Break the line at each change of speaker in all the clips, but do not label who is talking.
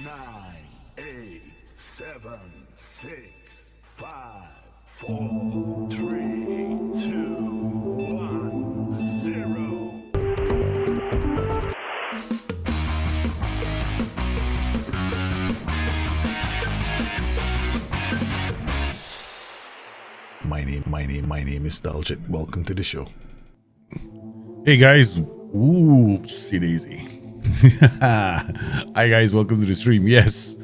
nine, eight, seven, six, five, four, three, two, one, zero.
My name is Daljit. Welcome to the show. Hey guys, oopsie daisy. Hi guys, welcome to the stream. Yes,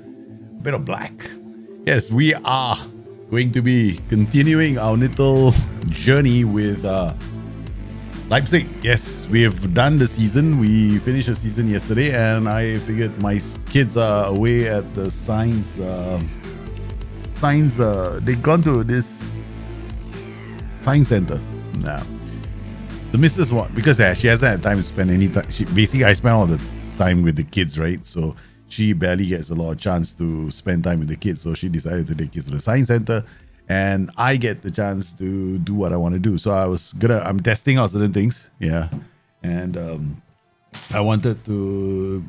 bit of black. Yes, we are going to be continuing our little journey with Leipzig. Yes, we have done the season. We finished the season yesterday, and I figured my kids are away at the science. They've gone to this science center now. The missus what? Because she hasn't had time to spend any time. I spend all the time with the kids, right? So she barely gets a lot of chance to spend time with the kids. So she decided to take kids to the science center, and I get the chance to do what I want to do. So I'm testing out certain things, yeah. And I wanted to.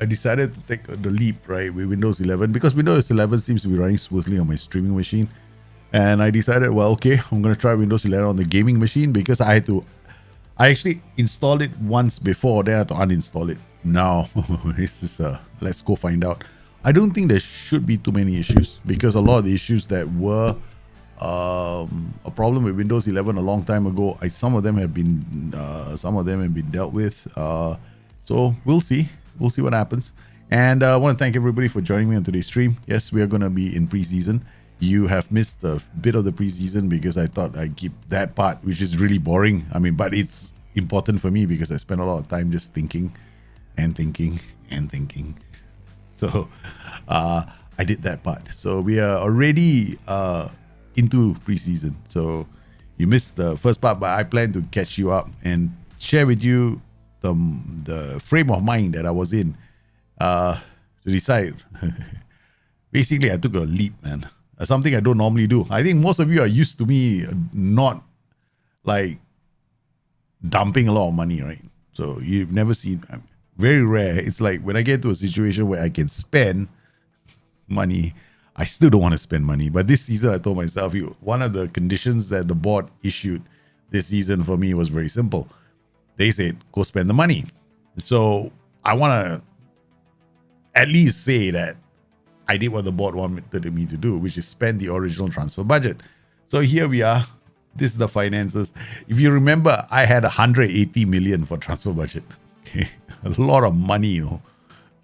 I decided to take the leap, right, with Windows 11 because Windows 11 seems to be running smoothly on my streaming machine. And I decided, well, okay, I'm going to try Windows 11 on the gaming machine because I actually installed it once before, then I had to uninstall it. Now, this is let's go find out. I don't think there should be too many issues because a lot of the issues that were a problem with Windows 11 a long time ago, some of them have been dealt with. So we'll see. We'll see what happens. And I want to thank everybody for joining me on today's stream. Yes, we are going to be in preseason. You have missed a bit of the preseason because I thought I'd keep that part, which is really boring. I mean, but it's important for me because I spend a lot of time just thinking and thinking and thinking. So I did that part. So we are already into preseason. So you missed the first part, but I plan to catch you up and share with you the frame of mind that I was in to decide. Basically, I took a leap, man. Something I don't normally do. I think most of you are used to me not like dumping a lot of money, right? So you've never seen, very rare. It's like when I get to a situation where I can spend money, I still don't want to spend money. But this season, I told myself, one of the conditions that the board issued this season for me was very simple. They said, go spend the money. So I want to at least say that I did what the board wanted me to do, which is spend the original transfer budget. So here we are. This is the finances. If you remember, I had 180 million for transfer budget. Okay, a lot of money, you know.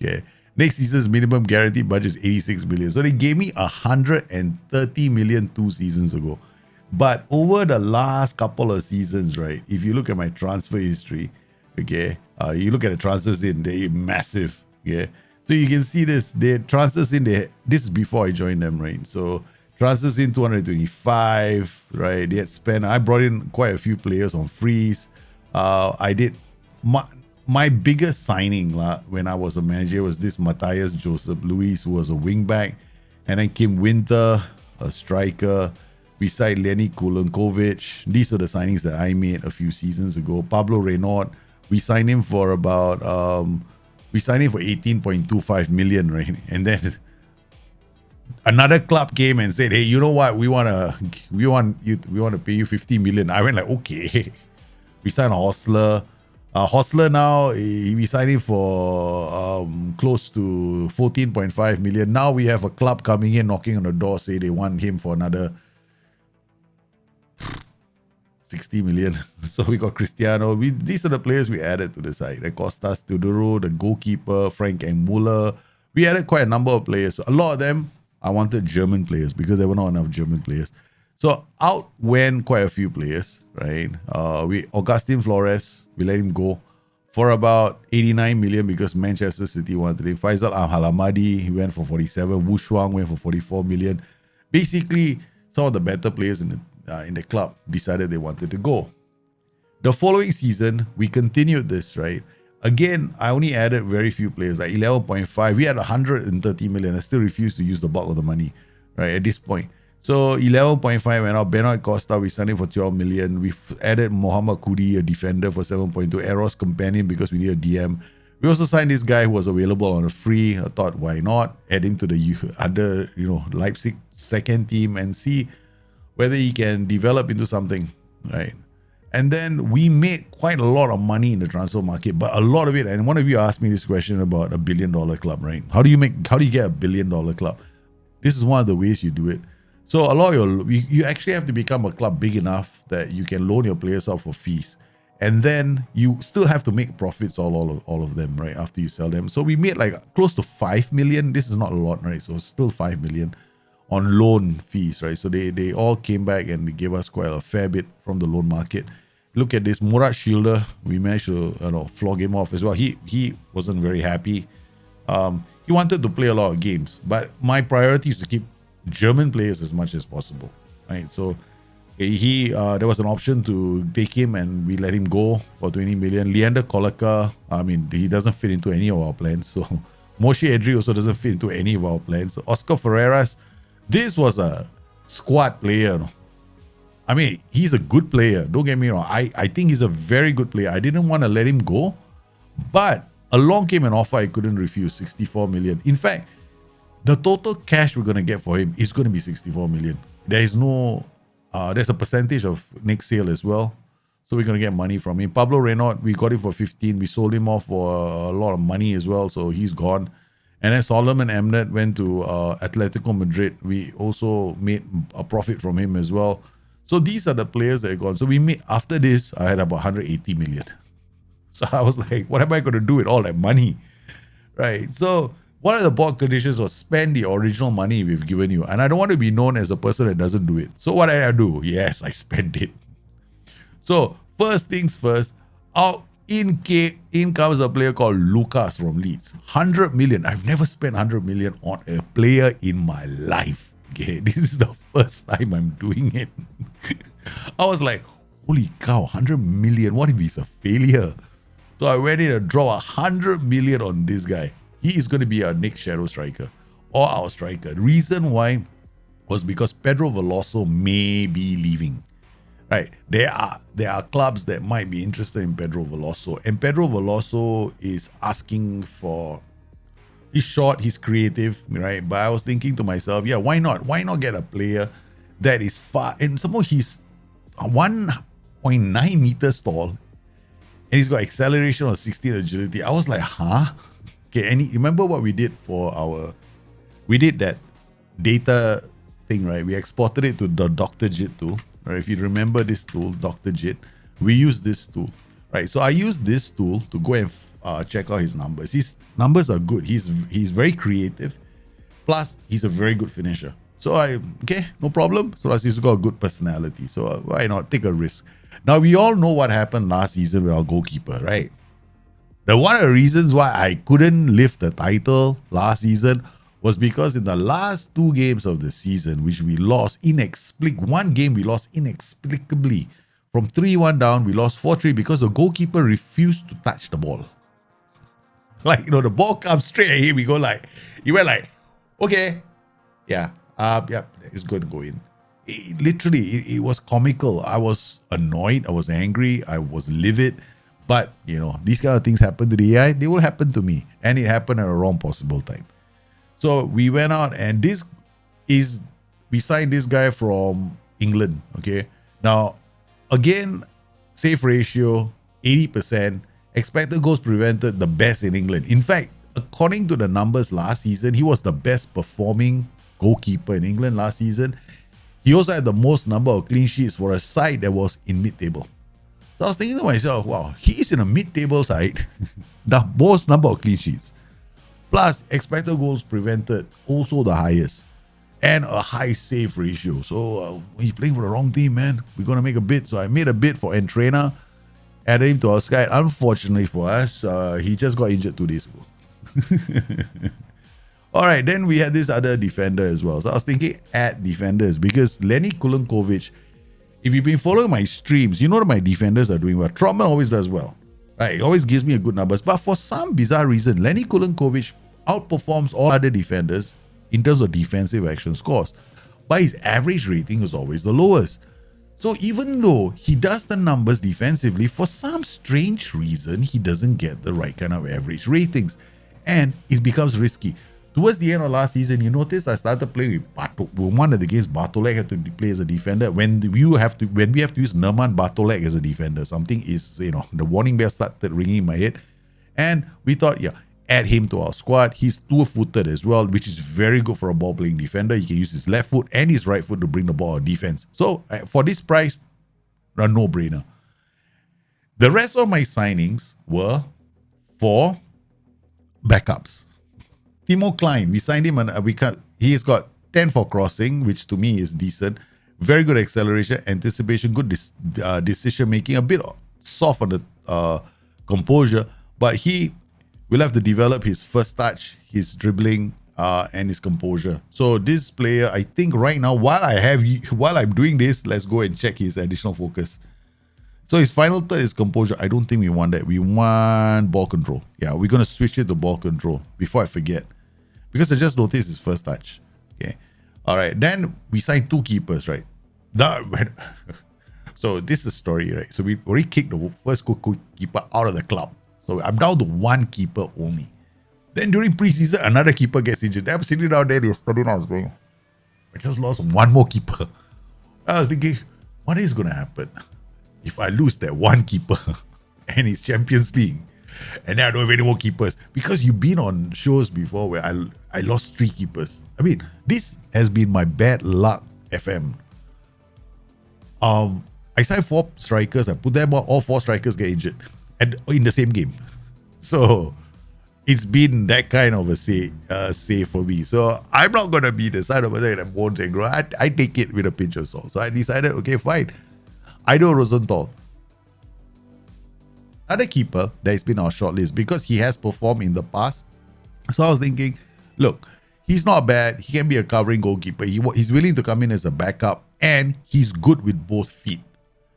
Okay, next season's minimum guaranteed budget is 86 million. So they gave me 130 million 2 seasons ago. But over the last couple of seasons, right, if you look at my transfer history, okay, you look at the transfers in, they're massive, okay. So you can see this, they transfers in, this is before I joined them, right? So transfers in 225, right? They had spent, I brought in quite a few players on freeze. I did, my biggest signing when I was a manager was this Matthias Joseph Luis, who was a wingback. And then Kim Winter, a striker. We signed Lenny Kulankovic. These are the signings that I made a few seasons ago. Pablo Reynaud, we signed him for about, we signed him for 18.25 million, right? And then another club came and said, hey, you know what? We want to pay you 50 million. I went like, okay. We signed Hostler. Hostler now, we signed him for close to 14.5 million. Now we have a club coming in, knocking on the door, say they want him for another 60 million. So we got Cristiano. These are the players we added to the side. Costas Teodoro, the goalkeeper, Frank and Muller. We added quite a number of players. So a lot of them, I wanted German players because there were not enough German players. So out went quite a few players, right? Augustin Flores, we let him go for about 89 million because Manchester City wanted him. Faisal Al-Halamadi, he went for 47. Wu Shuang went for 44 million. Basically, some of the better players in the club decided they wanted to go. The following season, we continued this, right? Again, I only added very few players, like 11.5. We had 130 million. I still refused to use the bulk of the money, right, at this point. So 11.5 went out. Benoit Costa, we signed him for 12 million. We've added Mohamed Kudi, a defender, for 7.2. Eros Companion because we need a DM. We also signed this guy who was available on a free. I thought, why not add him to the Leipzig second team and see whether he can develop into something, right? And then we made quite a lot of money in the transfer market, but a lot of it. And one of you asked me this question about $1 billion club, right? How do you get $1 billion club? This is one of the ways you do it. So a lot of you actually have to become a club big enough that you can loan your players out for fees. And then you still have to make profits all of them, right, after you sell them. So we made like close to 5 million. This is not a lot, right? So it's still 5 million on loan fees, right? So they all came back and they gave us quite a fair bit from the loan market. Look at this, Murat Schilder. We managed to flog him off as well. He wasn't very happy. He wanted to play a lot of games, but my priority is to keep German players as much as possible, right? So there was an option to take him and we let him go for 20 million. Leander Kolaka, I mean, he doesn't fit into any of our plans. So Moshe Edri also doesn't fit into any of our plans. So Oscar Ferreras, this was a squad player. I mean, he's a good player. Don't get me wrong. I think he's a very good player. I didn't want to let him go, but along came an offer I couldn't refuse, 64 million. In fact, the total cash we're going to get for him is going to be 64 million. There is no... there's a percentage of next sale as well. So we're going to get money from him. Pablo Renaud, we got him for 15. We sold him off for a lot of money as well. So he's gone. And then Solomon Emnet went to Atletico Madrid. We also made a profit from him as well. So these are the players that are gone. So we made, after this, I had about 180 million. So I was like, what am I going to do with all that money? Right. So one of the board conditions was spend the original money we've given you. And I don't want to be known as a person that doesn't do it. So what did I do? Yes, I spent it. So first things first, in comes a player called Lucas from Leeds. 100 million. I've never spent 100 million on a player in my life. Okay, this is the first time I'm doing it. I was like, holy cow, 100 million. What if he's a failure? So I went in and draw 100 million on this guy. He is going to be our next shadow striker or our striker. The reason why was because Pedro Veloso may be leaving. Right? There are clubs that might be interested in Pedro Veloso. And Pedro Veloso is asking for... He's short, he's creative, right? But I was thinking to myself, yeah, why not? Why not get a player that is far... And somehow he's 1.9 meters tall. And he's got acceleration of 16 agility. I was like, huh? Okay, and remember what we did for our... We did that data thing, right? We exported it to the Dr. Jit tool. Right? If you remember this tool, Dr. Jit, we use this tool. Right? So I use this tool to go and check out his numbers. His numbers are good. He's very creative. Plus, he's a very good finisher. So okay, no problem. So he's got a good personality. So why not take a risk? Now, we all know what happened last season with our goalkeeper, right? One of the reasons why I couldn't lift the title last season was because in the last 2 games of the season, which we lost one game we lost inexplicably. From 3-1 down, we lost 4-3 because the goalkeeper refused to touch the ball. Like, the ball comes straight at him. He went like, okay, yeah, it's going to go in. It was comical. I was annoyed. I was angry. I was livid. But, these kind of things happen to the AI. They will happen to me. And it happened at a wrong possible time. So we went out and we signed this guy from England. Okay. Now, again, save ratio, 80%. Expected goals prevented, the best in England. In fact, according to the numbers last season, he was the best performing goalkeeper in England last season. He also had the most number of clean sheets for a side that was in mid-table. So I was thinking to myself, wow, he's in a mid-table side, the most number of clean sheets. Plus, expected goals prevented, also the highest. And a high save ratio. So he's playing for the wrong team, man. We're going to make a bid. So I made a bid for Entrainer, added him to our side. Unfortunately for us, he just got injured 2 days ago. All right, then we had this other defender as well. So I was thinking add defenders because Lenny Kulenkovic, if you've been following my streams, you know that my defenders are doing well. Trotman always does well. Right? He always gives me a good numbers. But for some bizarre reason, Lenny Kulenkovic outperforms all other defenders in terms of defensive action scores. But his average rating is always the lowest. So even though he does the numbers defensively, for some strange reason, he doesn't get the right kind of average ratings. And it becomes risky. Towards the end of last season, you notice I started playing with Bartolek. One of the games, Bartolek had to play as a defender. When we have to use Nerman Bartolek as a defender, something is, the warning bell started ringing in my head. And we thought, add him to our squad. He's two-footed as well, which is very good for a ball-playing defender. He can use his left foot and his right foot to bring the ball out defense. So for this price, a no-brainer. The rest of my signings were for backups. Timo Klein, we signed him, and he's got 10 for crossing, which to me is decent. Very good acceleration, anticipation, good decision making, a bit soft on the composure, but he will have to develop his first touch, his dribbling, and his composure. So this player, I think right now, while I'm doing this, let's go and check his additional focus. So his final third is composure. I don't think we want that. We want ball control. Yeah, we're going to switch it to ball control before I forget. Because I just noticed his first touch. Okay. All right. Then we signed two keepers, right? So this is the story, right? So we already kicked the first keeper out of the club. So I'm down to one keeper only. Then during preseason, another keeper gets injured. I'm sitting down there yesterday and I was going, I just lost one more keeper. I was thinking, what is going to happen if I lose that one keeper and it's Champions League and then I don't have any more keepers? Because you've been on shows before where I lost 3 keepers. I mean, this has been my bad luck FM. I signed 4 strikers. I put them on, all 4 strikers get injured and in the same game. So it's been that kind of a save for me. So I'm not going to be the side of person that won't and grow. I take it with a pinch of salt. So I decided, okay, fine. Ido Rosenthal, another keeper that's been on our shortlist because he has performed in the past. So I was thinking, look, he's not bad. He can be a covering goalkeeper. He's willing to come in as a backup and he's good with both feet.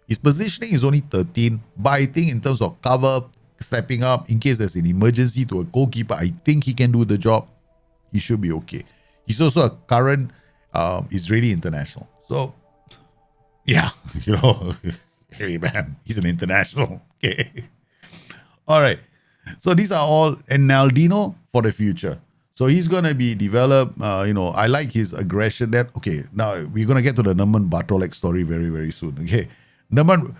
His positioning is only 13, but I think in terms of cover, stepping up, in case there's an emergency to a goalkeeper, I think he can do the job. He should be okay. He's also a current Israeli international. So, yeah, hey man, he's an international. Okay. All right. So these are all, and Naldino for the future. So he's going to be developed. I like his aggression. Okay, now we're going to get to the Nerman Bartolek story very, very soon. Okay. Nerman,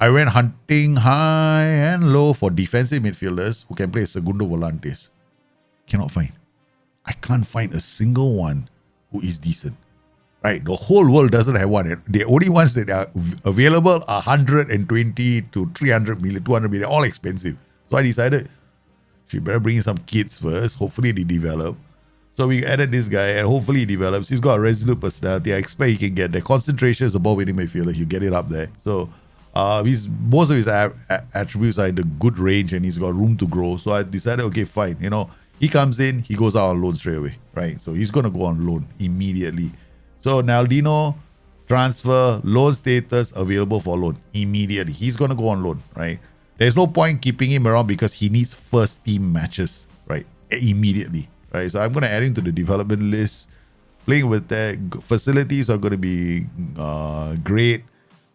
I went hunting high and low for defensive midfielders who can play segundo volantes. Cannot find. I can't find a single one who is decent. Right, the whole world doesn't have one. The only ones that are available are 120 to 300 million, 200 million, all expensive. So I decided she better bring in some kids first. Hopefully they develop. So we added this guy and hopefully he develops. He's got a resolute personality. I expect he can get the concentration as a ball winning midfielder. He'll get it up there. So most of his attributes are in the good range and he's got room to grow. So I decided, okay, fine. He comes in, he goes out on loan straight away. Right, so he's going to go on loan immediately. So Naldino, transfer, loan status, available for loan immediately. He's going to go on loan, right? There's no point keeping him around because he needs first team matches, right? Immediately, right? So I'm going to add him to the development list. Playing with that, facilities are going to be great.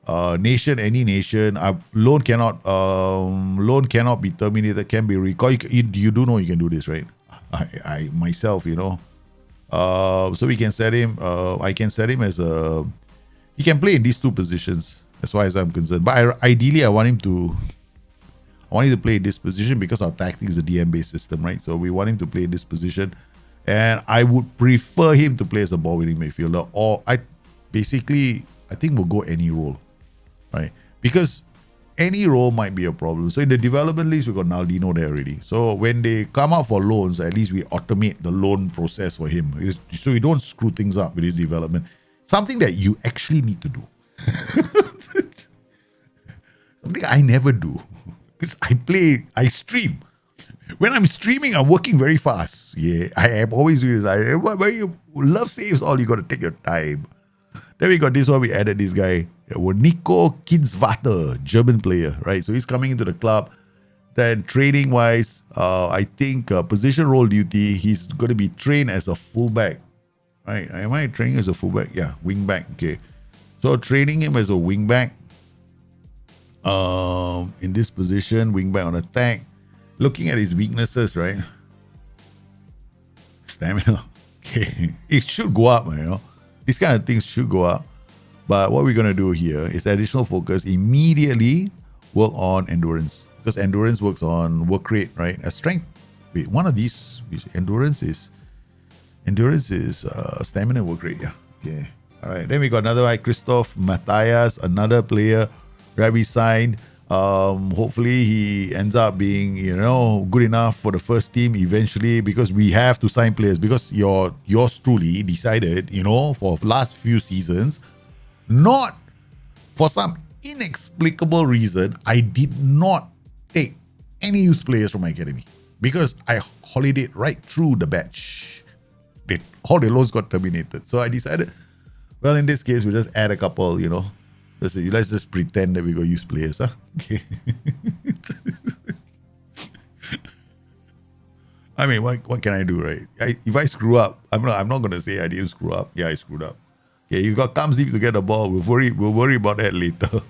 Any nation. Loan cannot be terminated, can be recalled. You do know you can do this, right? I myself, so we can set him. I can set him as he can play in these 2 positions as far as I'm concerned. But ideally, I want him to play in this position because our tactic is a DM-based system, right? So we want him to play in this position, and I would prefer him to play as a ball-winning midfielder. Or I think we'll go any role, right? Because any role might be a problem. So in the development list, we got Naldino there already. So when they come out for loans, at least we automate the loan process for him. So you don't screw things up with his development. Something that you actually need to do. Something I never do. Because I stream. When I'm streaming, I'm working very fast. Yeah, I am always doing this. When you love saves all, you got to take your time. Then we got this one, we added this guy, Nico Kinsvater, German player, right? So he's coming into the club. Then training-wise, I think position role duty, he's going to be trained as a fullback, right? Am I training as a fullback? Yeah, wing back, okay. So training him as a wingback. In this position, wingback on attack. Looking at his weaknesses, right? Stamina. Okay. It should go up, you know. These kind of things should go up. But what we're going to do here is additional focus. Immediately work on endurance. Because endurance works on work rate, right? A strength. Wait, one of these, endurance is stamina work rate. Yeah. Okay. All right. Then we got another guy, Christoph Matthias, another player that we signed. Hopefully he ends up being, good enough for the first team eventually, because we have to sign players, because yours truly decided, for last few seasons, not for some inexplicable reason, I did not take any youth players from my academy because I holidayed right through the batch. All the loans got terminated. So I decided, well, in this case, we'll just add a couple, let's just pretend that we go use players, huh? Okay. I mean, what can I do, right? If I screw up, I'm not gonna say I didn't screw up. Yeah, I screwed up. Okay, he's got comes deep to get the ball. We'll worry about that later.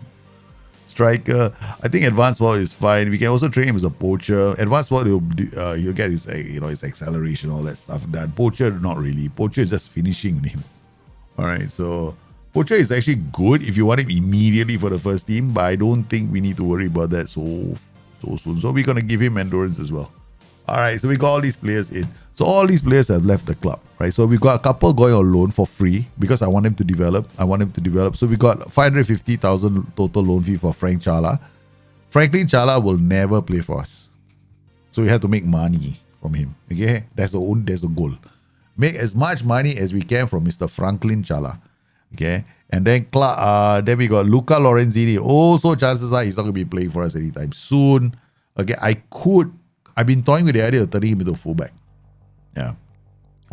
Striker, I think advanced ball is fine. We can also train him as a poacher. Advanced ball, he'll get his his acceleration, all that stuff. That poacher, not really. Poacher is just finishing with him. All right, so poacher is actually good if you want him immediately for the first team, but I don't think we need to worry about that so soon. So we're gonna give him endurance as well. All right, so we got all these players in. So all these players have left the club, right? So we got a couple going on loan for free because I want him to develop. So we got 550,000 total loan fee for Frank Chala. Franklin Chala will never play for us, so we have to make money from him. Okay, that's the goal. Make as much money as we can from Mr. Franklin Chala. Okay, and then we got Luca Lorenzini. Also, chances are he's not going to be playing for us anytime soon. Okay, I've been toying with the idea of turning him into a fullback. Yeah,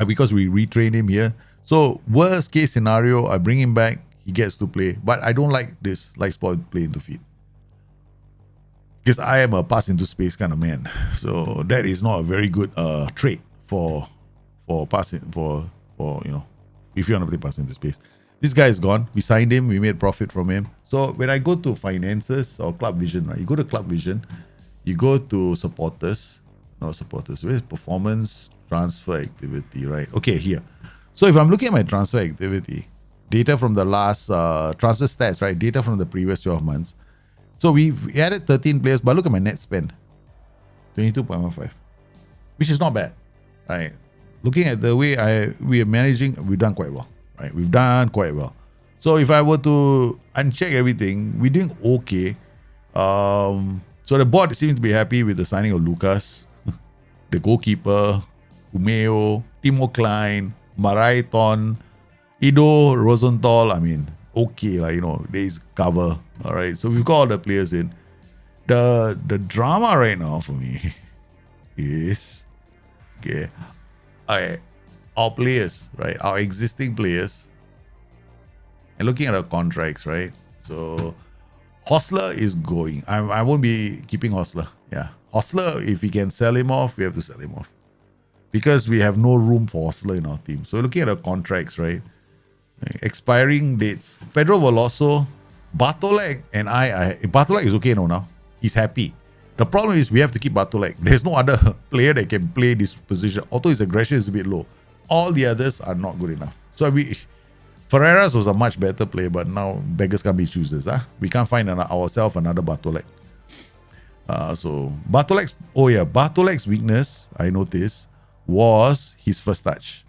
because we retrain him here. So worst case scenario, I bring him back, he gets to play. But I don't like this sport play into feet, because I am a pass into space kind of man. So that is not a very good trait for passing for if you want to play pass into space. This guy is gone. We signed him. We made profit from him. So when I go to finances or club vision, right? You go to club vision, you go to supporters. Not supporters. Where's performance? Transfer activity, right? Okay, here. So if I'm looking at my transfer activity, data from the last transfer stats, right? Data from the previous 12 months. So we've added 13 players, but look at my net spend, 22.15, which is not bad, right? Looking at the way we are managing, we've done quite well, right? We've done quite well. So if I were to uncheck everything, we're doing okay. So the board seems to be happy with the signing of Lucas, the goalkeeper, Umeo, Timo Klein, Maraiton, Ido Rosenthal. I mean, okay, there's cover. All right, so we've got all the players in. The drama right now for me is, okay, our players, right? Our existing players, and looking at our contracts, right? So Hostler is going. I won't be keeping Hostler. Yeah, Hostler, if we can sell him off, we have to sell him off, because we have no room for Hostler in our team. So looking at our contracts, right? Expiring dates. Pedro Veloso, Bartolek, and Bartolek is okay now. He's happy. The problem is we have to keep Bartolek. There's no other player that can play this position. Although his aggression is a bit low. All the others are not good enough. So Ferreras was a much better player, but now beggars can't be choosers. We can't find ourselves another Bartolek. So Bartolek's weakness, I noticed, was his first touch.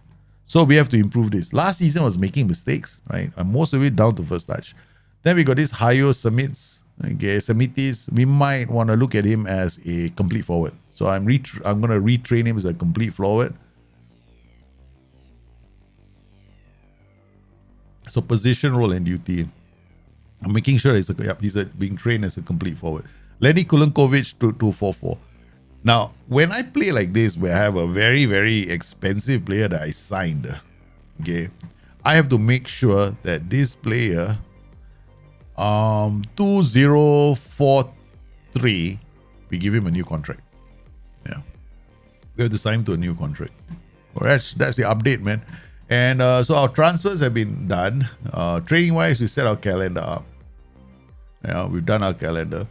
So we have to improve this. Last season was making mistakes, right? And most of it down to first touch. Then we got this Hayo Semitis. We might want to look at him as a complete forward. So I'm going to retrain him as a complete forward. So position, role, and duty. I'm making sure he's being trained as a complete forward. Lenny Kulankovic to 244. Now, when I play like this, where I have a very, very expensive player that I signed, okay, I have to make sure that this player, 2043, we give him a new contract. Yeah, we have to sign him to a new contract. Well, that's the update, man. And so our transfers have been done. Training wise, we set our calendar up. Yeah, we've done our calendar.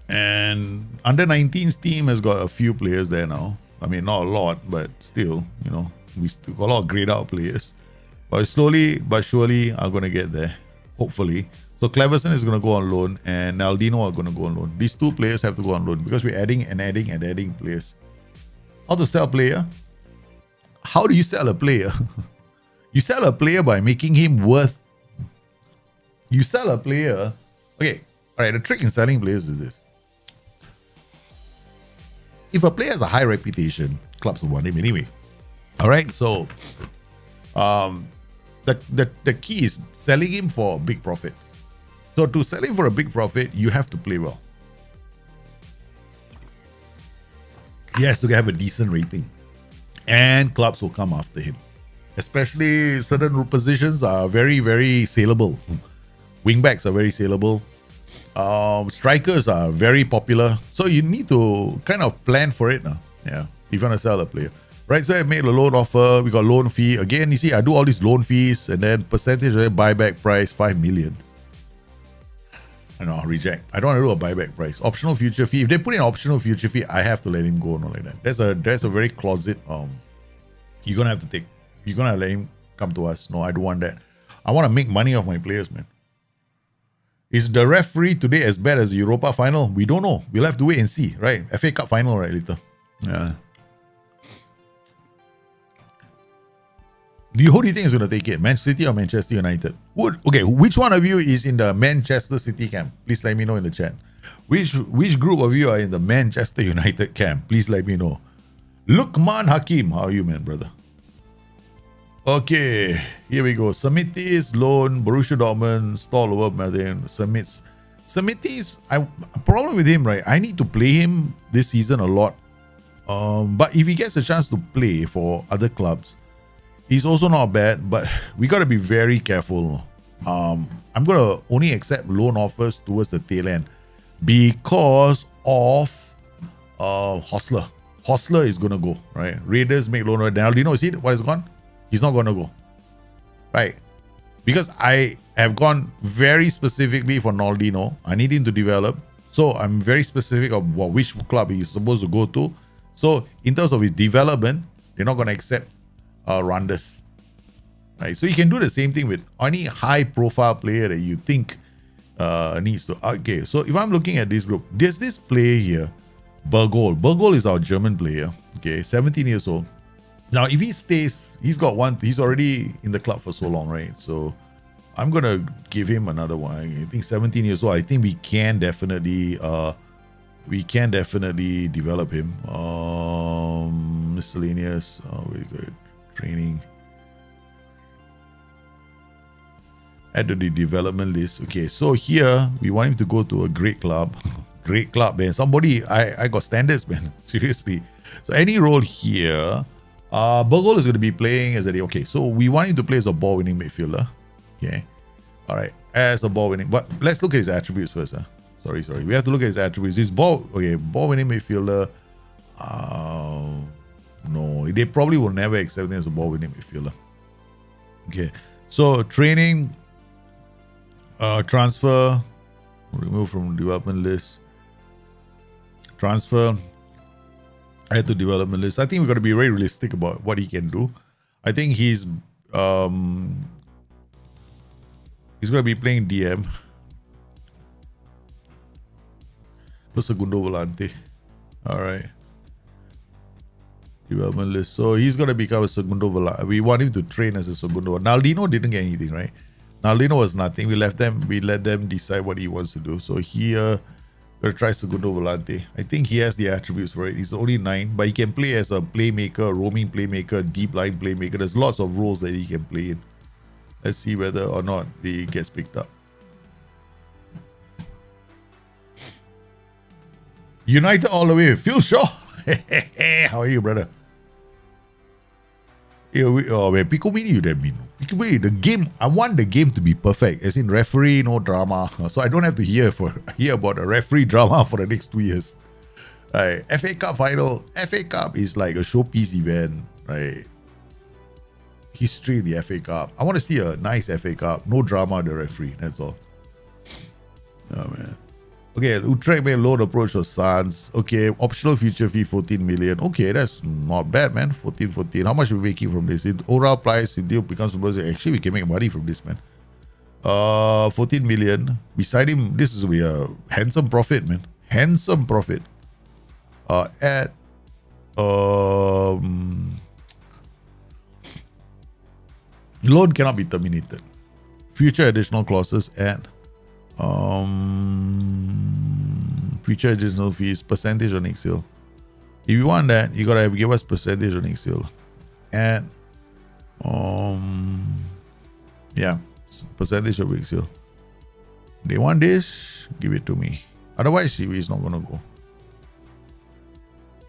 And under 19's team has got a few players there now. I mean, not a lot, but still, we still got a lot of grayed out players. But slowly but surely are going to get there, hopefully. So Cleverson is going to go on loan and Naldino are going to go on loan. These two players have to go on loan because we're adding and adding and adding players. How to sell a player? How do you sell a player? You sell a player by making him worth. You sell a player. Okay, all right. The trick in selling players is this: if a player has a high reputation, clubs will want him anyway. All right. So, the key is selling him for a big profit. So to sell him for a big profit, you have to play well. He has to have a decent rating. And clubs will come after him. Especially certain positions are very, very saleable. Wingbacks are very saleable. Strikers are very popular. So you need to kind of plan for it now. Yeah, if you want to sell a player. Right, so I made a loan offer. We got loan fee. Again, you see, I do all these loan fees and then percentage of buyback price, 5 million. I know, reject. I don't want to do a buyback price. Optional future fee. If they put in optional future fee, I have to let him go. Not like that. That's a very closet. You're gonna have to take. You're gonna let him come to us. No, I don't want that. I want to make money off my players, man. Is the referee today as bad as the Europa final? We don't know. We'll have to wait and see. Right? FA Cup final, right? Later. Yeah. Who do you think is going to take it? Manchester City or Manchester United? Okay, which one of you is in the Manchester City camp? Please let me know in the chat. Which group of you are in the Manchester United camp? Please let me know. Lukman Hakim, how are you, man, brother? Okay, here we go. Samitis, loan, Borussia Dortmund, stall over Madden, Samits. Samitis, problem with him, right? I need to play him this season a lot. But if he gets a chance to play for other clubs, he's also not bad, but we got to be very careful. I'm going to only accept loan offers towards the tail end because of Hostler. Hostler is going to go, right? Raiders make loan offer. Naldino, see what is gone? He's not going to go, right? Because I have gone very specifically for Naldino. I need him to develop. So I'm very specific of which club he's supposed to go to. So in terms of his development, they're not going to accept Randers. Right? So you can do the same thing with any high profile player that you think needs to. Okay, so if I'm looking at this group, there's this player here, Bergol. Bergol is our German player. Okay, 17 years old. Now, if he stays, he's already in the club for so long, right? So I'm gonna give him another one. I think 17 years old. I think we can definitely develop him. Miscellaneous. Very good. Training. Add to the development list. Okay, so here we want him to go to a great club. Great club, man. Somebody, I got standards, man. Seriously. So any role here, Bergol is going to be playing as a okay. So we want him to play as a ball-winning midfielder. Okay, all right, as a ball-winning. But let's look at his attributes first. Sorry. We have to look at his attributes. This ball-winning midfielder. No, they probably will never accept him as a ball-winning midfielder. Okay, so training, transfer, remove from development list, transfer, add to development list. I think we've got to be very realistic about what he can do. I think he's going to be playing DM. Plus Segundo Volante. All right. Development list. So he's going to become a Segundo Volante. We want him to train as a Segundo. Naldino didn't get anything, right? Naldino was nothing. We let them decide what he wants to do. So here, we're going to try Segundo Volante. I think he has the attributes for it. He's only 9, but he can play as a playmaker, roaming playmaker, deep line playmaker. There's lots of roles that he can play in. Let's see whether or not he gets picked up. United all the way. Phil Shaw. How are you, brother? Pico Mini, you didn't mean. The game, I want the game to be perfect. As in referee, no drama. So I don't have to hear about a referee drama for the next 2 years. Right. FA Cup final. FA Cup is like a showpiece event. Right. history in the FA Cup. I want to see a nice FA Cup. No drama, the referee. That's all. Oh, man. Okay, Utrecht made loan approach of Sans. Okay, optional future fee 14 million. Okay, that's not bad, man. 14. How much are we making from this? In overall price, if deal becomes actually we can make money from this, man. 14 million. Beside him, this is a handsome profit, man. Handsome profit. At loan cannot be terminated. Future additional clauses at future additional fees, percentage on next sale. If you want that, you gotta give us percentage on next sale. And yeah, percentage of next sale. They want this, give it to me. Otherwise, he's not gonna go.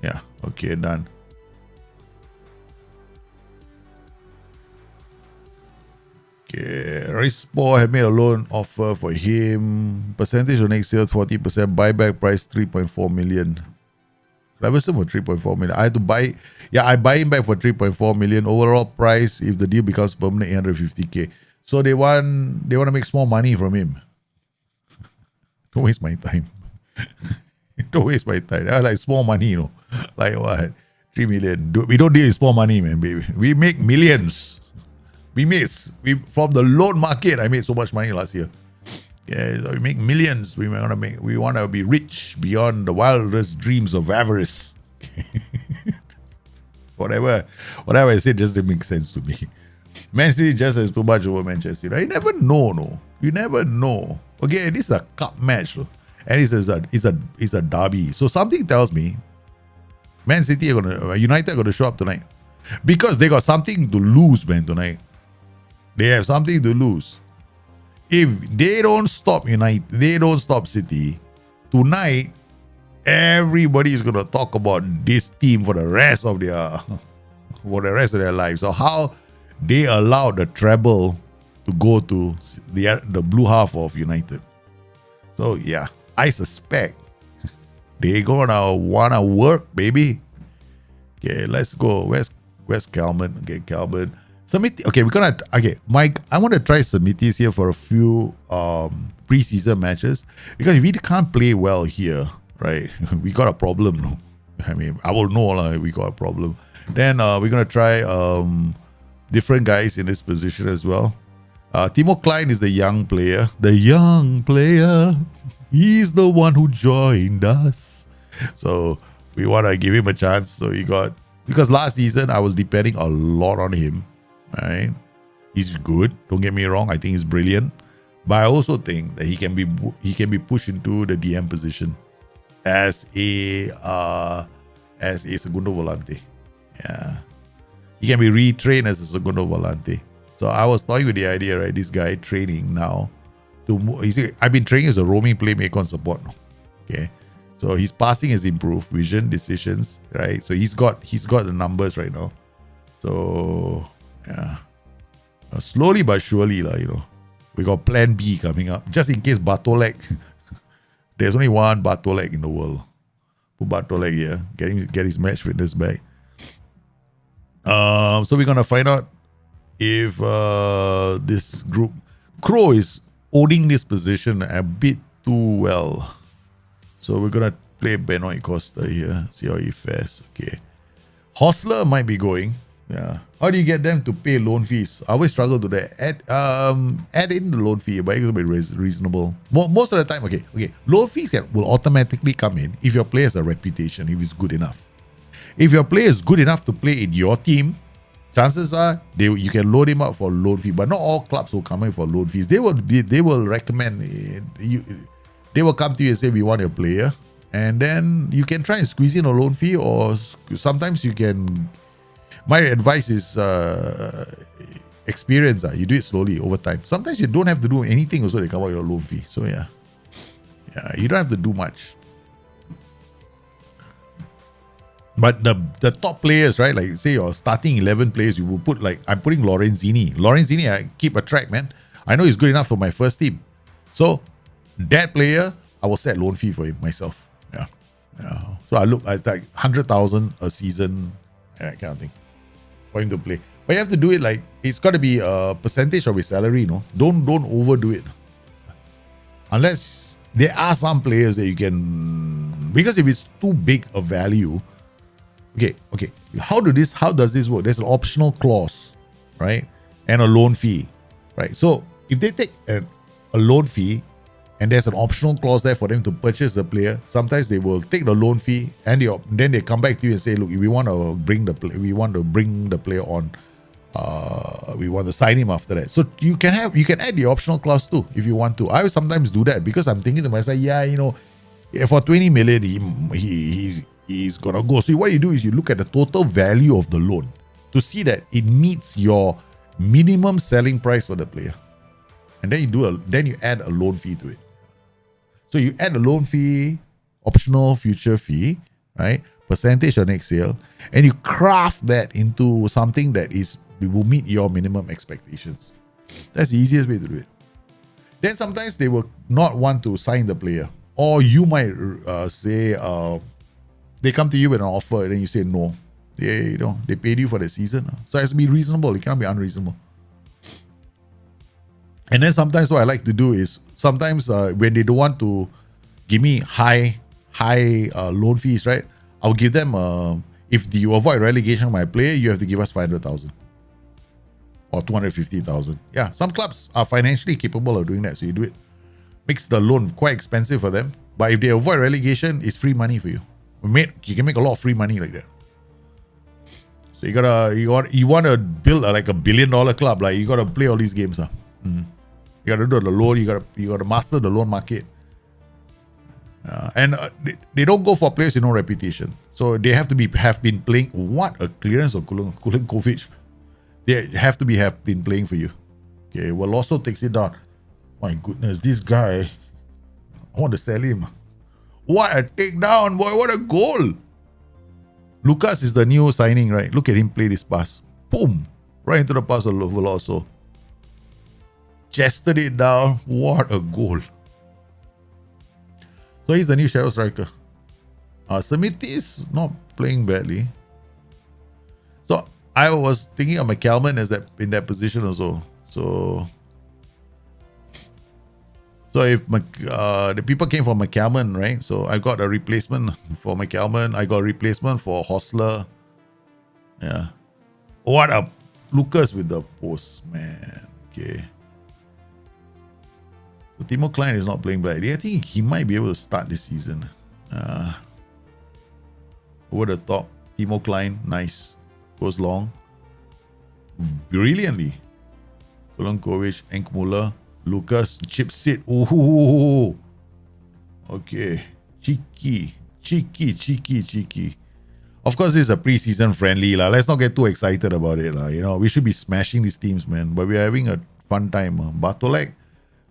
Yeah, okay, done. Okay, Rispo have made a loan offer for him. Percentage on next year 40%. Buyback price 3.4 million. Cleverson for 3.4 million. I had to buy. Yeah, I buy him back for 3.4 million. Overall price, if the deal becomes permanent, 850k. So they want to make small money from him. Don't waste my time. Don't waste my time. I like small money, you know. Like what? 3 million. We don't deal with small money, man, baby. We make millions. We from the loan market. I made so much money last year. Yeah, we make millions. We want to be rich beyond the wildest dreams of avarice. Whatever I said just didn't make sense to me. Man City just has too much over Manchester United. You never know, no. You never know. Okay, this is a cup match, and it's a derby. So something tells me Man City United are gonna show up tonight because they got something to lose, man. Tonight they have something to lose. If they don't stop United, they don't stop City tonight, everybody is gonna talk about this team for the rest of their lives. So how they allowed the treble to go to the blue half of United. So yeah, I suspect they gonna wanna work, baby. Okay, let's go. Where's Calvin? Okay, Calvin. Samiti. Okay, Mike. I want to try Samitis here for a few preseason matches because if we can't play well here, right, we got a problem. No? I mean, I will know we got a problem. Then we're gonna try different guys in this position as well. Timo Klein is the young player. He's the one who joined us. So we want to give him a chance. So because last season I was depending a lot on him. Right? He's good. Don't get me wrong. I think he's brilliant. But I also think that he can be pushed into the DM position as a segundo volante. Yeah. He can be retrained as a segundo volante. So I was toying with the idea, right? This guy training now I've been training as a roaming playmaker on support. Okay. So his passing has improved, vision, decisions, right? So he's got the numbers right now. So yeah. Slowly but surely, we got plan B coming up. Just in case Bartolek. There's only one Bartolek in the world. Put Bartolek here. Get his match fitness back. So we're gonna find out if this group Crow is owning this position a bit too well. So we're gonna play Benoit Costa here. See how he fares. Okay. Hostler might be going. Yeah. How do you get them to pay loan fees? I always struggle to that. Add in the loan fee, but it's gonna be reasonable. Most of the time, okay. Loan fees will automatically come in if your player has a reputation, if he's good enough. If your player is good enough to play in your team, chances are you can load him up for loan fee. But not all clubs will come in for loan fees. They will recommend you. They will come to you and say, we want your player, and then you can try and squeeze in a loan fee, or sometimes you can. My advice is experience. You do it slowly over time. Sometimes you don't have to do anything also, they come out with a loan fee. So yeah, you don't have to do much. But the top players, right? Like say your starting 11 players, you will put I'm putting Lorenzini. Lorenzini, I keep a track, man. I know he's good enough for my first team. So that player, I will set loan fee for him myself. Yeah. So it's like 100,000 a season, that kind of thing, for him to play. But you have to do it like it's got to be a percentage of his salary, no? Don't overdo it. Unless there are some players that you can, because if it's too big a value, okay. How does this work? There's an optional clause, right? And a loan fee, right? So if they take a loan fee and there's an optional clause there for them to purchase the player, sometimes they will take the loan fee and then they come back to you and say, look, we want to bring the player on. We want to sign him after that. So you can add the optional clause too if you want to. I sometimes do that because I'm thinking to myself, for 20 million he's gonna go. So what you do is you look at the total value of the loan to see that it meets your minimum selling price for the player, and then you add a loan fee to it. So you add a loan fee, optional future fee, right? Percentage of next sale, and you craft that into something that will meet your minimum expectations. That's the easiest way to do it. Then sometimes they will not want to sign the player, or you might say they come to you with an offer, and then you say no. They paid you for the season, so it has to be reasonable. It cannot be unreasonable. And then sometimes what I like to do is sometimes when they don't want to give me high loan fees, right? I'll give them if you avoid relegation of my player, you have to give us 500,000 or 250,000. Yeah, some clubs are financially capable of doing that, so you do it. Makes the loan quite expensive for them, but if they avoid relegation, it's free money for you. You can make a lot of free money like that. So you want to build like a $1 billion club, like you gotta play all these games. You gotta do the loan. You gotta master the loan market. And they don't go for players with no reputation. So they have been playing. What a clearance of Kulenkovic. They have been playing for you. Okay, Veloso takes it down. My goodness, this guy. I want to sell him. What a takedown, boy. What a goal. Lucas is the new signing, right? Look at him play this pass. Boom. Right into the pass of Veloso. Chested it down. What a goal. So he's the new shadow striker. Samiti is not playing badly. So I was thinking of McCalman as in that position also. So if the people came for McCalman, right? So I got a replacement for McCalman. I got a replacement for Hostler. Yeah. What a Lucas with the post, man. Okay. So Timo Klein is not playing badly. I think he might be able to start this season. Over the top. Timo Klein, nice. Goes long. Brilliantly. Kulenkovic, Enkmuller, Lucas, chips it. Ooh. Okay. Cheeky. Of course, this is a preseason friendly. Let's not get too excited about it. We should be smashing these teams, man. But we're having a fun time. Bartolek.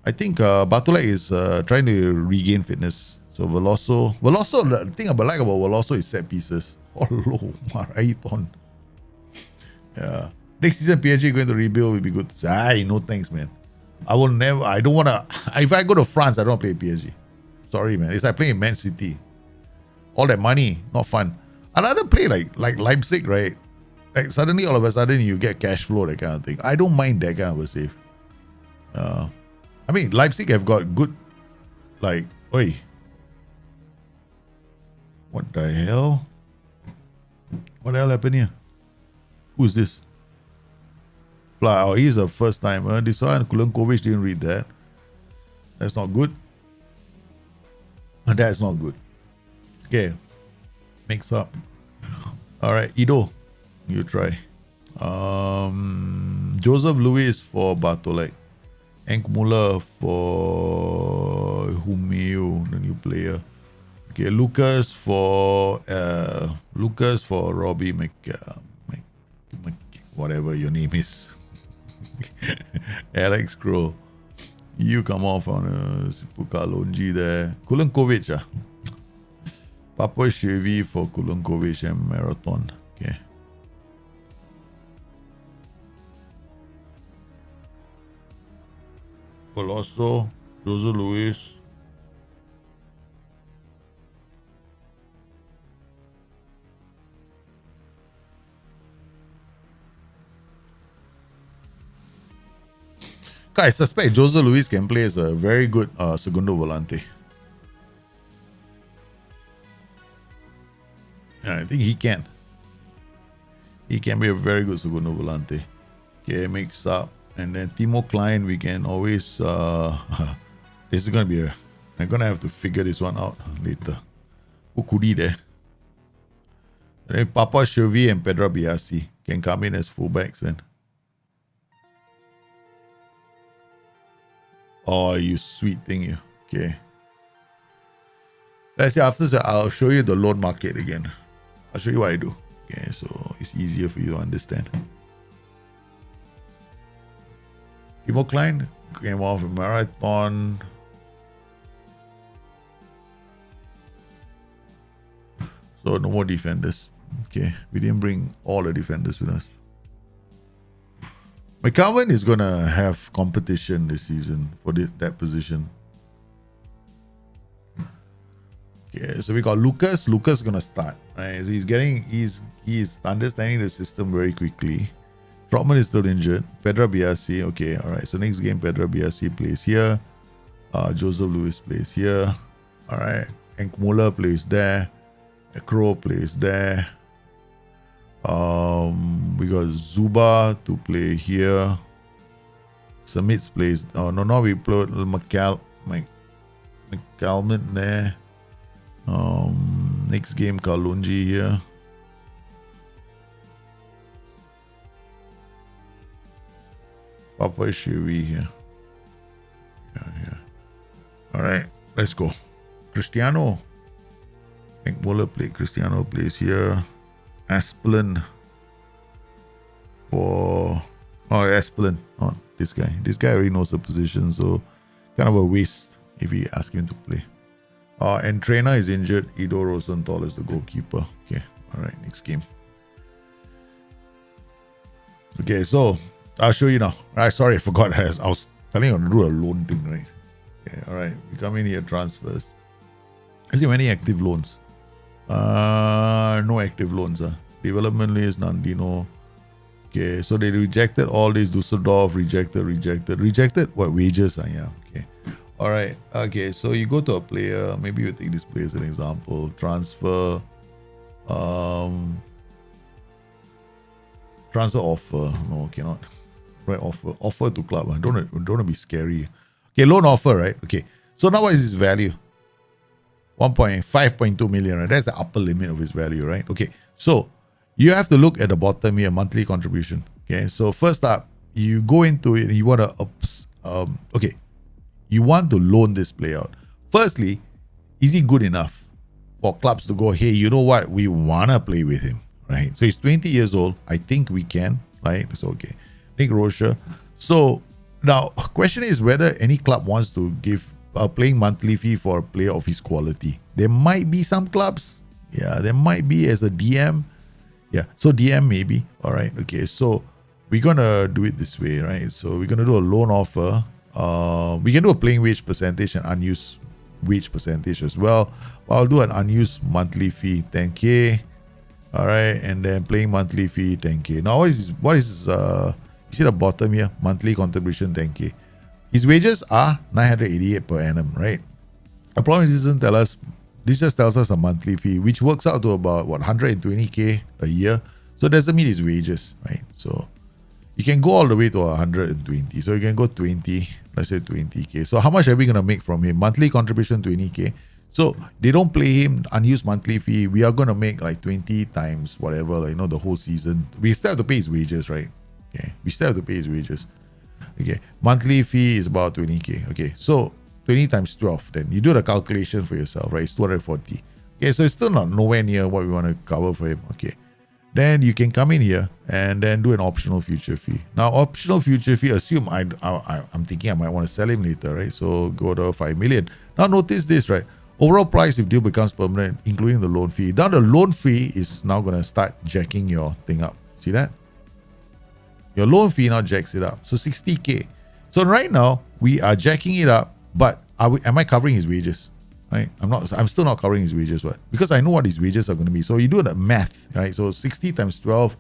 I think Bartolek is trying to regain fitness. So Veloso, the thing I like about Veloso is set pieces. Hello, Maraiton. Yeah. Next season, PSG going to rebuild will be good. No thanks, man. I don't want to. If I go to France, I don't play PSG. Sorry, man. It's like playing Man City. All that money, not fun. I'd rather play like Leipzig, right? Like suddenly, all of a sudden, you get cash flow, that kind of thing. I don't mind that kind of a save. I mean, Leipzig have got good, oi. What the hell? What the hell happened here? Who's this? Oh, he's a first timer. This one, Kulenkovic didn't read that. That's not good. That's not good. Okay. Mix up. All right, Ido, you try. Joseph Louis for Bartolek. Enkmuller for Humeu, the new player. Okay, Lucas for Robbie whatever your name is. Alex Crow. You come off on Sipuka Lonji there. Kulenkovic. Papa Chevy for Kulenkovic and Marathon. Okay. Veloso, Jose Luis. I suspect Jose Luis can play as a very good segundo volante. Yeah, I think he can. He can be a very good segundo volante. Okay, mix up. And then Timo Klein, we can always... this is going to be a... I'm going to have to figure this one out later. Who could he there? And then Papa Chevy and Pedro Biasi can come in as fullbacks then. Oh, you sweet thing, you. Okay. Let's say after that, I'll show you the loan market again. I'll show you what I do. Okay, so it's easier for you to understand. Timo Klein came off a marathon. So no more defenders. Okay, we didn't bring all the defenders with us. McCowan is going to have competition this season for that position. Okay, so we got Lucas. Lucas is going to start. Right, so he's understanding the system very quickly. Trotman is still injured. Pedro Biasi. Okay, all right. So next game, Pedro Biasi plays here. Joseph Lewis plays here. All right. Henk Muller plays there. Crow plays there. We got Zuba to play here. Samits plays. Oh no, we played McCalman there. Next game, Kalunji here. Papa Chevi here. Yeah. All right, let's go. Cristiano. Henk Muller plays. Cristiano plays here. Asplin for Asplin. Oh, this guy. This guy already knows the position, so kind of a waste if we ask him to play. And trainer is injured. Ido Rosenthal is the goalkeeper. Okay, all right, next game. Okay, so I'll show you now. Sorry, I forgot. I was telling you to do a loan thing, right? Okay, all right. We come in here, transfers. Is there any active loans? No active loans. Development list, Nandino. Okay, so they rejected all these. Dusseldorf, rejected. What wages? Yeah, okay. All right. Okay, so you go to a player. Maybe you take this player as an example. Transfer. Transfer offer. No, cannot. Right, offer to club. Don't want to be scary. Okay, loan offer, right? Okay. So now what is his value? 5.2 million, right? That's the upper limit of his value, right? Okay. So you have to look at the bottom here, monthly contribution. Okay. So first up, you go into it and you want to you want to loan this player out. Firstly, is he good enough for clubs to go, hey, you know what? We want to play with him, right? So he's 20 years old. I think we can, right? So, okay. Nick Rocha. So now, question is whether any club wants to give a playing monthly fee for a player of his quality. There might be some clubs. Yeah, there might be as a DM. Yeah, so DM maybe. All right, okay. So we're going to do it this way, right? So we're going to do a loan offer. We can do a playing wage percentage and unused wage percentage as well. I'll do an unused monthly fee, 10K. All right, and then playing monthly fee, 10K. Now, what is you see the bottom here? Monthly contribution, 10K. His wages are 988 per annum, right? The problem is this just tells us a monthly fee, which works out to about 120K a year. So it doesn't mean his wages, right? So you can go all the way to 120. So you can go 20, let's say 20K. So how much are we going to make from him? Monthly contribution, 20K. So they don't play him unused monthly fee. We are going to make like 20 times whatever, the whole season. We still have to pay his wages, right? Okay. We still have to pay his wages. Okay, monthly fee is about 20K. Okay, so 20 times 12. Then you do the calculation for yourself, right? It's 240. Okay, so it's still nowhere near what we want to cover for him. Okay, then you can come in here and then do an optional future fee. Now, optional future fee, assume I'm thinking I might want to sell him later, right? So go to 5 million. Now notice this, right? Overall price if deal becomes permanent, including the loan fee. Now the loan fee is now going to start jacking your thing up. See that? Your loan fee now jacks it up. So 60K. So right now, we are jacking it up, but am I covering his wages? Right? I'm still not covering his wages, what? Because I know what his wages are going to be. So you do the math, right? So 60 times 12,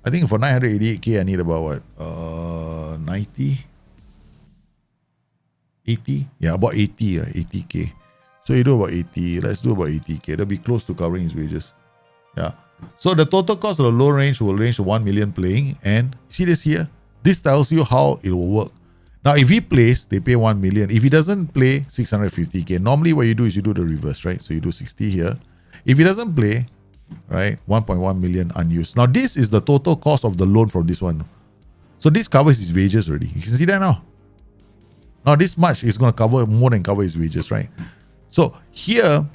I think for 988K, I need about what? 90? 80? Yeah, about 80, right? 80k. So you do about 80. Let's do about 80k. That'll be close to covering his wages. Yeah. So the total cost of the loan range will range to 1 million playing. And see this here? This tells you how it will work. Now, if he plays, they pay 1 million. If he doesn't play, 650k. Normally, what you do is you do the reverse, right? So you do 60 here. If he doesn't play, right, 1.1 million unused. Now, this is the total cost of the loan for this one. So this covers his wages already. You can see that now. Now, this much is going to cover more than cover his wages, right? So here,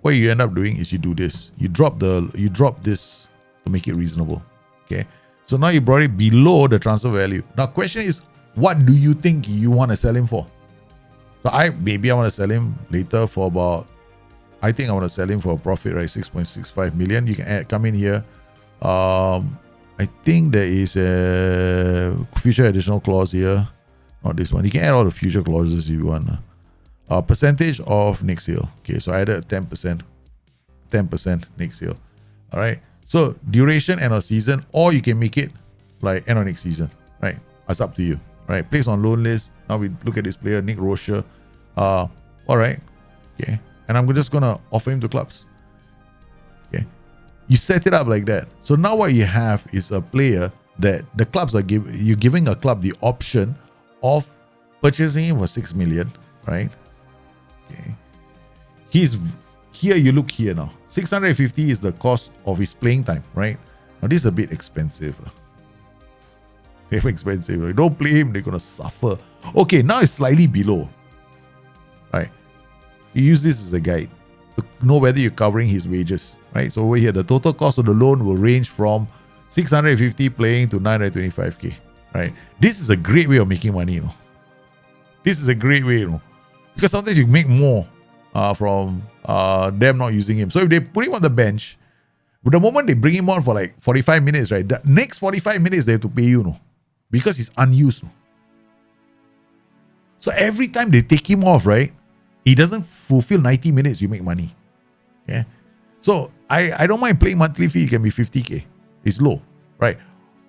what you end up doing is you do this. You drop this to make it reasonable. Okay. So now you brought it below the transfer value. Now, question is, what do you think you want to sell him for? So I want to sell him later for about, I think I want to sell him for a profit, right? 6.65 million. You can come in here. I think there is a future additional clause here. Not this one. You can add all the future clauses if you want. Percentage of next sale. Okay, so I added 10%. 10% next sale. All right. So duration end of season, or you can make it like end of next season. Right. That's up to you. Right. Place on loan list. Now we look at this player, Nick Rocha. All right. Okay. And I'm just gonna offer him to clubs. Okay. You set it up like that. So now what you have is a player that the clubs are you're giving a club the option of purchasing him for 6 million, right? Okay. He's here, you look here now. 650 is the cost of his playing time, right? Now this is a bit expensive. Very expensive. Right? Don't play him, they're gonna suffer. Okay, now it's slightly below. Right. You use this as a guide to know whether you're covering his wages. Right. So over here, the total cost of the loan will range from 650 playing to 925k. Right. This is a great way of making money, you know. This is a great way, you know. Because sometimes you make more from them not using him. So if they put him on the bench, but the moment they bring him on for like 45 minutes, right? The next 45 minutes they have to pay you, no? Because he's unused. No? So every time they take him off, right? He doesn't fulfill 90 minutes, you make money. Yeah. So I don't mind playing monthly fee, it can be 50k. It's low, right?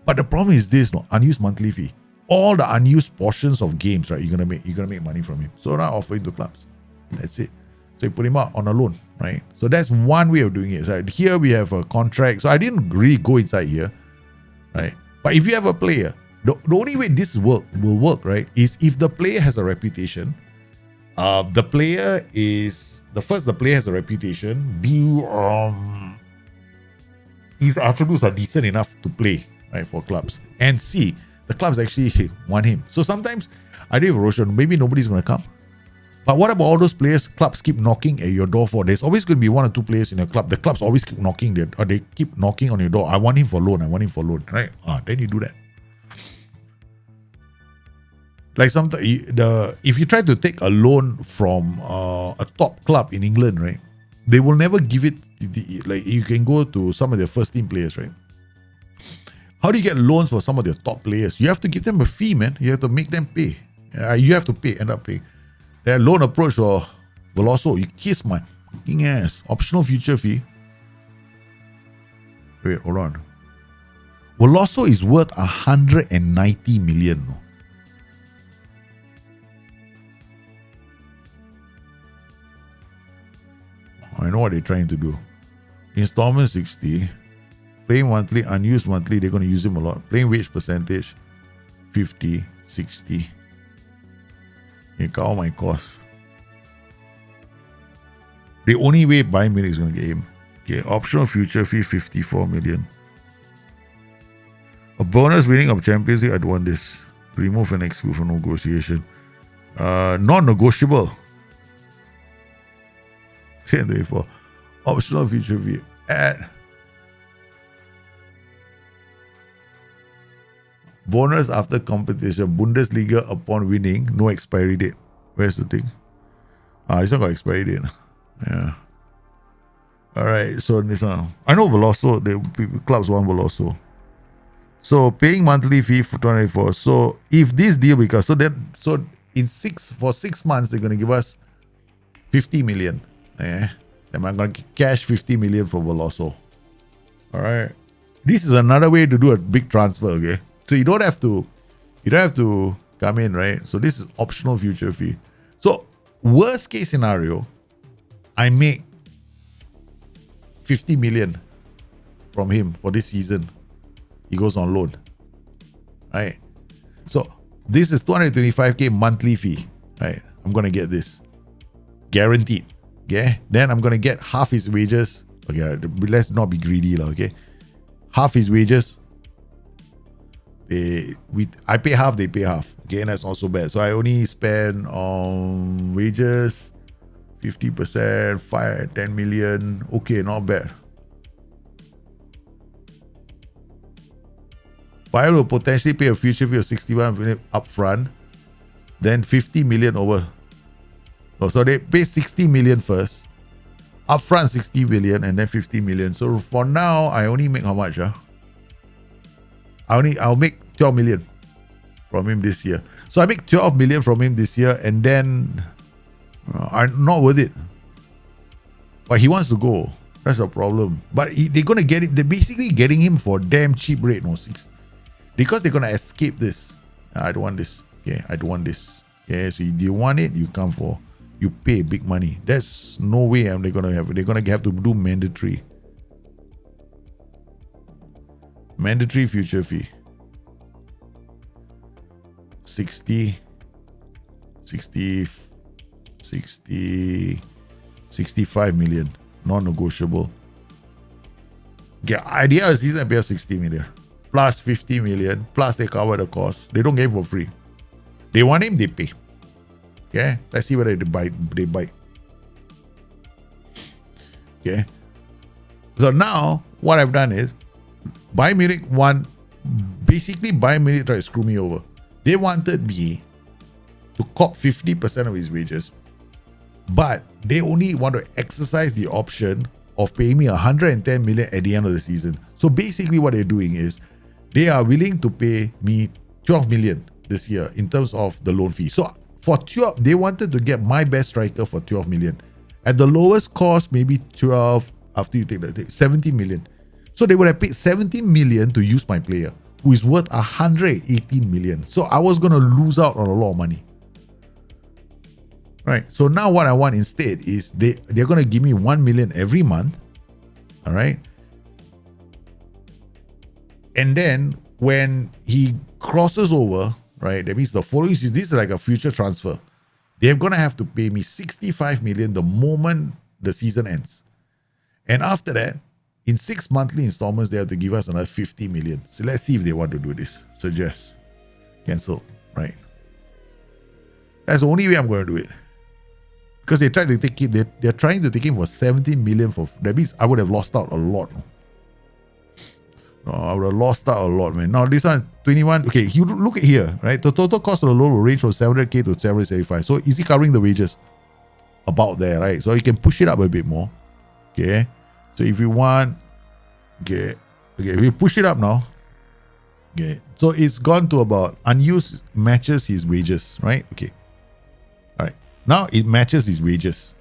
But the problem is this, no, unused monthly fee. All the unused portions of games, right? You're gonna make money from him. So now offer him to clubs. That's it. So you put him out on a loan, right? So that's one way of doing it. Right? Here we have a contract. So I didn't really go inside here, right? But if you have a player, the only way this will work, right, is if the player has a reputation. The player has a reputation. B, his attributes are decent enough to play, right, for clubs. And C, the clubs actually want him. So sometimes I do have a Roshan, maybe nobody's gonna come. But what about all those players clubs keep knocking at your door for? There's always going to be one or two players in your club. The clubs always keep knocking, they keep knocking on your door. I want him for loan, right? Then you do that. Like sometimes, if you try to take a loan from a top club in England, right? They will never give it, like you can go to some of their first team players, right? How do you get loans for some of their top players? You have to give them a fee, man. You have to make them pay. You have to pay, end up paying. Their loan approach for Veloso, you kiss my fucking ass. Optional future fee. Wait, hold on. Veloso is worth 190 million. No? I know what they're trying to do. Installment 60. Playing monthly, unused monthly, they're going to use him a lot. Playing wage percentage 50, 60. You cover my cost. The only way Bayern Munich is going to get him. Okay, optional future fee 54 million. A bonus winning of Champions League, I'd want this. Remove and exclude from negotiation. Non-negotiable. 10-24. Optional future fee. Add. Bonus after competition. Bundesliga upon winning. No expiry date. Where's the thing? This one got expiry date. Yeah. Alright, so this one. I know Veloso. The clubs want Veloso. So paying monthly fee for 24. So if this deal becomes so in 6 months they're gonna give us 50 million. Then I'm gonna cash 50 million for Veloso. Alright. This is another way to do a big transfer, okay? So you don't have to come in, right? So this is optional future fee. So worst case scenario, I make 50 million from him for this season. He goes on loan, right? So this is 225k monthly fee, right? I'm gonna get this guaranteed. Okay, then I'm gonna get half his wages. Okay, let's not be greedy, okay? Half his wages. I pay half, they pay half. Okay, and that's also bad. So I only spend on wages 50%, 10 million. Okay, not bad. Buyer will potentially pay a future fee of 61 million upfront, then 50 million over. So they pay 60 million first, upfront 60 million, and then 50 million. So for now, I only make how much? I'll make 12 million from him this year. So I make 12 million from him this year, and then I'm not worth it. But he wants to go. That's the problem. But they're gonna get it. They're basically getting him for damn cheap rate, because they're gonna escape this. I don't want this. Okay, I don't want this. Okay, so if you want it, you pay big money. That's no way they're gonna have to do mandatory future fee. 65 million, non-negotiable. Okay, idea of the season, I pay 60 million plus 50 million plus they cover the cost. They don't get him for free. They want him, they pay. Okay, let's see whether they bite. Okay, so now what I've done is Bayern Munich tried to screw me over. They wanted me to cop 50% of his wages, but they only want to exercise the option of paying me 110 million at the end of the season. So basically what they're doing is they are willing to pay me 12 million this year in terms of the loan fee. So for 12, they wanted to get my best striker for 12 million. At the lowest cost, maybe 12, after you take that, 70 million. So they would have paid 70 million to use my player, who is worth 118 million. So I was going to lose out on a lot of money. Right. So now what I want instead is they're going to give me 1 million every month. All right. And then when he crosses over, right, that means the following season, this is like a future transfer. They're going to have to pay me 65 million the moment the season ends. And after that, in 6 monthly installments, they have to give us another 50 million. So let's see if they want to do this. Suggest. Cancel. Right. That's the only way I'm going to do it. Because they tried to take it, they're trying to take him for 17 million for, that means I would have lost out a lot. No, I would have lost out a lot, man. Now this one, 21, okay, you look at here, right? The total cost of the loan will range from 700k to 775. So is he covering the wages? About there, right? So you can push it up a bit more. Okay. So if you want, okay, we push it up now. Okay. So it's gone to about unused matches his wages, right? Okay. All right. Now it matches his wages.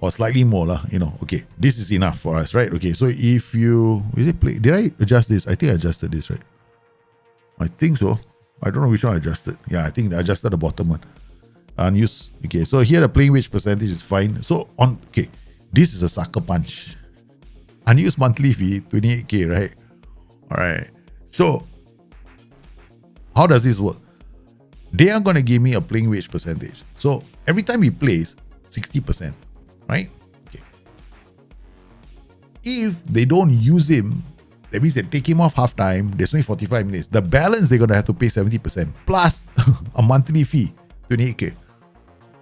Or slightly more, okay. This is enough for us, right? Okay, so if you did I adjust this? I think I adjusted this, right? I think so. I don't know which one I adjusted. Yeah, I think I adjusted the bottom one. Unused. Okay, so here the playing wage percentage is fine. So this is a sucker punch. Unused monthly fee, 28k, right? Alright. So how does this work? They are gonna give me a playing wage percentage. So every time he plays, 60%. Right? Okay. If they don't use him, that means they take him off half time, there's only 45 minutes. The balance, they're going to have to pay 70% plus a monthly fee, 28k.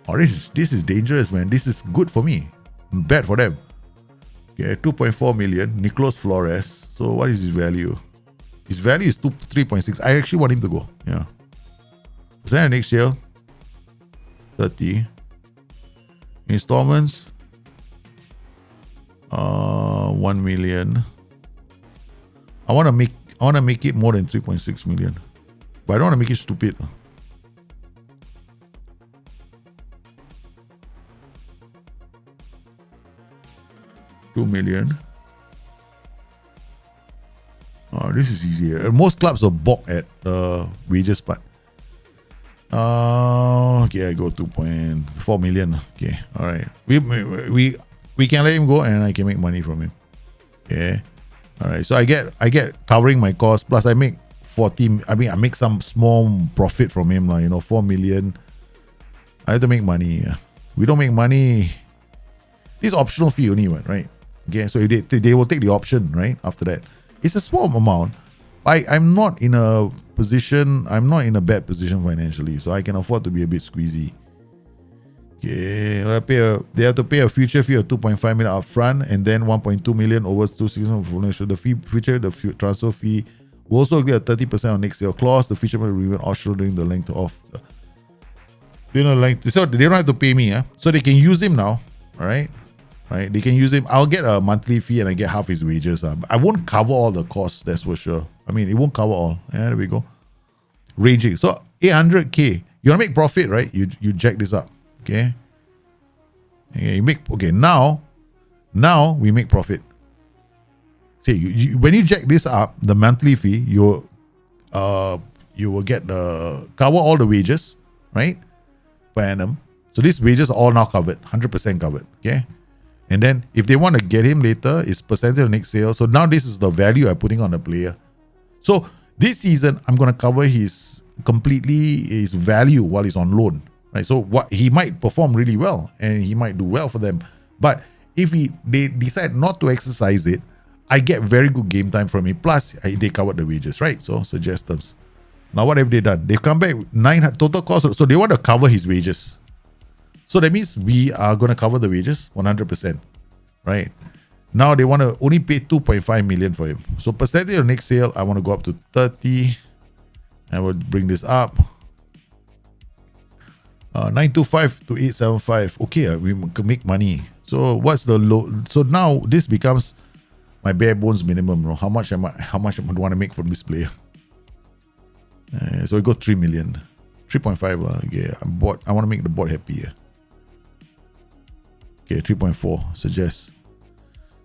Oh, this is dangerous, man. This is good for me. Bad for them. Okay, 2.4 million. Nicolas Flores. So what is his value? His value is 3.6. I actually want him to go. Yeah. Is that next year? 30. Installments. 1 million. I want to make it more than 3.6 million. But I don't want to make it stupid. 2 million. Oh, this is easier. Most clubs are balked at wages part. Okay, I go 2.4 million. Okay, all right. We can let him go, and I can make money from him. Okay, all right. So I get covering my cost, plus I make 40. I mean, I make some small profit from him, like 4 million. I have to make money. We don't make money. This optional fee only, right? Okay, so they will take the option, right? After that, it's a small amount. I'm not in a position. I'm not in a bad position financially, so I can afford to be a bit squeezy. Okay, they have to pay a future fee of 2.5 million upfront, and then 1.2 million over 2 seasons. The transfer fee will also get a 30% on next sale clause. The feature will remain optional during the length of the so they don't have to pay me, so they can use him now. All right, they can use him. I'll get a monthly fee and I get half his wages. I won't cover all the costs, that's for sure. I mean, it won't cover all. There we go. Ranging. So 800k. You want to make profit, right? You jack this up. Okay. Now we make profit. See, when you jack this up, the monthly fee, you will get the cover all the wages, right? Per annum. So these wages are all now covered, 100% covered. Okay. And then if they want to get him later, it's percentage of next sale. So now this is the value I'm putting on the player. So this season, I'm going to cover his value while he's on loan. Right. So what he might perform really well and he might do well for them. But if they decide not to exercise it, I get very good game time from him. Plus, they covered the wages, right? So suggest terms. Now, what have they done? They've come back with 9 total cost. So they want to cover his wages. So that means we are going to cover the wages 100%, right? Now they want to only pay 2.5 million for him. So percentage of next sale, I want to go up to 30. I will bring this up. 925 to 875. Okay, we can make money. So what's the low? So now this becomes my bare bones minimum. How much am I? How much I want to make from this player? So we go 3 million, 3.5. Yeah, I want to make the board happy. Okay, 3.4. Suggest.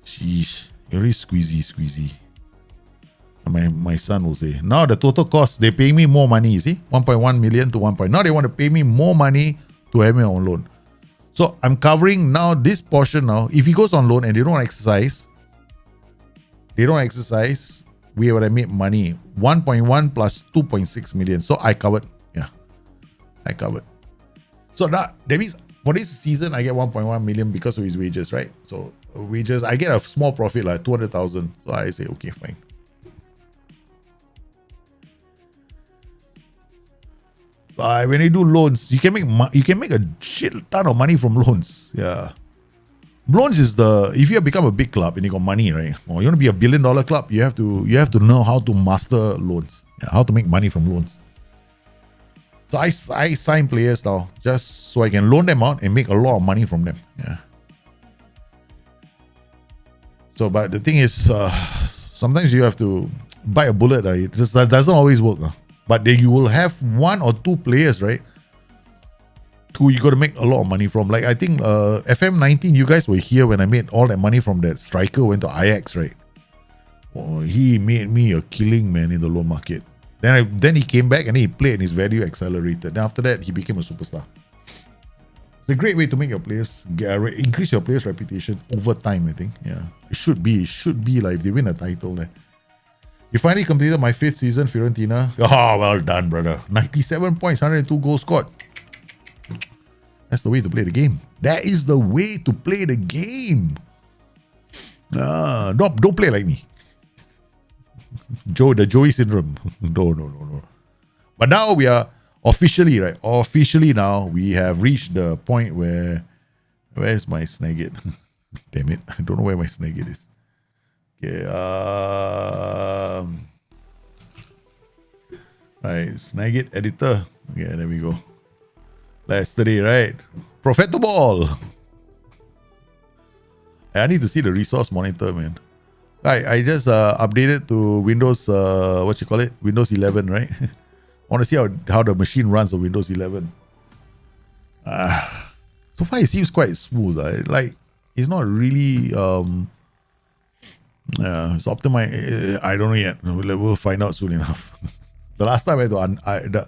Sheesh, you're really squeezy. My son will say. Now the total cost, they pay me more money, you see? 1.1 million to 1. Now they want to pay me more money to have me on loan. So I'm covering now this portion now. If he goes on loan and they don't exercise, we would have made money. 1.1 plus 2.6 million. So I covered. Yeah, I covered. So that means for this season, I get 1.1 million because of his wages, right? So wages, I get a small profit, like 200,000. So I say, okay, fine. When you do loans, you can make a shit ton of money from loans. Yeah. Loans is if you have become a big club and you got money, right? Or you want to be a $1 billion club, you have to know how to master loans. Yeah, how to make money from loans. So I sign players now just so I can loan them out and make a lot of money from them. Yeah. So, but the thing is, sometimes you have to bite a bullet. It just doesn't always work. But then you will have 1 or 2 players, right? Who you got to make a lot of money from. Like I think FM19, you guys were here when I made all that money from that striker went to Ajax, right? Oh, he made me a killing, man, in the loan market. Then he came back and he played and his value accelerated. Then after that, he became a superstar. It's a great way to make your players increase your players' reputation over time, I think. Yeah, it should be like if they win a title there. You finally completed my 5th season, Fiorentina. Oh, well done, brother. 97 points, 102 goals scored. That's the way to play the game. That is the way to play the game. Don't play like me. The Joey syndrome. No. But now we are officially, right? Officially now, we have reached the point where is my Snagit? Damn it. I don't know where my Snagit is. Okay, right, Snagit editor. Okay, there we go. Yesterday, right? Profitable. I need to see the resource monitor, man. I just updated to Windows, Windows 11, right? I want to see how the machine runs on Windows 11. So far, it seems quite smooth. Like, it's not really... it's optimized. I don't know yet. We'll find out soon enough. The last time I had to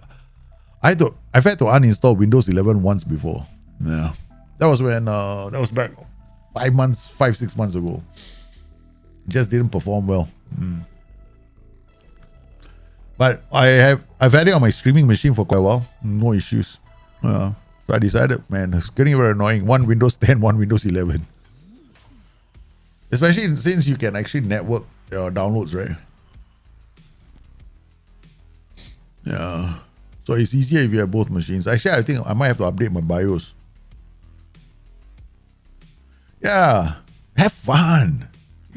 I've had to uninstall Windows 11 once before. Yeah. That was when that was back 6 months ago. It just didn't perform well. But I've had it on my streaming machine for quite a while. No issues. So I decided, man, it's getting very annoying. One Windows 10, one Windows 11. Especially since you can actually network your downloads, right? Yeah. So it's easier if you have both machines. Actually, I think I might have to update my BIOS. Yeah. Have fun.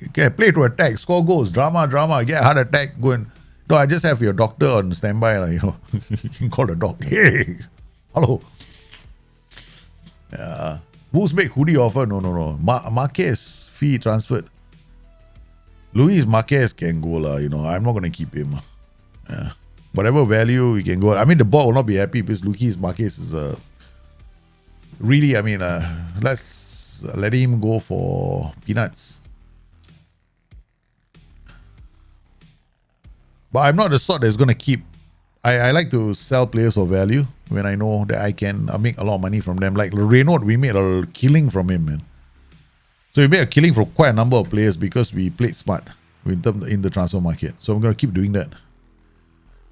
Okay, play to attack, score goals, drama, get heart attack, go and... No, I just have your doctor on standby, like, you know. You can call the doc. Hey, hello. Yeah. Who's make hoodie offer? No. Marquez fee transferred. Luis Marquez can go, you know. I'm not going to keep him. Yeah. Whatever value we can go. I mean, the board will not be happy because Luis Marquez is really, I mean, let's let him go for peanuts. But I'm not the sort that's going to keep... I like to sell players for value when I know that I can make a lot of money from them. Like Renault, we made a killing from him, man. So we made a killing for quite a number of players because we played smart in the transfer market. So I'm going to keep doing that.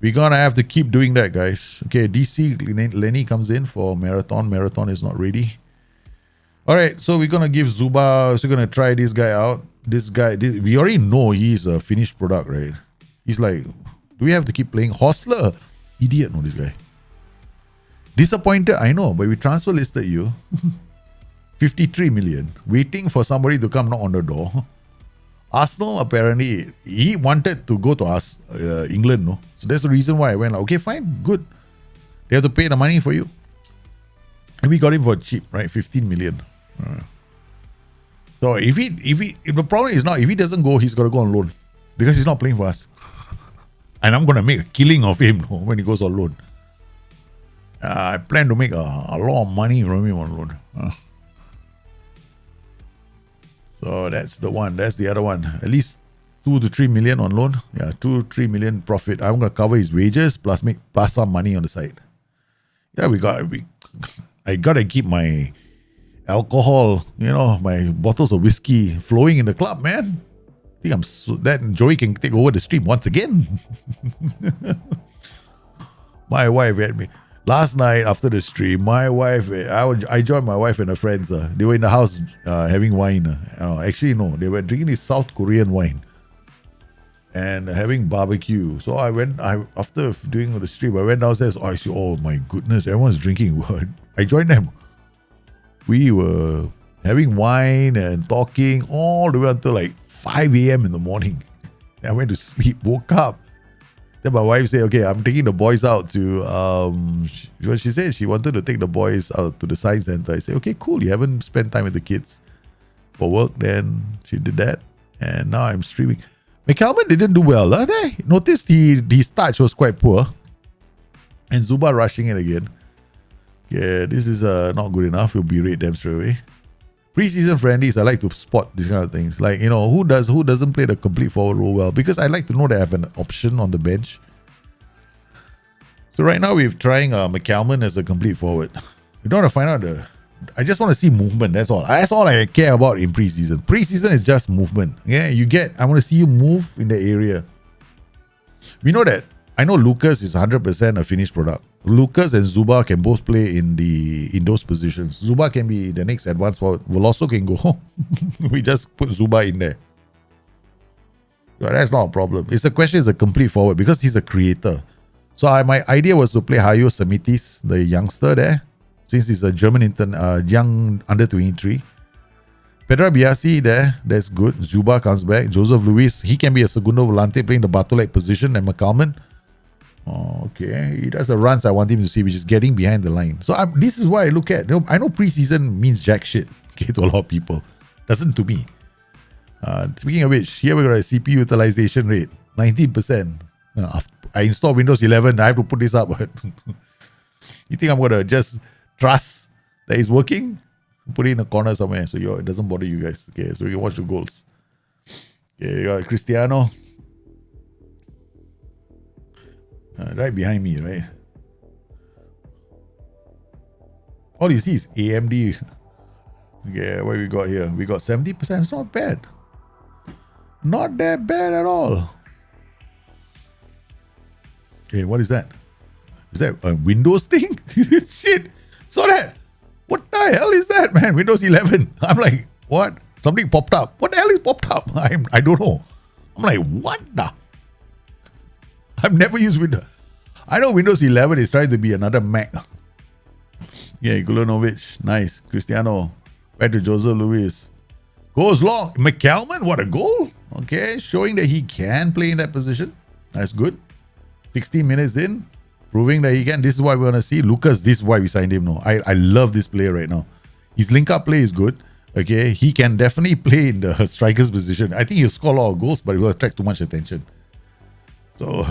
We're going to have to keep doing that, guys. Okay, DC, Lenny comes in for Marathon. Marathon is not ready. All right, so we're going to give Zuba... So we're going to try this guy out. This guy, we already know he's a finished product, right? He's like, do we have to keep playing? Hostler? Idiot, no, this guy. Disappointed, I know, but we transfer listed you. 53 million. Waiting for somebody to come knock on the door. Arsenal, apparently, he wanted to go to us, England, no? So that's the reason why I went, like, okay, fine, good. They have to pay the money for you. And we got him for cheap, right? 15 million. So if the problem is not, if he doesn't go, he's got to go on loan. Because he's not playing for us. And I'm going to make a killing of him when he goes on loan. I plan to make a lot of money from him on loan. So that's the one. That's the other one. At least 2 to 3 million on loan. Yeah, 2 to 3 million profit. I'm going to cover his wages plus some money on the side. Yeah, I got to keep my alcohol, you know, my bottles of whiskey flowing in the club, man. I think that Joey can take over the stream once again. My wife had me. Last night after the stream, my wife, I joined my wife and her friends. They were in the house having wine. Actually, no, they were drinking this South Korean wine and having barbecue. So after doing the stream, I went downstairs. I see, oh my goodness, everyone's drinking. I joined them. We were having wine and talking all the way until like 5 a.m. in the morning. I went to sleep, woke up. Then my wife said, okay, I'm taking the boys out to, what she said, she wanted to take the boys out to the science center. I said, okay, cool. You haven't spent time with the kids for work. Then she did that. And now I'm streaming. McCalman didn't do well. I noticed his touch was quite poor. And Zuba rushing it again. Yeah, this is not good enough. We'll berate them straight away. Preseason friendlies, I like to spot these kind of things. Like, you know, who doesn't play the complete forward role well? Because I like to know that I have an option on the bench. So right now we're trying McCalman as a complete forward. We don't want to find out I just want to see movement. That's all. That's all I care about in preseason. Preseason is just movement. Yeah, I want to see you move in the area. We know that. I know Lucas is 100% a finished product. Lucas and Zuba can both play in those positions. Zuba can be the next advanced forward. Veloso can go. We just put Zuba in there. So that's not a problem. It's a question is a complete forward because he's a creator. So my idea was to play Hayo Semitis, the youngster there, since he's a German young under 23. Pedro Biasi there, that's good. Zuba comes back. Joseph Luis, he can be a segundo volante playing the Bartolek position, and McCalman. Oh, okay. He does the runs I want him to see, which is getting behind the line. So this is what I look at. I know preseason means jack shit, okay, to a lot of people. Doesn't to me. Speaking of which, here we got a CPU utilization rate, 19%. I installed Windows 11. I have to put this up. You think I'm going to just trust that it's working? Put it in a corner somewhere so it doesn't bother you guys. Okay, so you can watch the goals. Okay, you got Cristiano. Right behind me, right? All you see is AMD. Okay, what we got here? We got 70%. It's not bad. Not that bad at all. Okay, what is that? Is that a Windows thing? Shit. Saw that. What the hell is that, man? Windows 11. I'm like, what? Something popped up. What the hell is popped up? I don't know. I'm like, what the? I've never used Windows. I know Windows 11 is trying to be another Mac. Yeah, Gulanovic. Nice. Cristiano. Back to Jose Luis. Goes long. McCalman, what a goal. Okay, showing that he can play in that position. That's good. 16 minutes in. Proving that he can. This is what we want to see. Lucas, this is why we signed him. No, I love this player right now. His link-up play is good. Okay, he can definitely play in the striker's position. I think he'll score a lot of goals, but he will attract too much attention. So,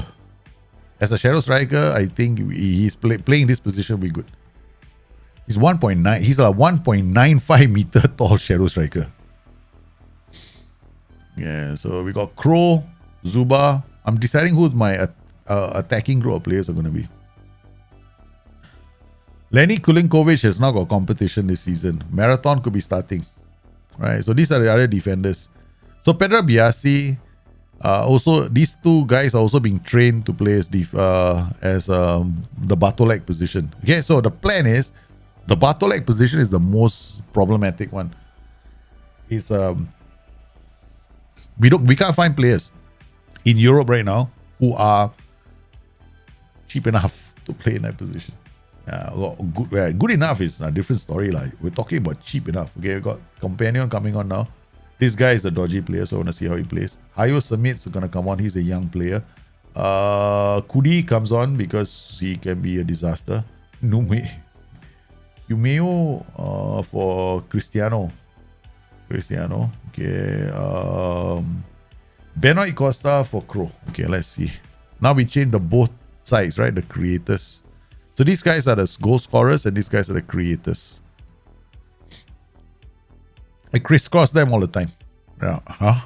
as a shadow striker, I think he's playing this position will be good. He's 1.9. He's a 1.95 meter tall shadow striker. Yeah, so we got Crow, Zuba. I'm deciding who my attacking group of players are going to be. Lenny Kulinkovic has now got competition this season. Marathon could be starting. Right, so these are the other defenders. So Pedro Biasi, also these two guys are also being trained to play as the Bartolek position. Okay, so the plan is the Bartolek position is the most problematic one. It's we can't find players in Europe right now who are cheap enough to play in that position. Good enough is a different story. Like we're talking about cheap enough. Okay, we got Companion coming on now. This guy is a dodgy player, so I want to see how he plays. Hayo Samit's gonna come on. He's a young player. Kudi comes on because he can be a disaster. Humeo for Cristiano. Okay. Benoit Costa for Crow. Okay, let's see. Now we change the both sides, right? The creators. So these guys are the goal scorers and these guys are the creators. I crisscross them all the time. Yeah. Huh?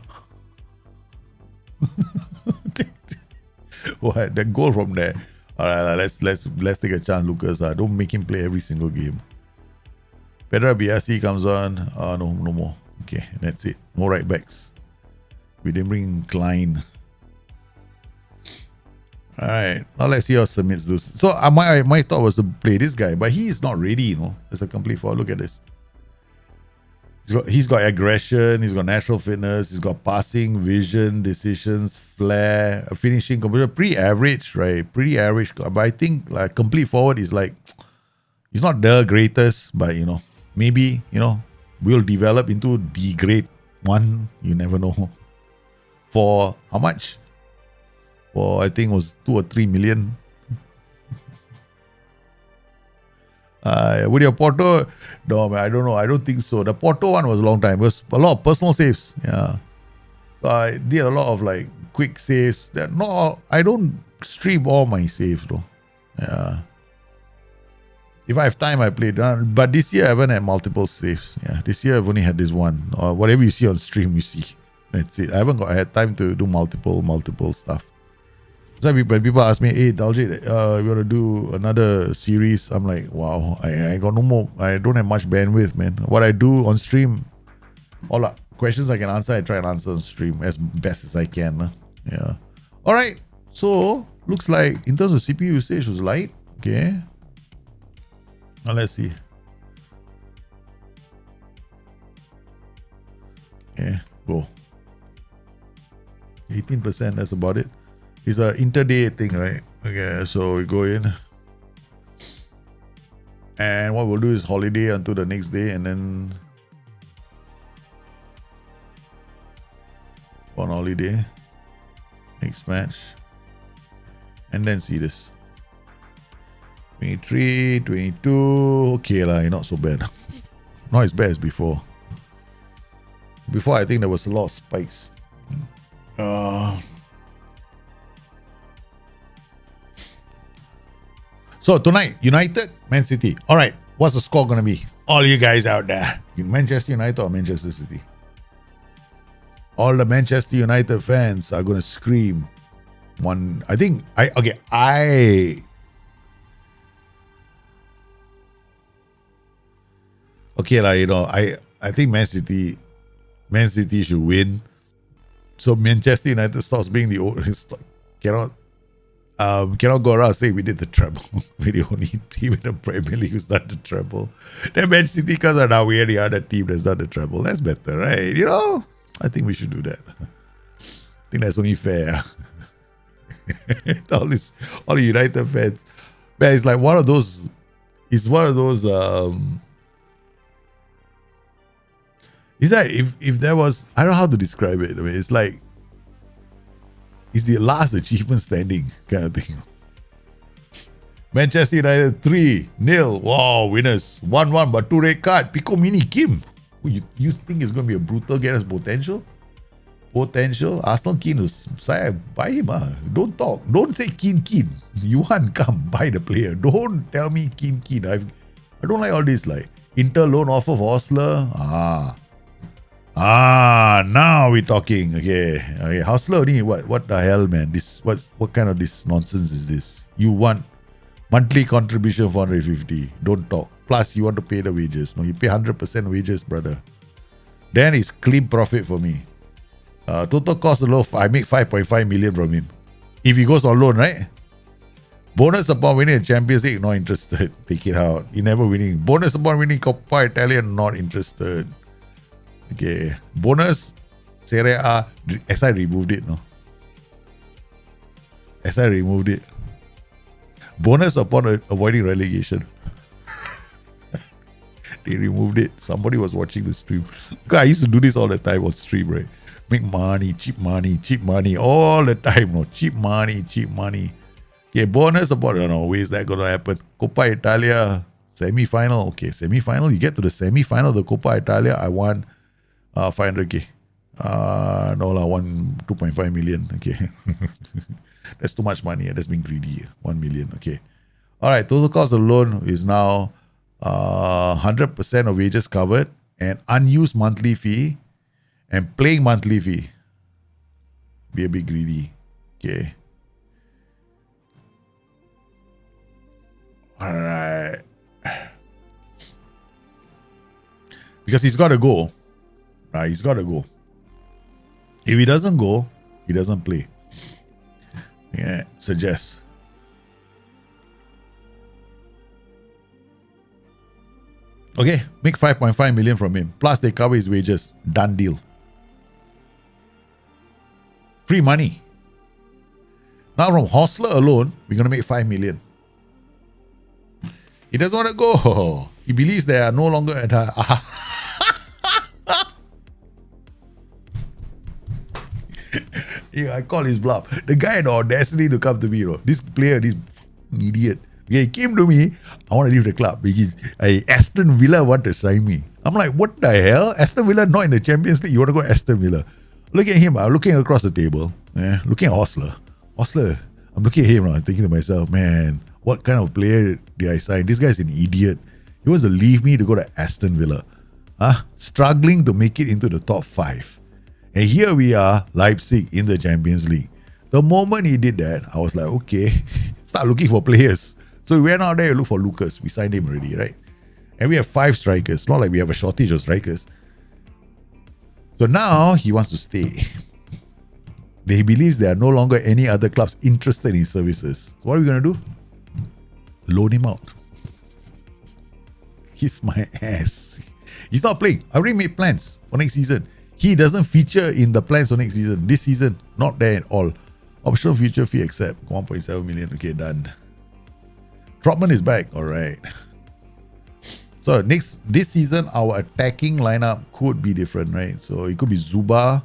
What? The goal from there. Alright, let's take a chance, Lucas. Don't make him play every single game. Pedro Biasi comes on. No more. Okay, that's it. No right backs. We didn't bring Klein. Alright, now let's see how Submits do. So my thought was to play this guy, but he is not ready, as a complete forward. Look at this. He's got aggression, he's got natural fitness, he's got passing, vision, decisions, flair, finishing, pretty average, right? Pretty average. But I think like complete forward is like, he's not the greatest, but maybe, will develop into the great one. You never know. For how much? For I think it was 2 or 3 million. With your Porto, no man, I don't know. I don't think so. The Porto one was a long time. It was a lot of personal saves. Yeah. So I did a lot of like quick saves. That I don't stream all my saves though. Yeah. If I have time, I play. But this year I haven't had multiple saves. Yeah. This year I've only had this one. Or whatever you see on stream, you see. That's it. I had time to do multiple stuff. So when people ask me, hey, Daljit, you want to do another series? I'm like, wow, I got no more. I don't have much bandwidth, man. What I do on stream, all the questions I can answer, I try and answer on stream as best as I can. Yeah. All right. So, looks like in terms of CPU usage, it was light. Okay. Now, let's see. Okay, go. 18%, that's about it. It's an interday thing, right? Okay, so we go in. And what we'll do is holiday until the next day and then on holiday. Next match. And then see this. 23, 22. Okay, not so bad. Not as bad as before. Before, I think there was a lot of spikes. So tonight, United, Man City. All right, what's the score going to be? All you guys out there. Manchester United or Manchester City? All the Manchester United fans are going to scream. okay lah. I think Man City should win. So Manchester United stops being the old, cannot go around saying we did the treble. We're the only team in the Premier League who's done the treble. Then Man City comes out, now we're the other team that's done the treble. That's better, right? I think we should do that. I think that's only fair. all the United fans. Man, it's like one of those. It's one of those. It's like if there was, I don't know how to describe it. I mean, it's like it's the last achievement standing kind of thing. Manchester United 3-0. Wow, winners. 1-1, but 2 red card. Pico Mini Kim. You think it's going to be a brutal get us potential? Arsenal keen to say buy him. Don't talk. Don't say keen. You want come buy the player. Don't tell me keen. I don't like all this like Inter loan offer for Hostler. Now we're talking. Okay. Hostler only what the hell, man? This what kind of this nonsense is this? You want monthly contribution of 450. Don't talk. Plus you want to pay the wages. No, you pay 100% wages, brother. Then it's clean profit for me. Total cost alone, I make 5.5 million from him. If he goes on loan, right? Bonus upon winning the Champions League, not interested. Take it out. He never winning. Bonus upon winning Coppa Italia, not interested. Okay. Bonus, Serie A, SI removed it, no? SI removed it. Bonus upon avoiding relegation. They removed it. Somebody was watching the stream. Because I used to do this all the time on stream, right? Make money, cheap money, all the time. No, cheap money. Okay, bonus about, I don't know, where is that going to happen? Coppa Italia, semi-final. Okay, semi-final. You get to the semi-final of the Coppa Italia, I won 500k. No, I won 2.5 million. Okay. That's too much money. That's being greedy. 1 million. Okay. All right, total cost of loan is now 100% of wages covered and unused monthly fee and playing monthly fee. Be a bit greedy. Okay. All right. Because he's got to go. Right, he's got to go. If he doesn't go, he doesn't play. Yeah, suggest. Okay, make 5.5 million from him. Plus they cover his wages. Done deal. Free money. Now from Hostler alone, we're going to make 5 million. He doesn't want to go. He believes they are no longer at her. Yeah, I call his bluff. The guy had the audacity to come to me, this player, this idiot. Okay, he came to me. I want to leave the club because Aston Villa want to sign me. I'm like, what the hell? Aston Villa not in the Champions League. You want to go to Aston Villa? Look at him. I'm looking across the table. Looking at Hostler. I'm looking at him now. I'm thinking to myself, man, what kind of player did I sign? This guy's an idiot. He wants to leave me to go to Aston Villa. Struggling to make it into the top 5. And here we are, Leipzig in the Champions League. The moment he did that, I was like, okay, start looking for players. So we went out there and looked for Lucas. We signed him already, right? And we have 5 strikers. Not like we have a shortage of strikers. So now he wants to stay. He believes there are no longer any other clubs interested in his services. So what are we going to do? Loan him out. Kiss my ass. He's not playing. I already made plans for next season. He doesn't feature in the plans for next season. This season, not there at all. Optional future fee accept. 1.7 million. Okay, done. Trotman is back. All right. So this season, our attacking lineup could be different, right? So it could be Zuba.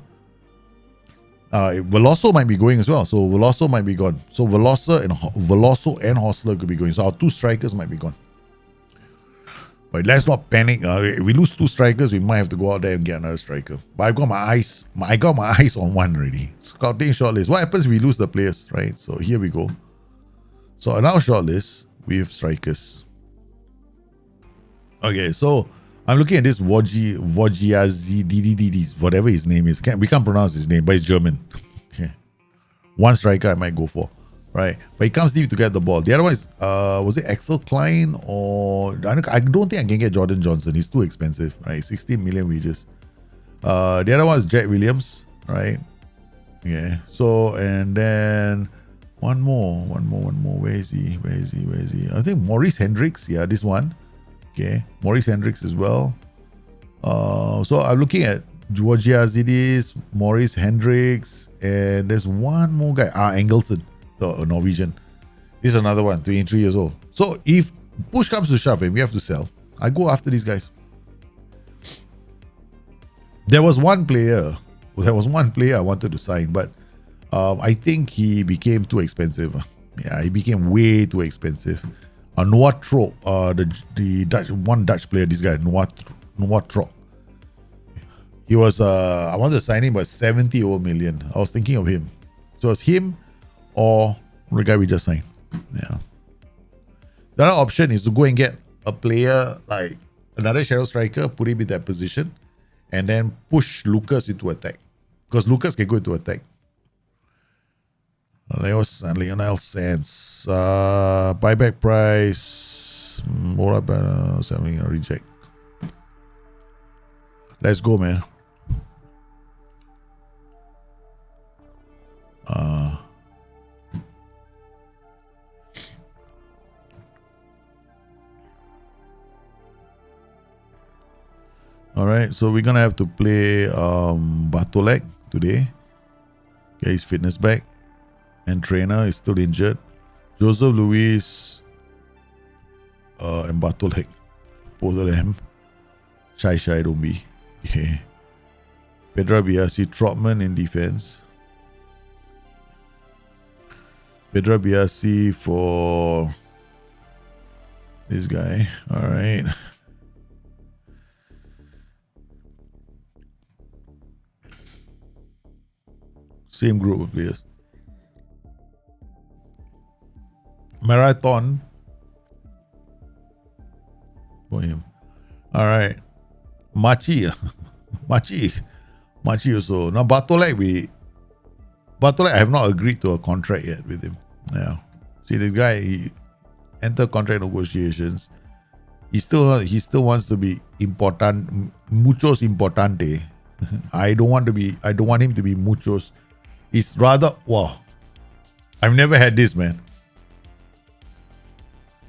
Veloso might be going as well. So Veloso might be gone. So Veloso and Hostler could be going. So our 2 strikers might be gone. But let's not panic. If we lose 2 strikers, we might have to go out there and get another striker. But I got my eyes on one already. Scouting shortlist. What happens if we lose the players, right? So here we go. So on our shortlist, we have strikers. Okay, so I'm looking at this Wojciech, whatever his name is. We can't pronounce his name, but it's German. Okay. 1 striker I might go for. right? But he comes deep to get the ball. The other one is, was it Axel Klein or I don't think I can get Jordan Johnson. He's too expensive, right? 16 million wages. The other one is Jack Williams, right? Yeah. So, and then one more. Where is he? I think Maurice Hendricks. Yeah, this one. Okay. Maurice Hendricks as well. So I'm looking at Georgiazidis, Maurice Hendricks, and there's one more guy. Engelson, the Norwegian. This is another one, 23 years old. So if push comes to shove and we have to sell, I go after these guys. There was one player I wanted to sign, but I think he became too expensive. Yeah, he became way too expensive. Noah Trop, the Dutch player, this guy, Noah Trop. He was, I wanted to sign him, but 70 million. I was thinking of him. So it's him or the guy we just signed. Yeah. The other option is to go and get a player like another shadow striker, put him in that position, and then push Lucas into attack. Because Lucas can go into attack. Lionel Sands. Buyback price. More about selling a reject. Let's go, man. All right, so we're gonna have to play Bartolek today. Okay, his fitness back, and trainer is still injured. Joseph Luis and Bartolek, both of them. Shy, don't be. Okay. Pedra Biasi, Trotman in defense. Pedra Biasi for this guy. All right. Same group of players. Marathon for him. All right. Machi also. Now Bartolek, I have not agreed to a contract yet with him. Yeah. See, this guy, he entered contract negotiations. He still wants to be important, muchos importante. I don't want him to be muchos. It's rather, wow. I've never had this, man.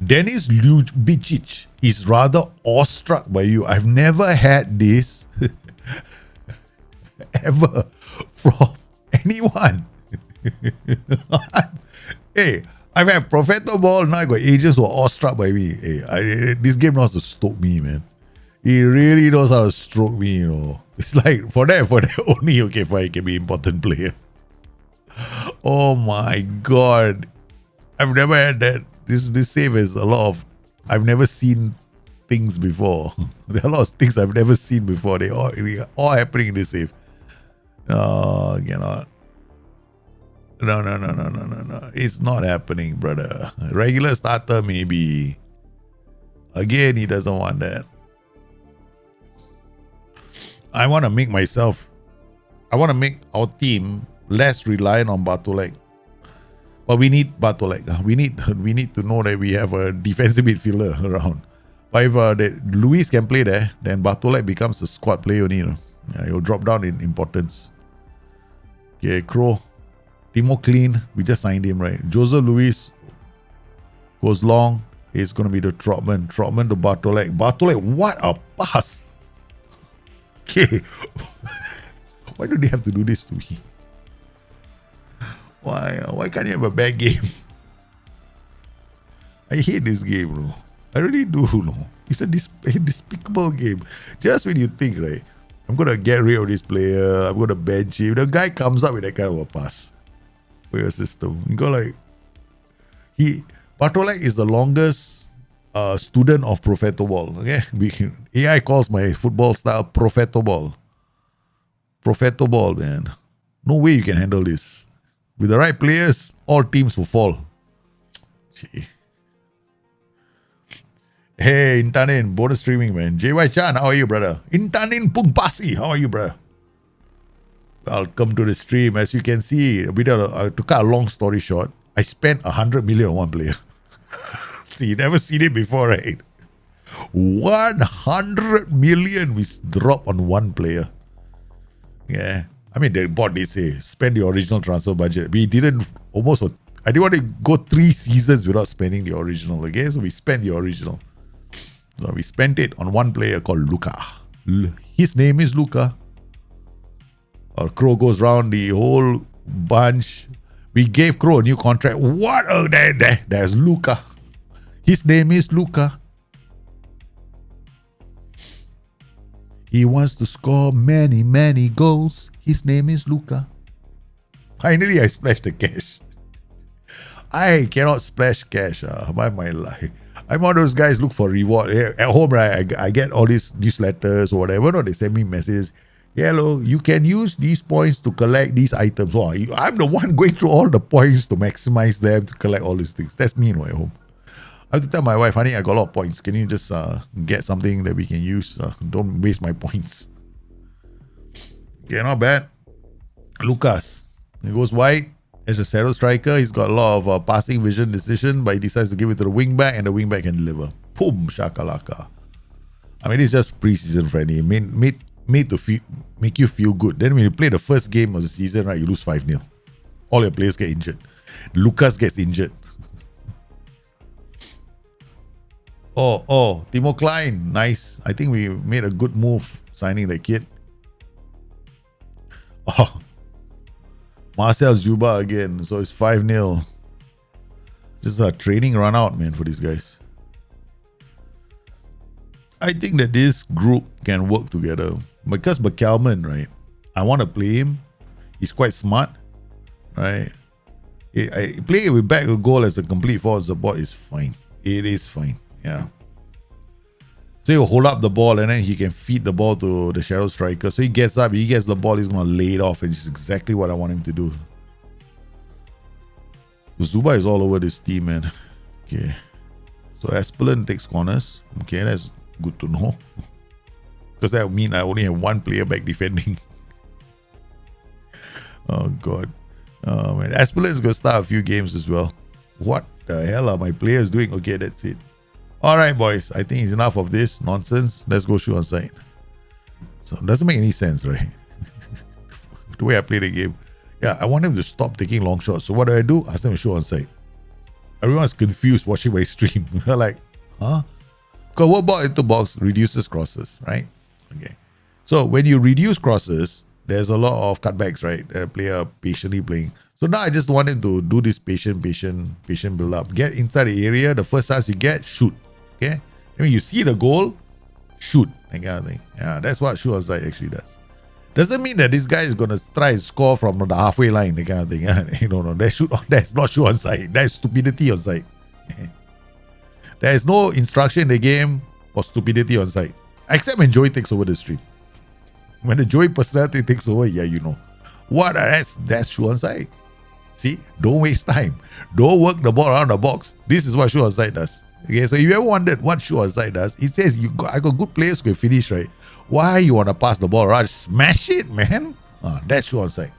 Denis Ljubicic is rather awestruck by you. I've never had this ever from anyone. Hey, I've had Profeto Ball, now I got agents who are awestruck by me. Hey, this game knows how to stoke me, man. He really knows how to stroke me, you know. It's like, for that only, okay, fine, he can be important player. Oh my God. I've never had that. This save is a lot of, I've never seen things before. There are a lot of things I've never seen before. They all happening in this save. No, cannot. No. It's not happening, brother. Regular starter, maybe. Again, he doesn't want that. I want to make our team less reliant on Bartolek. But we need Bartolek. We need to know that we have a defensive midfielder around. But if Luis can play there, then Bartolek becomes a squad player only. You know? Yeah, he'll drop down in importance. Okay, Crow. Timo Clean. We just signed him, right? Joseph Luis goes long. It's going to be the Trotman. Trotman to Bartolek. Bartolek, what a pass. Okay. Why do they have to do this to me? Why can't you have a bad game? I hate this game, bro. I really do, no. It's a despicable game. Just when you think, right, I'm going to get rid of this player, I'm going to bench him, the guy comes up with that kind of a pass for your system. You go like, Bartolek is the longest student of Profeto Ball. Okay? AI calls my football style Profeto Ball. Profeto Ball, man. No way you can handle this. With the right players, all teams will fall. Gee. Hey, Intanin, bonus streaming, man. JY Chan, how are you, brother? Intanin Pungpasi, how are you, brother? Welcome to the stream. As you can see, to cut a long story short, I spent 100 million on one player. So you never seen it before, right? 100 million we drop on one player. Yeah. I mean, the board, they say, spend the original transfer budget. We didn't I didn't want to go 3 seasons without spending the original, okay? So we spent the original. So we spent it on one player called Luka. His name is Luka. Our Crow goes round the whole bunch. We gave Crow a new contract. What? Oh, there's Luka. His name is Luka. He wants to score many, many goals. His name is Luka. Finally, I splashed the cash. I cannot splash cash by my life. I'm one of those guys look for reward. At home, right, I get all these newsletters or whatever. No, they send me messages. Hello, you can use these points to collect these items. Oh, I'm the one going through all the points to maximize them to collect all these things. That's me, at home. I have to tell my wife, honey, I got a lot of points. Can you just get something that we can use? Don't waste my points. Okay, not bad. Lucas. He goes wide as a shadow striker. He's got a lot of passing vision decision, but he decides to give it to the wingback, and the wingback can deliver. Boom, shakalaka. I mean, it's just preseason friendly. Made to make you feel good. Then when you play the first game of the season, right, you lose 5-0. All your players get injured. Lucas gets injured. Oh, Timo Klein. Nice. I think we made a good move signing that kid. Oh, Marcel Juba again. So it's 5-0. Just a training run out, man, for these guys. I think that this group can work together. Because McCalman, right? I want to play him. He's quite smart, right? I play with back a goal as a complete forward support is fine. It is fine. Yeah. So he'll hold up the ball and then he can feed the ball to the shadow striker. So he gets up, he gets the ball, he's going to lay it off, and it's exactly what I want him to do. Zuba is all over this team, man. Okay. So Aspelin takes corners. Okay, that's good to know. Because that would mean I only have one player back defending. Oh, God. Oh, man. Aspelin is going to start a few games as well. What the hell are my players doing? Okay, that's it. All right, boys. I think it's enough of this nonsense. Let's go shoot on sight. So it doesn't make any sense, right? The way I play the game. Yeah, I want him to stop taking long shots. So what do? Ask him to shoot on sight. Everyone's confused watching my stream. They're like, huh? Because what ball into box reduces crosses, right? Okay. So when you reduce crosses, there's a lot of cutbacks, right? The player patiently playing. So now I just wanted to do this patient build up. Get inside the area. The first chance you get, shoot. Okay? I mean, you see the goal, shoot. That kind of thing. Yeah, that's what shoot on sight actually does. Doesn't mean that this guy is going to try and score from the halfway line, that kind of thing. No, that's not shoot on sight. That's stupidity on sight. There is no instruction in the game for stupidity on sight. Except when Joey takes over the stream. When the Joey personality takes over, yeah, you know. What? That's shoot on sight. See? Don't waste time. Don't work the ball around the box. This is what shoot on sight does. Okay, so if you ever wondered what shoot on sight does, it says I got good players who can finish, right? Why you want to pass the ball around? Smash it, man. That's shoot on sight.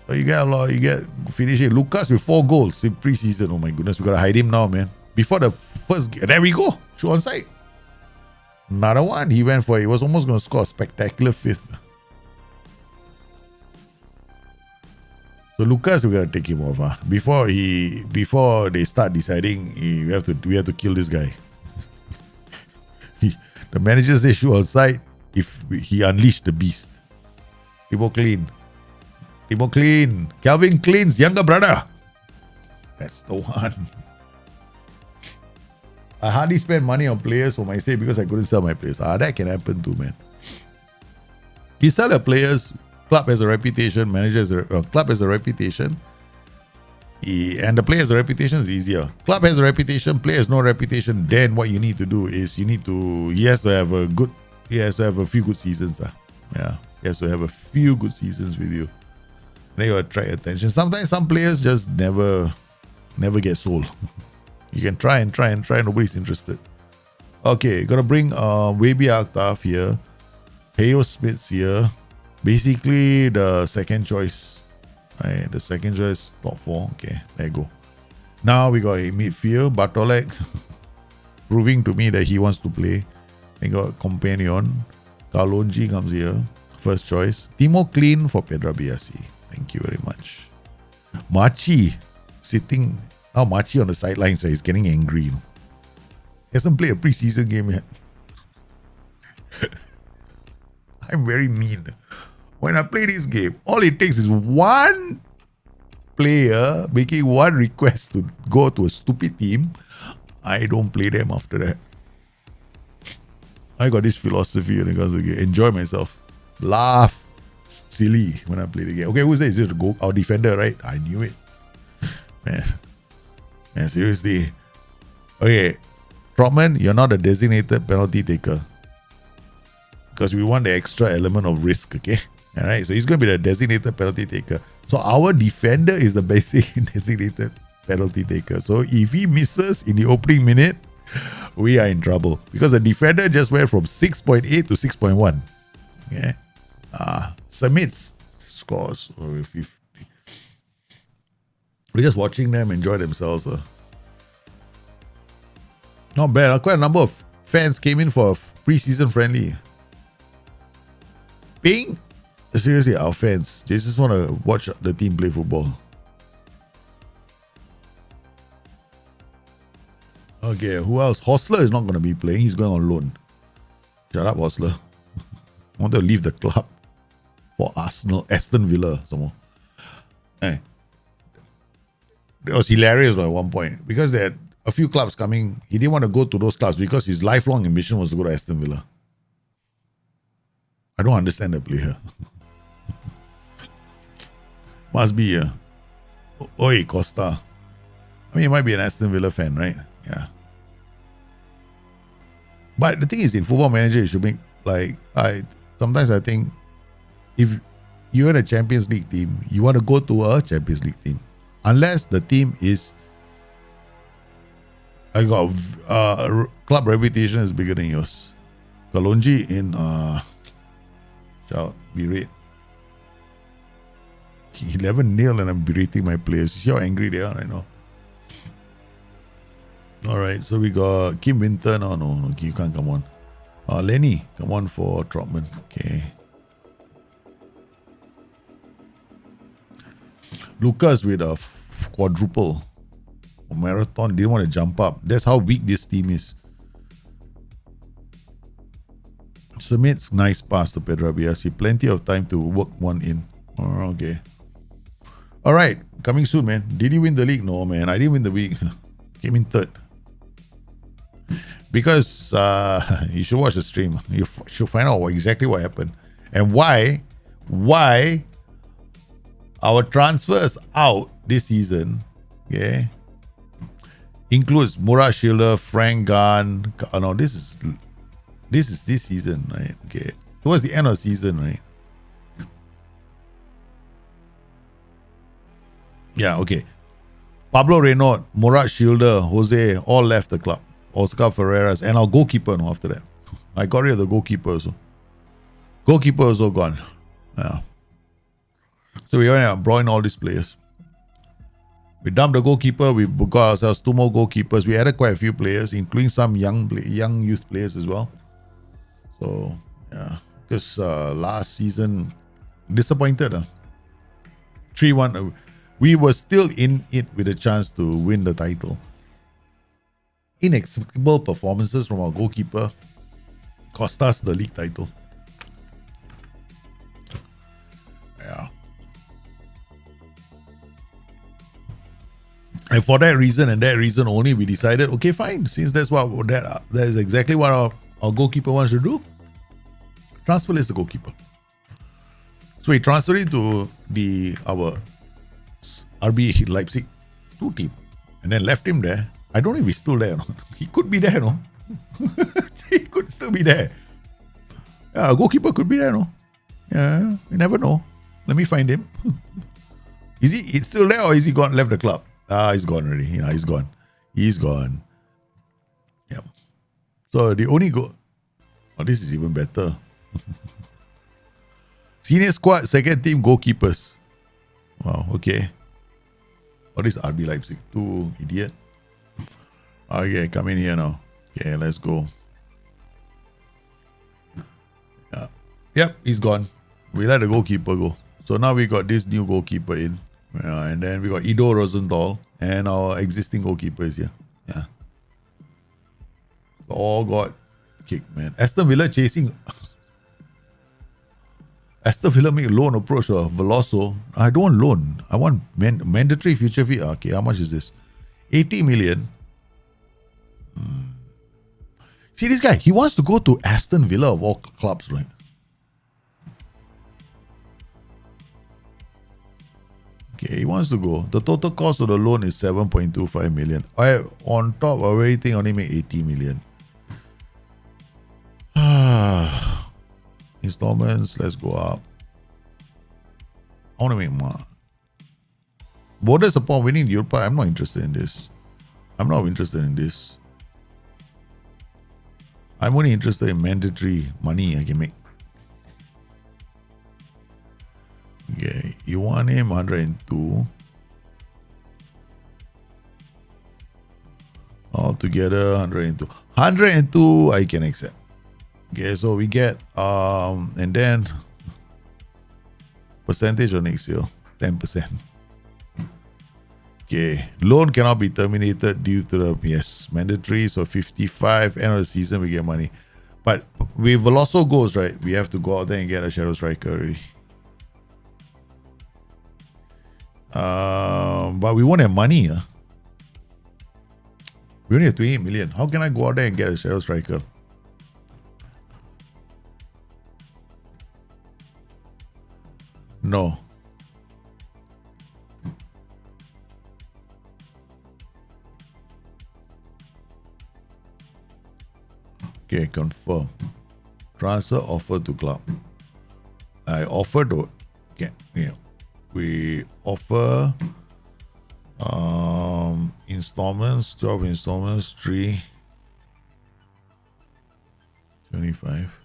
So you get finishing. Lucas with 4 goals in preseason. Oh my goodness, we gotta hide him now, man. Before the first game, there we go. Shoot on sight. Another one. He went for it. He was almost gonna score a spectacular 5th. So Lucas, we gotta take him off. Before they start deciding, we have to kill this guy. The manager says shoot on sight if he unleashed the beast. Timo Clean. Calvin Klein's younger brother. That's the one. I hardly spend money on players for my sake because I couldn't sell my players. That can happen too, man. You sell your players. Club has a reputation. Club has a reputation. And the player has a reputation is easier. Club has a reputation. Player has no reputation. Then what you need to do is he has to have a few good seasons. Yeah. He has to have a few good seasons with you. Then you attract attention. Sometimes some players just never get sold. You can try and try. Nobody's interested. Okay, gonna bring Weibi Aktaf here. Heo Smith's here. Basically the second choice. Right, the second choice, top 4. Okay, there you go. Now we got a midfield, Bartolek, proving to me that he wants to play. We got companion. Kalonji comes here. First choice. Timo Clean for Pedra Biasi. Thank you very much. Machi sitting. Now Machi on the sidelines, so he's getting angry. He hasn't played a preseason game yet. I'm very mean. When I play this game, all it takes is one player making one request to go to a stupid team. I don't play them after that. I got this philosophy when it comes to the game. Enjoy myself. Laugh. Silly when I play the game. Okay, who's that? Is it our defender, right? I knew it. Man, seriously. Okay, Trotman, you're not a designated penalty taker. Because we want the extra element of risk, okay? Alright, so he's going to be the designated penalty taker. So our defender is the basic designated penalty taker. So if he misses in the opening minute, we are in trouble. Because the defender just went from 6.8 to 6.1. Okay? Submits scores over 50. We're just watching them enjoy themselves. Not bad. Quite a number of fans came in for a pre-season friendly. Ping? Seriously, our fans. They just want to watch the team play football. Okay, who else? Hostler is not going to be playing. He's going on loan. Shut up, Hostler. I want to leave the club for Aston Villa some more. Hey. It was hilarious at one point because there had a few clubs coming. He didn't want to go to those clubs because his lifelong ambition was to go to Aston Villa. I don't understand the player. Must be Oi, Costa. I mean, he might be an Aston Villa fan, right? Yeah. But the thing is, in Football Manager, you should make sometimes I think if you're in a Champions League team, you want to go to a Champions League team. Unless the team is club reputation is bigger than yours. Kalonji in shall be rate 11-0 and I'm berating my players. You see how angry they are right now. Alright, so we got Kim Winton. Oh no, you can't come on. Lenny, come on for Trotman. Okay. Lucas with a quadruple marathon, didn't want to jump up. That's how weak this team is. Submits nice pass to Pedro Biasi. Plenty of time to work one in. Oh, okay. Alright, coming soon, man. Did he win the league? No, man. I didn't win the league. Came in third. Because you should watch the stream. You should find out exactly what happened. And why our transfers out this season, okay, includes Murat Schiller, Frank Gunn. No, this is this season, right? Okay, towards the end of the season, right? Yeah, okay. Pablo Renault, Murat Schilder, Jose, all left the club. Oscar Ferreras, and our goalkeeper no, after that. I got rid of the goalkeeper also. Goalkeeper also gone. Yeah. So we brought in all these players. We dumped the goalkeeper. We got ourselves 2 more goalkeepers. We added quite a few players, including some young youth players as well. So, yeah. Because last season, disappointed. 3-1. We were still in it with a chance to win the title. Inexplicable performances from our goalkeeper cost us the league title. Yeah. And for that reason and that reason only, we decided, okay, fine. Since that is exactly what our goalkeeper wants to do, transfer list the goalkeeper. So we transferred it to our RB Leipzig 2 team, and then left him there. I don't know if he's still there or not. He could be there, no? He could still be there. Yeah, a goalkeeper could be there, no? Yeah, we never know. Let me find him. Is he still there or is he gone, left the club? He's gone already. Yeah, he's gone. He's gone. Yeah. So the only goal. Oh, this is even better. Senior squad, second team goalkeepers. Wow, okay. What is RB Leipzig? 2, idiot. Okay, come in here now. Okay, let's go. Yeah. Yep, he's gone. We let the goalkeeper go. So now we got this new goalkeeper in. And then we got Ido Rosenthal. And our existing goalkeeper is here. Yeah. All got kicked, man. Aston Villa chasing. Aston Villa make a loan approach to Veloso. I don't want loan. I want mandatory future fee. Okay, how much is this? 80 million. See this guy, he wants to go to Aston Villa of all clubs, right? Okay, he wants to go. The total cost of the loan is 7.25 million. On top of everything, only make 80 million. Installments, let's go up. I want to make more. Bonus upon winning the Europa. I'm not interested in this. I'm only interested in mandatory money I can make. Okay, you want him 102. Altogether 102. 102 I can accept. Okay, so we get and then percentage of next year, 10%. Okay, loan cannot be terminated due to the mandatory. So 55, end of the season we get money. But with Veloso goes, right, we have to go out there and get a shadow striker already. But we won't have money. We only have 28 million. How can I go out there and get a shadow striker? No. Okay, confirm. Transfer offer to club. I offer to. Okay, yeah. We offer installments, 12 installments, 3, 25,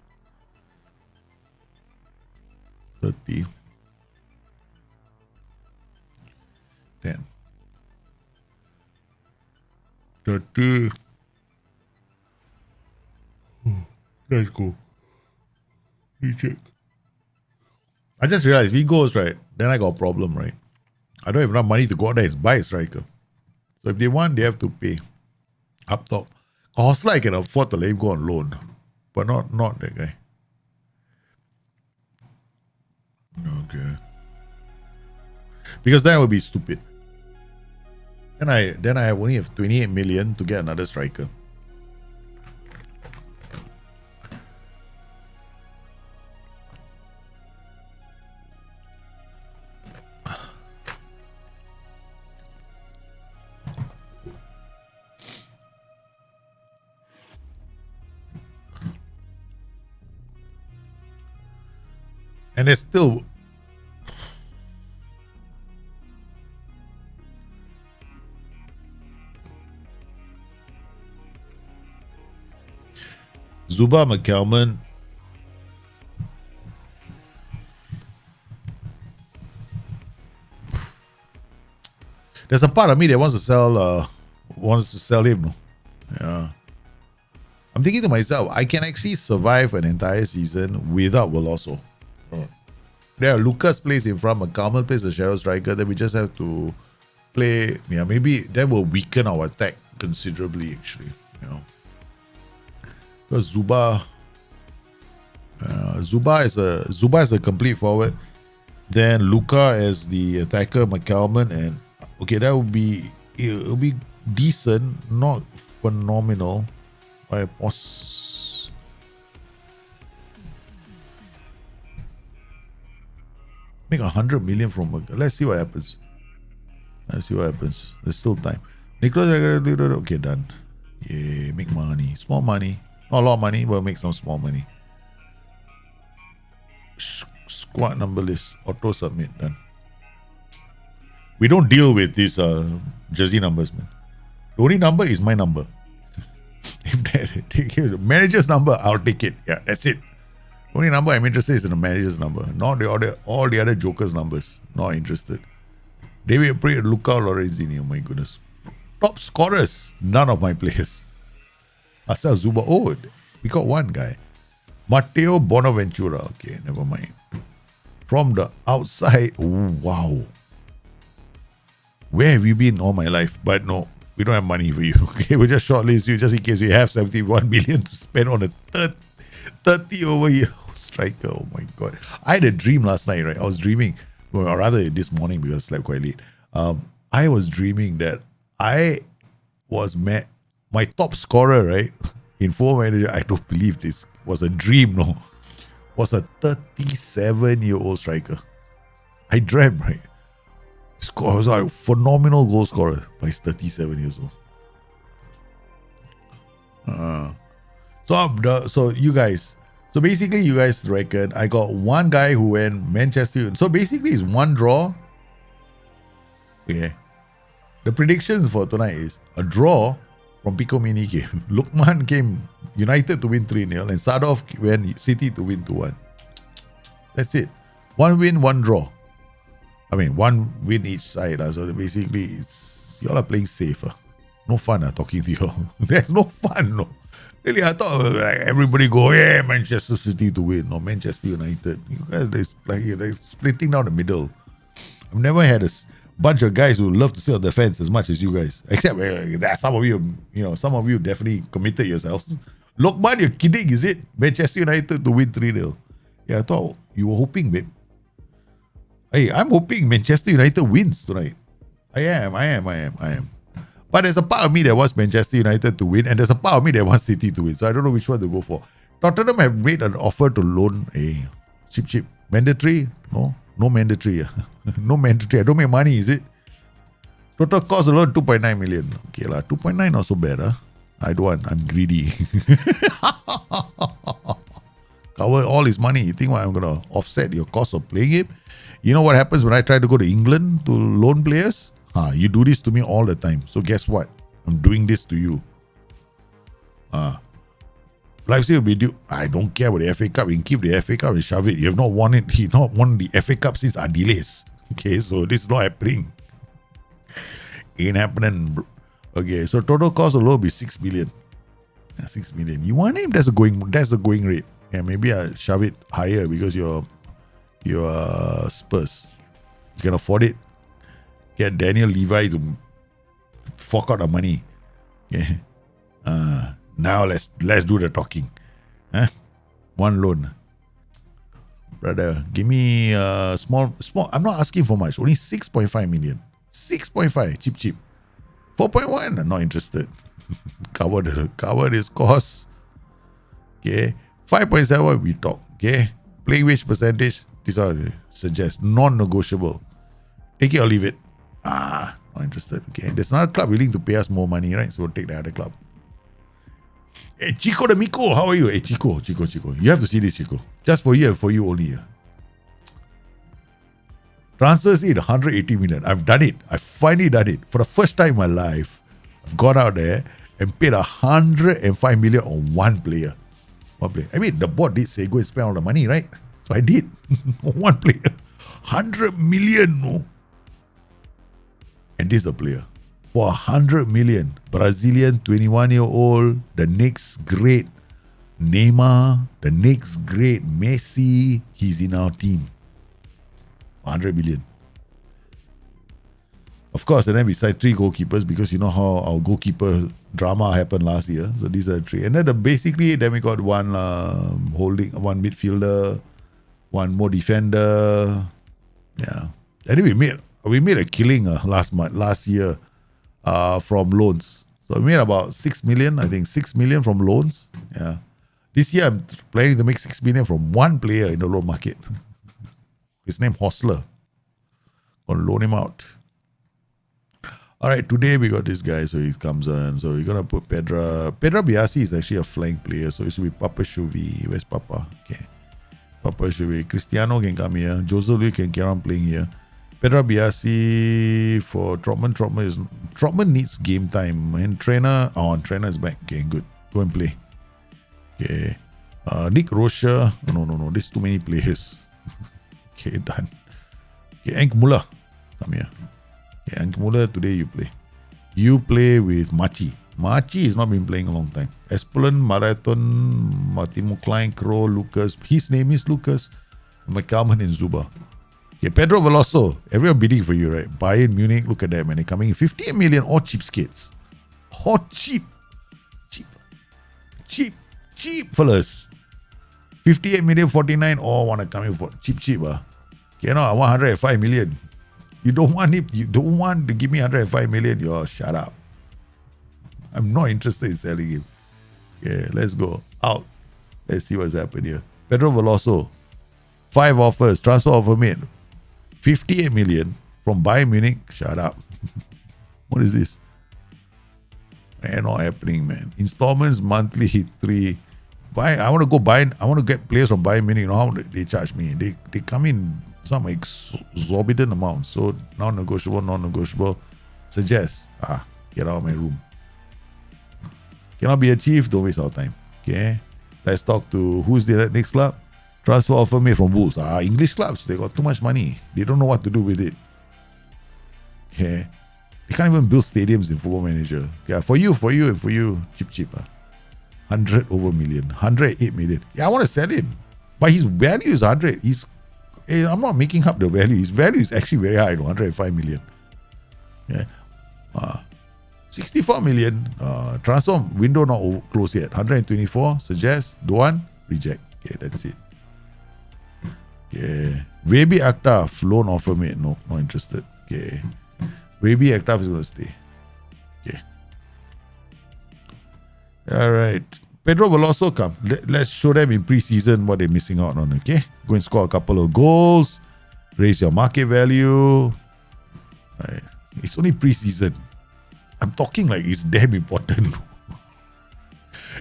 30, 10, 30. Let's go. Let me check. I just realized if he goes, right, then I got a problem, right? I don't have enough money to go out there and buy a striker. So if they want, they have to pay up top. Hostler, I can afford to let him go on loan, but not that guy. Okay. Because then it would be stupid. Then I only have 28 million to get another striker. And it's still Zuba McCalman. There's a part of me that wants to sell him. No? Yeah. I'm thinking to myself, I can actually survive an entire season without Veloso. There, Lucas plays in front, McCalman plays the shadow striker. Then we just have to play. Yeah, maybe that will weaken our attack considerably, actually. You know, because Zuba is a complete forward. Then Luka as the attacker, McCalman, and okay, it'll be decent, not phenomenal. By make 100 million from. Let's see what happens. There's still time. Nicholas, okay, done. Yeah, make money, small money, not a lot of money, but make some small money. Squad number list, auto submit, done. We don't deal with these jersey numbers, man. The only number is my number. If that manager's number, I'll take it. Yeah, that's it. Only number I'm interested is in the manager's number, not all the other jokers' numbers. Not interested. David Bray, Luca Lorenzini. Oh my goodness. Top scorers, none of my players. Asa Zuba. Oh, we got one guy. Matteo Bonaventura. Okay, never mind. From the outside. Oh, wow. Where have you been all my life? But no, we don't have money for you. Okay, we'll just shortlist you just in case we have 71 million to spend on a 30 over year striker. Oh my God. I had a dream last night, right? I was dreaming, or rather this morning because I slept quite late. I was dreaming that I was my top scorer, right? In Football Manager, I don't believe this was a dream, no. Was a 37-year-old striker. I dreamt, right? Was a phenomenal goal scorer, but he's 37 years old. So you guys, so basically you guys reckon I got one guy who went Manchester United. So basically it's one draw. Okay. The predictions for tonight is a draw from Pico Mini game. Lukman came United to win 3-0 and Sadov went City to win 2-1. That's it. One win, one draw. I mean, one win each side. So basically, y'all are playing safer. No fun talking to y'all. There's no fun. No. Really, I thought everybody go, yeah, Manchester City to win. No, Manchester United. You guys, they're splitting down the middle. I've never had a bunch of guys who love to sit on the fence as much as you guys. Except that some of you, some of you definitely committed yourselves. Lokman, you're kidding, is it? Manchester United to win 3-0. Yeah, I thought you were hoping, babe. Hey, I'm hoping Manchester United wins tonight. I am. But there's a part of me that wants Manchester United to win, and there's a part of me that wants City to win. So I don't know which one to go for. Tottenham have made an offer to loan a cheap. Mandatory? No mandatory. No mandatory. I don't make money, is it? Total cost alone 2.9 million. Okay lah, 2.9 not so bad. I don't want. I'm greedy. Cover all his money. You think what, I'm going to offset your cost of playing him? You know what happens when I try to go to England to loan players? You do this to me all the time. So guess what? I'm doing this to you. Leipzig will be due. I don't care about the FA Cup. You can keep the FA Cup and shove it. You have not won it. He not won the FA Cup since Adiles. Okay, so this is not happening. Ain't happening. Okay, so total cost alone will be 6 million. 6 million. You want him? That's the going rate. Yeah, maybe I'll shove it higher because you're Spurs. You can afford it. Get Daniel Levi to fork out the money. Okay. Now let's do the talking. One loan. Brother, give me small. I'm not asking for much. Only 6.5 million. 6.5. Cheap. 4.1. I'm not interested. Cover this cost. Okay. 5.7 we talk. Okay. Play which percentage? These are suggest non-negotiable. Take it or leave it. Not interested. Okay. There's another club willing to pay us more money, right? So we'll take the other club. Hey, Chico the Miko, how are you? Hey, Chico. You have to see this, Chico. Just for you and for you only. Transfers in 180 million. I've done it. I finally done it. For the first time in my life, I've gone out there and paid 105 million on one player. I mean, the board did say go and spend all the money, right? So I did. One player. 100 million, no? And this is the player. For 100 million, Brazilian 21-year-old, the next great Neymar, the next great Messi, he's in our team. 100 million. Of course, and then beside 3 goalkeepers, because you know how our goalkeeper drama happened last year. So these are 3. And then then we got one one midfielder, one more defender. Yeah. And then we made a killing last year from loans. So we made about 6 million, I think 6 million from loans. Yeah. This year I'm planning to make 6 million from one player in the loan market. His name Hostler. Gonna loan him out. Alright, today we got this guy, so he comes on. So we're gonna put Pedra. Pedra Biasi is actually a flank player, so it should be Papa Shuvi. Where's Papa? Okay. Papa Shuvi. Cristiano can come here. Joselu can carry on playing here. Pedra Biasi for Trotman. Trotman needs game time. And trainer is back. Okay, good. Go and play. Okay. Nick Rocha. No. There's too many players. Okay, done. Okay, Hank Muller. Come here. Okay, Angki Muller, today you play. You play with Machi. Machi has not been playing a long time. Espelin, Marathon, Matimo Klein, Crow, Lucas. His name is Lucas. McCalman and Zuba. Okay, Pedro Veloso. Everyone bidding for you, right? Bayern Munich, look at them, man. They're coming in 58 million or cheapskates. Or cheap, fellas. 58 million, 49, or want to come in for cheap, ah. Okay, no, I want 105 million. You don't want it, you don't want to give me 105 million, you're shut up. I'm not interested in selling him. Okay, let's go. Out. Let's see what's happening here. Pedro Veloso. 5 offers. Transfer offer made. 58 million from Bayern Munich. Shut up. What is this? Man, not happening, man. Installments monthly 3. I want to go buy. I want to get players from Bayern Munich. You know how they charge me? They come in some exorbitant amount. So non-negotiable. Suggest. Get out of my room. Cannot be achieved. Don't waste our time. Okay. Let's talk to who's the next club. Transfer offer made from Wolves. English clubs. They got too much money. They don't know what to do with it. Okay. They can't even build stadiums in Football Manager. Yeah, for you. Cheap. 100 over million. 108 million. Yeah, I want to sell him. But his value is 100. I'm not making up the value. His value is actually very high, 105 million. Yeah. 64 million. Transfer window not closed yet. 124. Suggest. Don't want. Reject. Okay, that's it. Okay. Webi Aktaf. Loan offer made. No, not interested. Okay. Webi Aktaf is going to stay. Okay. All right. Pedro Veloso come. Let's show them in pre-season what they're missing out on. Okay. Go and score a couple of goals. Raise your market value. Right. It's only pre-season. I'm talking like it's damn important.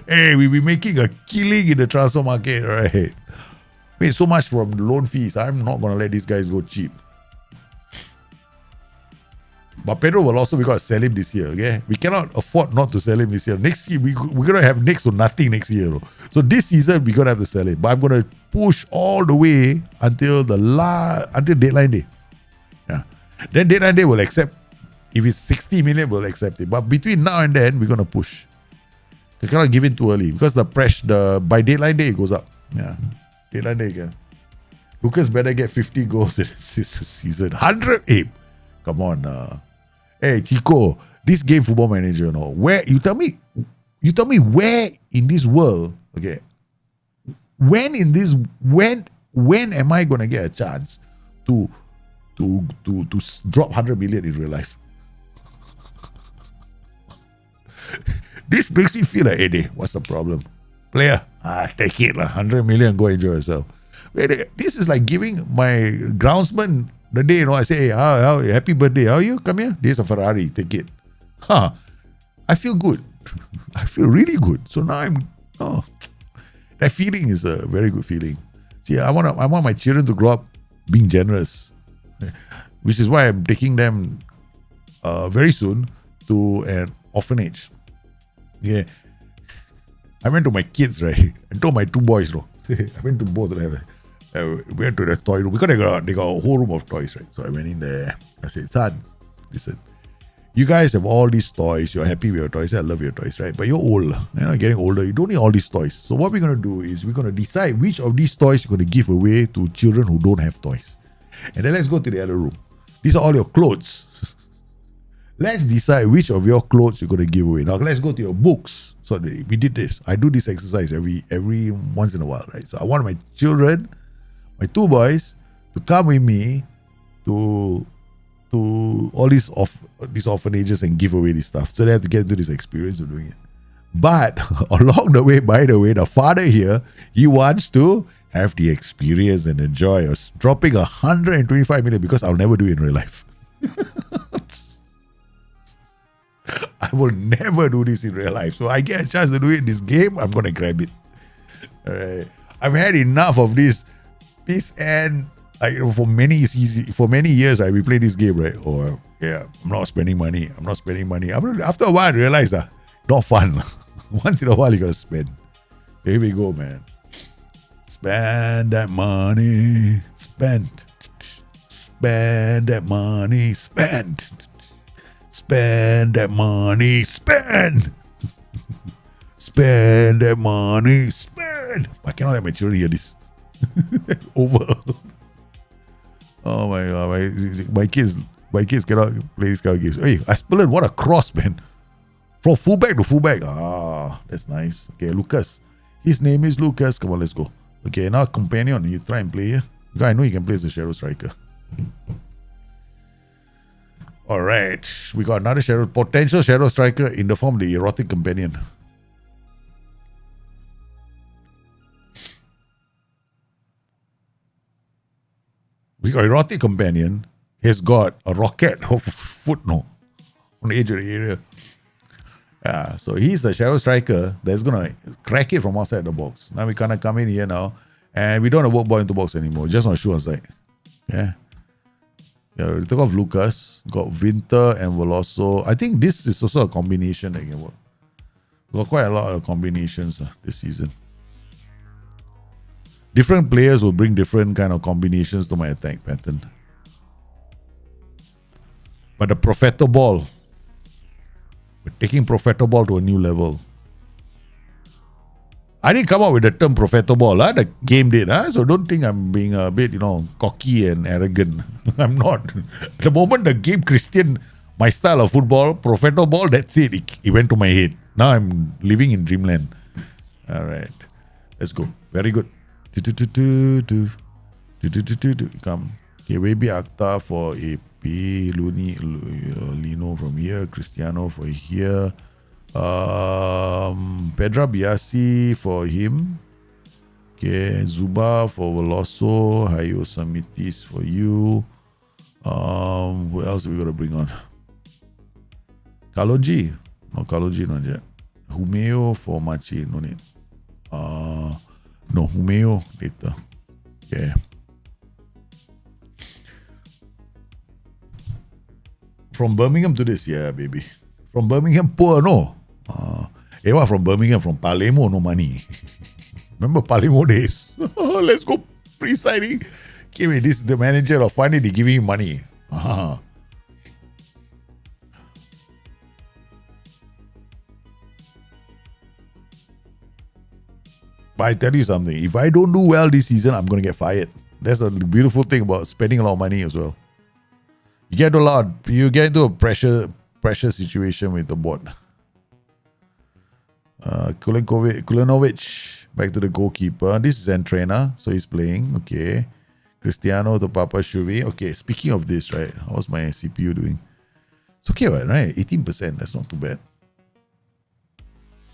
Hey, we'll be making a killing in the transfer market, right? Made so much from loan fees. I'm not going to let these guys go cheap. But Pedro will also, we got to sell him this year, okay? We cannot afford not to sell him this year. Next year, we're going to have next to nothing next year. So this season, we're going to have to sell him. But I'm going to push all the way until deadline day. Yeah. Then deadline day will accept. If it's 60 million, we'll accept it. But between now and then, we're going to push. We cannot give in too early because by deadline day, it goes up. Yeah. Deadline day, yeah. Lucas better get 50 goals in this season. 100 Ape. Come on. Hey, Chico, this game Football Manager, where you tell me where in this world, okay, when am I gonna get a chance to drop 100 million in real life? This makes me feel like, hey, what's the problem? Player, take it, 100 million, go enjoy yourself. This is like giving my groundsman the day, I say, hey, how, happy birthday, how are you? Come here. There's a Ferrari, take it. I feel good. I feel really good. So now that feeling is a very good feeling. See, I want my children to grow up being generous, which is why I'm taking them very soon to an orphanage. Yeah. I went to my kids, right? I told my 2 boys, I went to both of them. We went to the toy room because they got a whole room of toys, right? So I went in there. I said, son, listen, you guys have all these toys. You're happy with your toys. I love your toys, right? But you're old. You're getting older. You don't need all these toys. So what we're going to do is we're going to decide which of these toys you're going to give away to children who don't have toys. And then let's go to the other room. These are all your clothes. Let's decide which of your clothes you're going to give away. Now let's go to your books. So we did this. I do this exercise every once in a while, right? So I want my children, my 2 boys, to come with me to all these orphanages and give away this stuff. So they have to get into this experience of doing it. But along the way, by the way, the father here, he wants to have the experience and enjoy us dropping 125 million because I'll never do it in real life. I will never do this in real life. So I get a chance to do it in this game, I'm going to grab it. All right. I've had enough of this. And for many years, right, we play this game, right? Or I'm not spending money. After a while, I realize not fun. Once in a while, you gotta spend. Here we go, man. Spend that money. Spend that money. Spend. Spend that money. Spend. Spend that money. Spend. I cannot let my children hear this. Over. Oh my god. My kids cannot play this kind of games. Hey, Aspelin, what a cross, man. From fullback to fullback. Ah, that's nice. Okay, Lucas. His name is Lucas. Come on, let's go. Okay, now companion. You try and play here. Because I know you can play as a shadow striker. Alright. We got another potential shadow striker in the form of the erotic companion. We got erotic companion. He's got a rocket of foot on the edge of the area. Yeah, so he's a shadow striker that's gonna crack it from outside the box. Now we kinda come in here now, and we don't want to work ball into box anymore. Just want to shoot outside. Yeah. Yeah, we took off Lucas, got Winter and Veloso. I think this is also a combination that can work. We got quite a lot of combinations this season. Different players will bring different kind of combinations to my attack pattern. But the Profeto ball, we're taking Profeto ball to a new level. I didn't come up with the term Profeto ball. The game did. So don't think I'm being a bit, cocky and arrogant. I'm not. At the moment the game Christian, my style of football, Profeto ball, that's it. It went to my head. Now I'm living in dreamland. All right. Let's go. Very good. Come. Okay, maybe Akta for AP, Lino from here, Cristiano for here. Pedra Biasi for him. Okay, Zuba for Veloso. Hayo Samitis for you. What else are we gonna bring on? Kalonji. No, Kalonji not yet. Humeo for Machi, no need. No, Humeo later. Okay. From Birmingham to this, yeah, baby. From Birmingham, poor, no. What from Birmingham? From Palermo, no money. Remember Palermo days? Let's go pre-signing. Okay, wait, this is the manager of finally giving him money. But I tell you something, if I don't do well this season, I'm going to get fired. That's the beautiful thing about spending a lot of money as well. You get into a pressure situation with the board. Kulinovic, back to the goalkeeper. This is Entrena, so he's playing. Okay. Cristiano to Papa Shuvi. Okay, speaking of this, right? How's my CPU doing? It's okay, right? 18%. That's not too bad.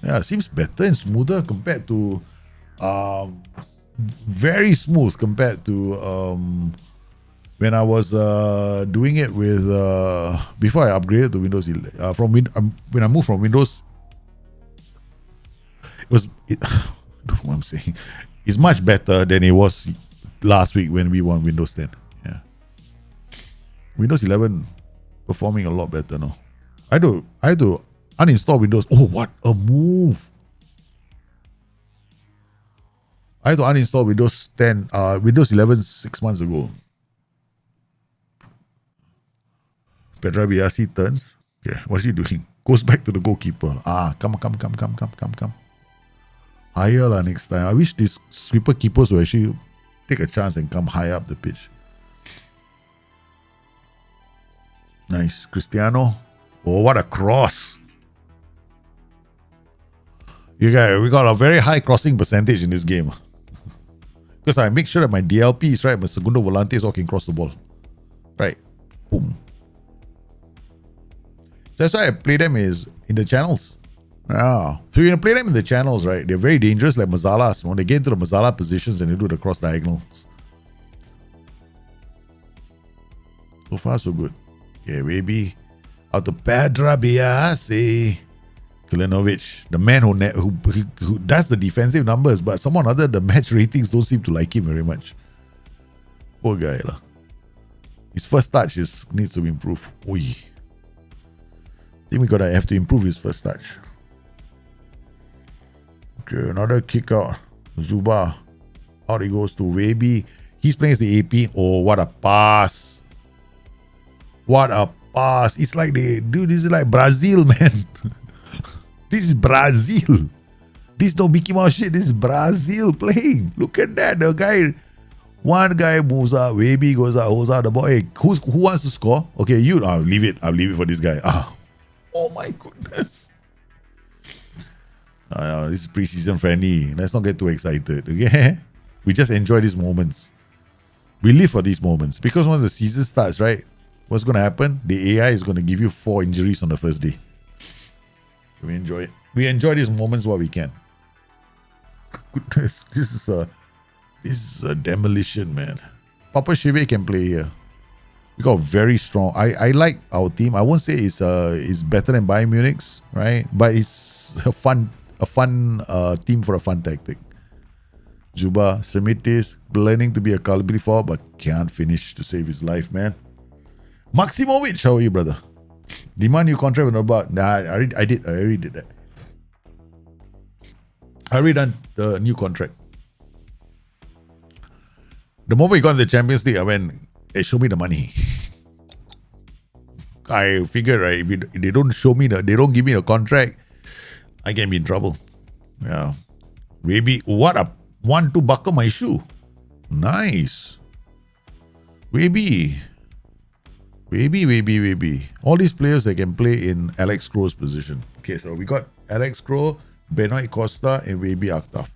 Yeah, it seems better and smoother compared to very smooth compared to when I was doing it with before I upgraded to Windows 11. When I moved from Windows, I don't know what I'm saying. It's much better than it was last week when we won Windows 10. Yeah, Windows 11 performing a lot better now. I had to uninstall Windows. Oh, what a move! I had to uninstall Windows 10, Windows 11 6 months ago. Pedra Biasi turns. Okay, what's he doing? Goes back to the goalkeeper. Come. Higher next time. I wish these sweeper keepers will actually take a chance and come high up the pitch. Nice. Cristiano. Oh, what a cross. We got a very high crossing percentage in this game. Because I make sure that my DLP is right, my segundo volante is all can cross the ball. Right. Boom. So that's why I play them is in the channels. So you play them in the channels, right? They're very dangerous, like Mazalas. When they get into the Mazala positions and they do the cross diagonals. So far, so good. Okay, maybe out to Pedra Biasi. Kulinovic, the man who does the defensive numbers, but someone other the match ratings don't seem to like him very much. Poor guy lah. His first touch needs to be improved. Oi. I think we have to improve his first touch. Okay, another kick out. Zuba. Out he goes to Wabi. He's playing as the AP. Oh, what a pass. What a pass. It's like this is like Brazil, man. This is Brazil. This is no Mickey Mouse shit. This is Brazil playing. Look at that. One guy moves up, Baby goes out, holds out the ball. Hey, who wants to score? Okay, I'll leave it. I'll leave it for this guy. Oh my goodness. This is preseason friendly. Let's not get too excited. Okay? We just enjoy these moments. We live for these moments. Because once the season starts, right? What's going to happen? The AI is going to give you 4 injuries on the first day. We enjoy it. We enjoy these moments while we can. Goodness, this is a demolition, man. Papa Chive can play here. We got very strong. I like our team. I won't say it's better than Bayern Munich's, right? But it's a fun team for a fun tactic. Juba, Semitis, learning to be a accountability forward, but can't finish to save his life, man. Maximovic, how are you, brother? Demand new contract with about. Nah, I already did that. I already done the new contract. The moment we got in the Champions League, I went, hey, show me the money. I figured, right, if they don't show me they don't give me a contract, I can be in trouble. Yeah. Maybe what a 1-2 buckle my shoe. Nice. Maybe. All these players that can play in Alex Crow's position. Okay, so we got Alex Crow, Benoit Costa, and Weibi Aktaf.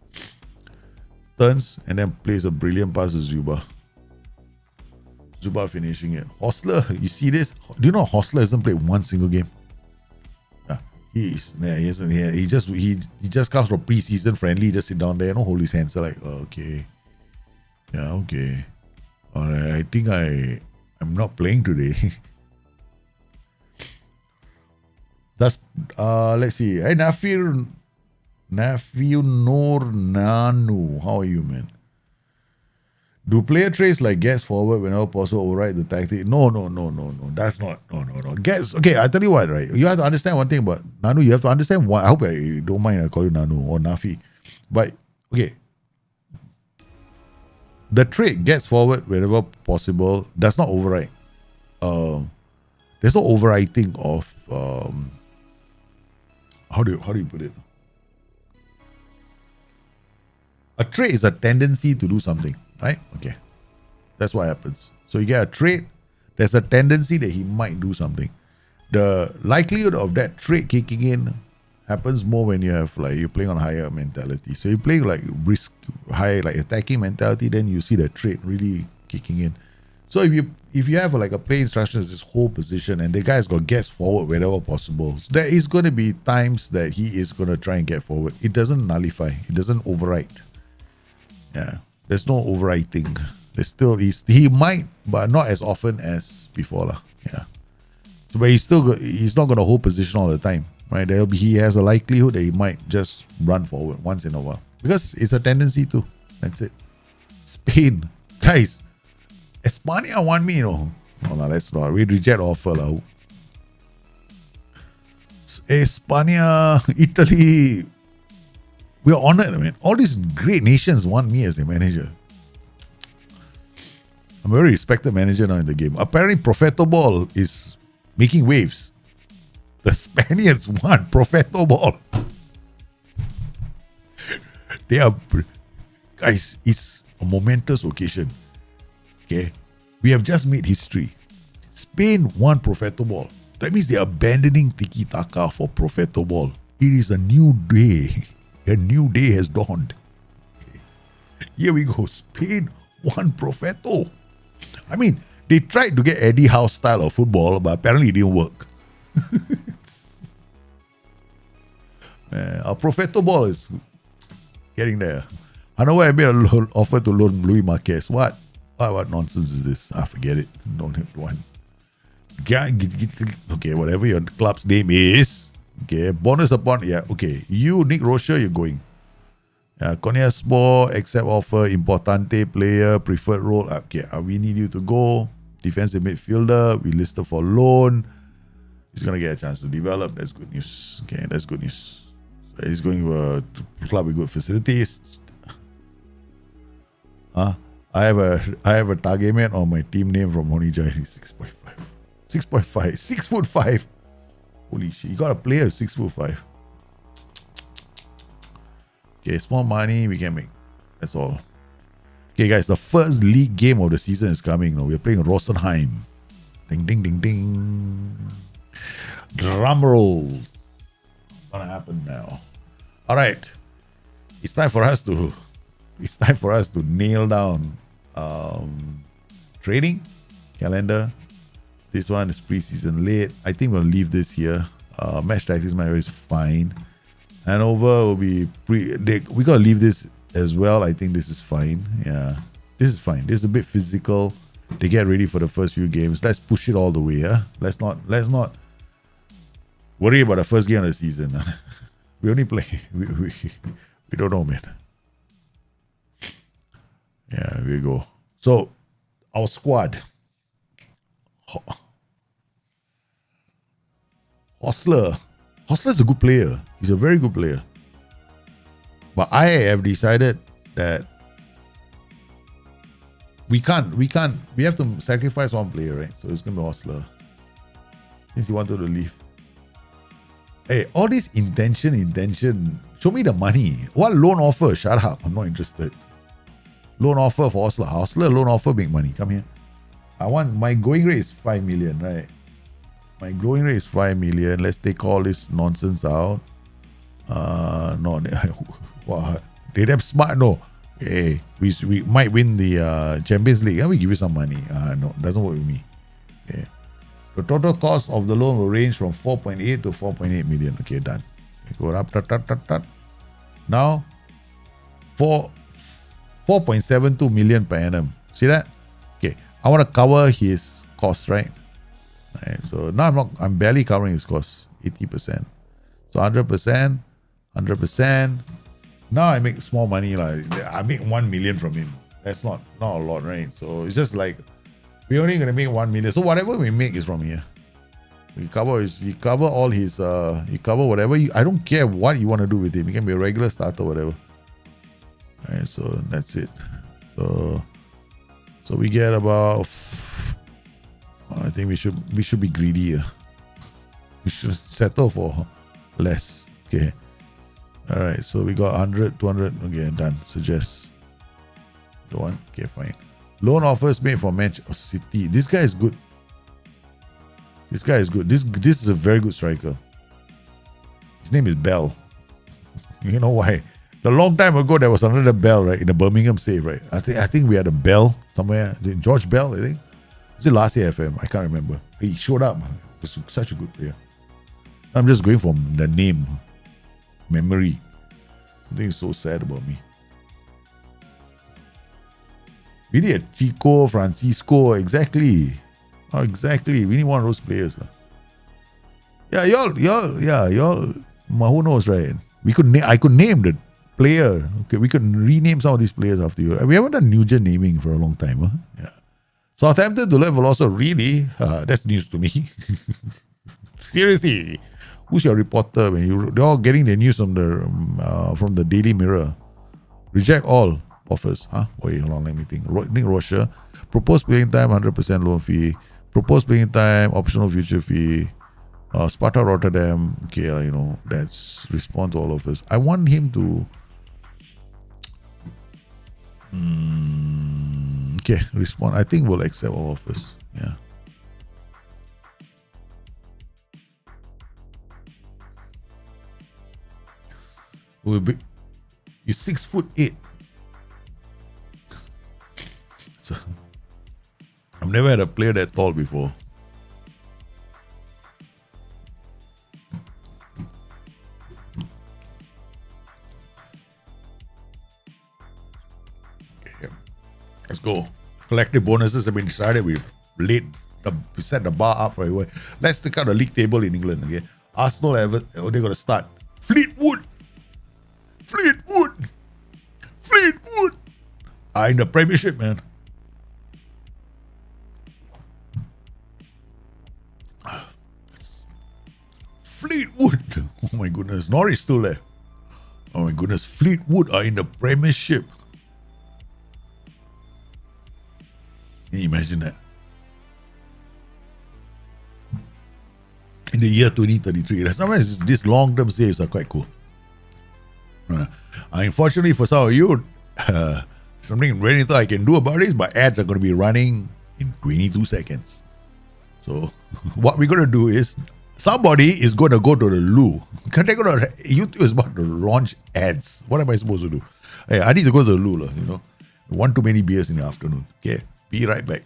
Turns and then plays a brilliant pass to Zuba. Zuba finishing it. Hostler, you see this? Do you know Hostler hasn't played one single game? Yeah, he hasn't. He just comes from preseason friendly. Just sit down there, hold his hands. Like, okay, yeah, okay, all right. I think I'm not playing today. That's let's see. Hey, Nafir Noor Nanu. How are you, man? Do player traits like gets forward whenever possible override the tactic? No. That's not. No. Gets, okay, I tell you what, right? You have to understand one thing about Nanu. You have to understand why. I hope you don't mind I call you Nanu or Nafi. But, okay. The trait gets forward whenever possible does not override. There's no overwriting of how do you put it? A trait is a tendency to do something, right? Okay. That's what happens. So you get a trait, there's a tendency that he might do something. The likelihood of that trait kicking in happens more when you have you're playing on higher mentality. So you play risk high, attacking mentality, then you see the trait really kicking in. So if you have a play instruction as this whole position and the guy's got gets forward wherever possible, so there is going to be times that he is going to try and get forward. It doesn't nullify. It doesn't overwrite. Yeah, there's no overwriting. There's still he might, but not as often as before, lah. Yeah, so, but he's not going to hold position all the time, right? He has a likelihood that he might just run forward once in a while because it's a tendency to. That's it. Spain, guys. Espana want me, No, let's not. We reject offer, lah. Espana, Italy. We are honored, man. All these great nations want me as their manager. I'm a very respected manager now in the game. Apparently, Profeto Ball is making waves. The Spaniards want Profeto Ball. They are, guys, it's a momentous occasion. Okay, we have just made history. Spain won Profeto Ball. That means they are abandoning Tiki Taka for Profeto Ball. It is a new day. A new day has dawned. Okay. Here we go. Spain won Profeto. I mean, they tried to get Eddie Howe style of football, but apparently it didn't work. Our Profeto Ball is getting there. I know why I made an offer to loan Louis Marquez. What nonsense is this? Forget it. Don't have one. Okay, whatever your club's name is. Okay, bonus upon, okay. You, Nick Rocher, you're going. Konya Sport, accept offer, importante player, preferred role. Okay, we need you to go. Defensive midfielder, we listed for loan. He's going to get a chance to develop. That's good news. Okay, that's good news. So he's going to a club with good facilities. I have a target man on my team name from Honijai. 6.5. 6.5. 6'5". Holy shit. You got a player 6'5". Okay, small money we can make. That's all. Okay, guys, the first league game of the season is coming. We're playing Rosenheim. Ding, ding, ding, ding. Drum roll. Gonna happen now. All right. It's time for us to nail down training calendar. This one is preseason late. I think we'll leave this here. Match tactics matter is fine. Hanover will be we gotta leave this as well. I think this is fine. Yeah, this is fine. This is a bit physical. They get ready for the first few games. Let's push it all the way. Let's not worry about the first game of the season. We only play. We don't know, man. Yeah, here we go. So our squad. Hostler is a good player. He's a very good player. But I have decided that we have to sacrifice one player, right? So it's going to be Hostler. Since he wanted to leave. Hey, all this intention. Show me the money. What loan offer? Shut up. I'm not interested. Loan offer for Hostler. Hostler, loan offer, big money. Come here. My going rate is 5 million, right? My going rate is 5 million. Let's take all this nonsense out. No, wow, they damn smart. No, hey, we might win the Champions League. We give you some money. No, it doesn't work with me. Okay. The total cost of the loan will range from 4.8 to 4.8 million. Okay, done. Okay, go up. Now, 4.72 million per annum. See that? Okay, I want to cover his costs, right? Right, so now I'm barely covering his costs, 80%. So 100%. Now I make small money. I make 1 million from him. That's not a lot, right? So it's just like we're only gonna make 1 million. So whatever we make is from here. He cover all his he cover whatever I don't care what you want to do with him. He can be a regular starter, whatever. Alright, so that's it. So we get about I think we should be greedy. We should settle for less. Okay. Alright, so we got 100, 200. Okay, done. Suggest. The one. Okay, fine. Loan offers made for Manchester City. This guy is good. This is a very good striker. His name is Bell. You know why? A long time ago, there was another Bell, right? In the Birmingham save, right? I think we had a Bell somewhere. George Bell, I think. Is it last year FM? I can't remember. He showed up. He was such a good player. I'm just going from the name. Memory. Something so sad about me. We need a Chico, Francisco. Exactly. Oh, exactly. We need one of those players. Yeah, y'all. Who knows, right? I could name the player. Okay, we could rename some of these players after you. We haven't done Nugent naming for a long time. Huh? Yeah. Southampton to level also really. That's news to me. Seriously, who's your reporter? When they're all getting their news from the Daily Mirror. Reject all offers. Wait, hold on, let me think. Nick Rocher, proposed playing time, 100% loan fee. Proposed playing time, optional future fee. Sparta Rotterdam. Okay, that's respond to all offers. I want him to. Okay, respond. I think we'll accept all offers. Yeah. You're 6'8". So I've never had a player that tall before. Okay, let's go. Collective bonuses have been decided. We set the bar up for everyone. Let's take out the league table in England. Okay, Arsenal they're going to start. Fleetwood are in the Premiership, man. Fleetwood. Oh my goodness. Norwich still there. Oh my goodness. Fleetwood are in the Premiership. Can you imagine that? in the year 2033. Sometimes these long-term saves are quite cool. Unfortunately for some of you, something very little I can do about it is my ads are going to be running in 22 seconds. So what we're going to do is somebody is going to go to the loo. YouTube is about to launch ads. What am I supposed to do? Hey, I need to go to the loo, you know. One too many beers in the afternoon. Okay, be right back.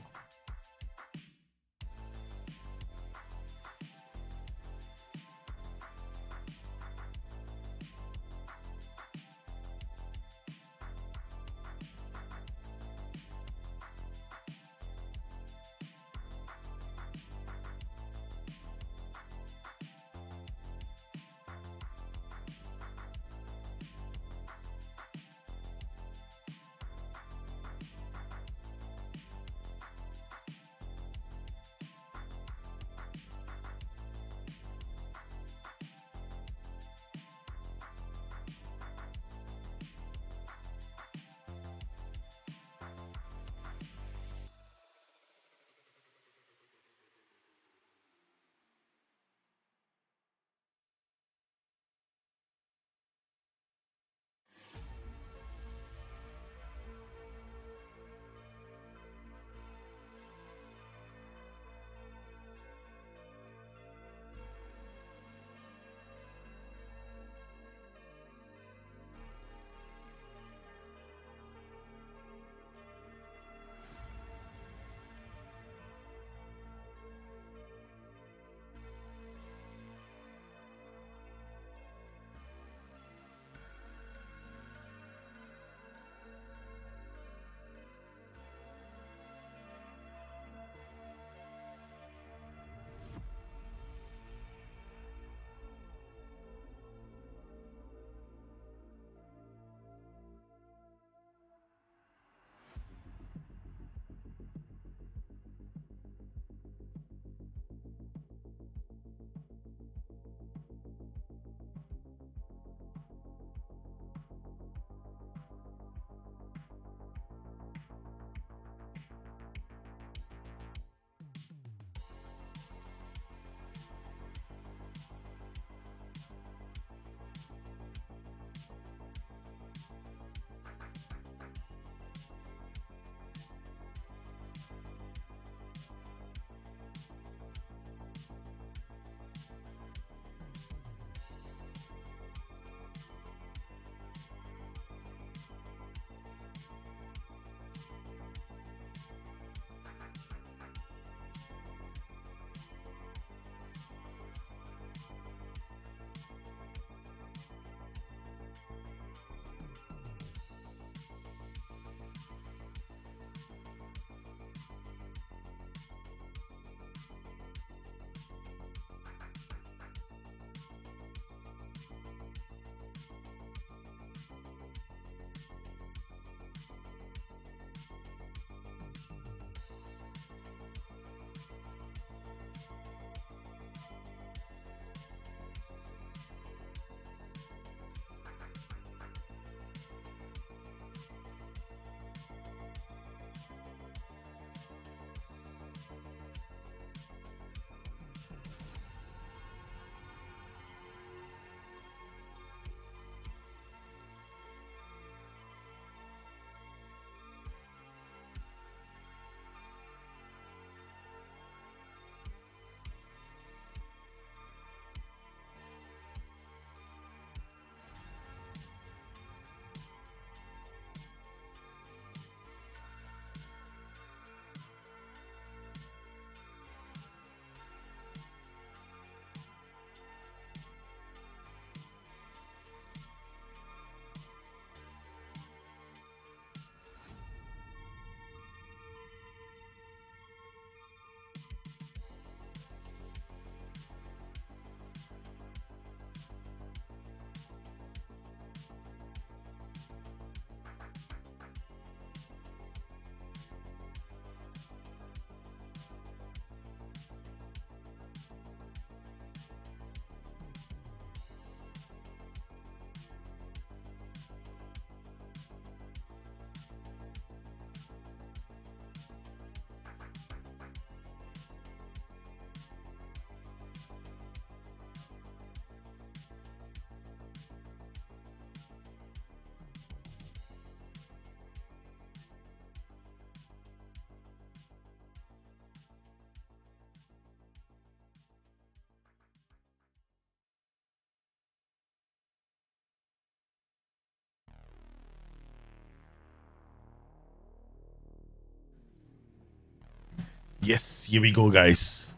Yes, here we go, guys.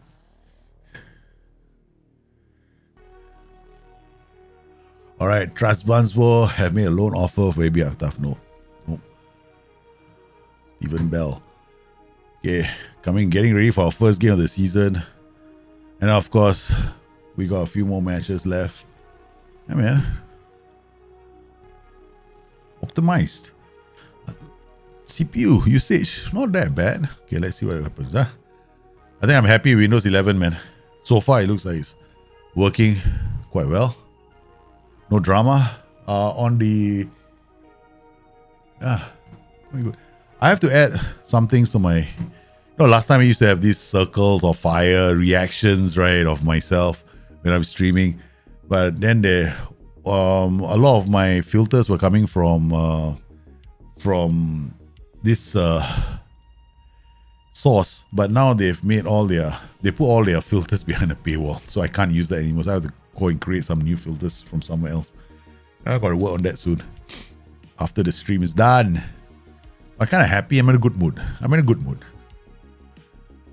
All right, Transblansbo have made a loan offer for AB Aktaf. No. Stephen Bell. Okay, getting ready for our first game of the season. And of course, we got a few more matches left. Yeah, man. Optimized. CPU usage, not that bad. Okay, let's see what happens. I think I'm happy with Windows 11, man. So far, it looks like it's working quite well. No drama. On the... I have to add some things to my... last time I used to have these circles of fire reactions, right, of myself when I'm streaming. But then a lot of my filters were coming from this source. But now they've made they put all their filters behind a paywall. So I can't use that anymore. So I have to go and create some new filters from somewhere else. I've got to work on that soon. After the stream is done. I'm kind of happy. I'm in a good mood.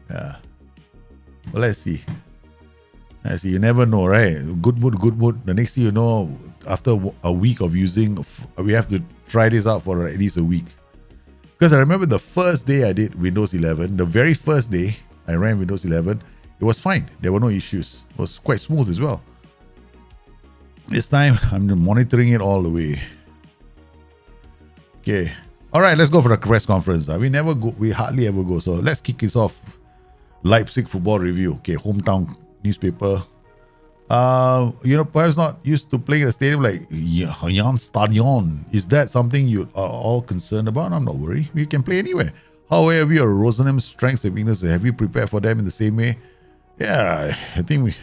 Yeah. Well, let's see. You never know, right? Good mood. The next thing you know, after a week of using, we have to try this out for at least a week. Because I remember the first day I did Windows 11, the very first day I ran Windows 11, it was fine. There were no issues. It was quite smooth as well. This time, I'm monitoring it all the way. Okay. All right, let's go for the press conference. We hardly ever go. So let's kick this off. Leipzig football review. Okay, hometown newspaper. Perhaps not used to playing at a stadium like Jan Stadion. Is that something you are all concerned about? I'm not worried. We can play anywhere. How have your Rosenham's strengths and weaknesses? Have you prepared for them in the same way? Yeah, I think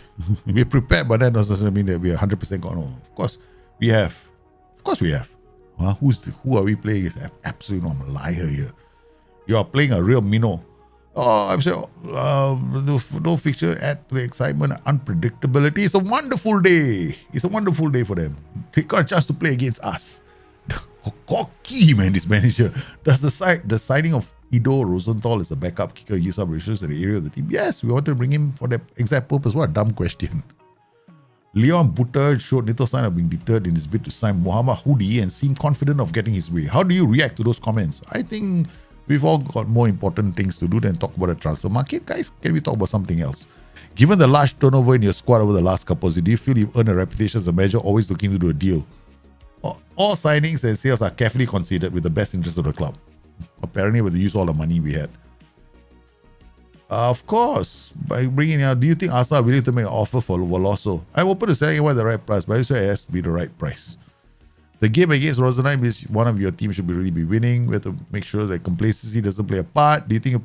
we're prepared, but that doesn't mean that we're 100% gone. Of course, we have. Of course, we have. Who are we playing against? Absolutely not. I'm a liar here. You are playing a real minnow. Oh, I'm sure no fixture add to the excitement and unpredictability. It's a wonderful day. It's a wonderful day for them. They got a chance to play against us. Cocky, man, this manager. Does the signing of Ido Rosenthal as a backup kicker use up ratios in the area of the team? Yes, we want to bring him for that exact purpose. What a dumb question. Leon Butter showed little sign of being deterred in his bid to sign Mohamed Houdi and seemed confident of getting his way. How do you react to those comments? I think we've all got more important things to do than talk about the transfer market. Guys, can we talk about something else? Given the large turnover in your squad over the last couple of years, do you feel you've earned a reputation as a manager always looking to do a deal? All signings and sales are carefully considered with the best interest of the club. Apparently, with the use all the money we had. Of course, by bringing out, do you think Asa are willing to make an offer for Veloso? I'm open to selling him at the right price, but I say it has to be the right price. The game against Rosenheim is one of your team should really be winning. We have to make sure that complacency doesn't play a part. Do you think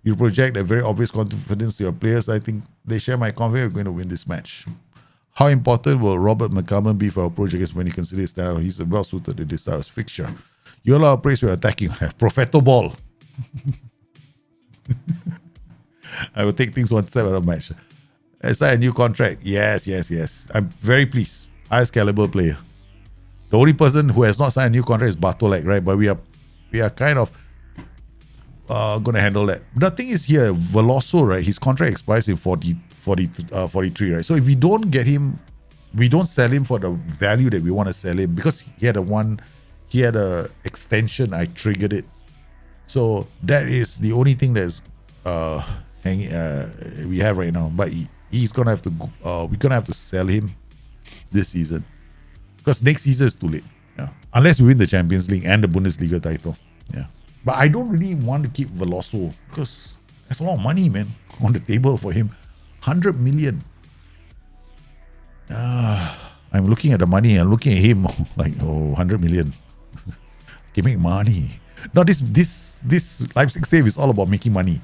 you project a very obvious confidence to your players? I think they share my confidence we're going to win this match. How important will Robert McCullum be for our approach against when you consider his style? He's well suited to this style of fixture. You allow praise for attacking. Profeto ball. I will take things one step at a match. I signed a new contract. Yes. I'm very pleased. Highest caliber player. The only person who has not signed a new contract is Bartolek, right? But we are kind of going to handle that. The thing is here, Veloso, right? His contract expires in 43, right? So if we don't get him, we don't sell him for the value that we want to sell him because he had a extension. I triggered it. So that is the only thing that's hanging. We have right now. But he's gonna have to. We're gonna have to sell him this season. Because next season is too late. Yeah. Unless we win the Champions League and the Bundesliga title. Yeah. But I don't really want to keep Veloso because there's a lot of money, man, on the table for him. 100 million. I'm looking at the money and looking at him like, 100 million. Can make money. Now this Leipzig save is all about making money.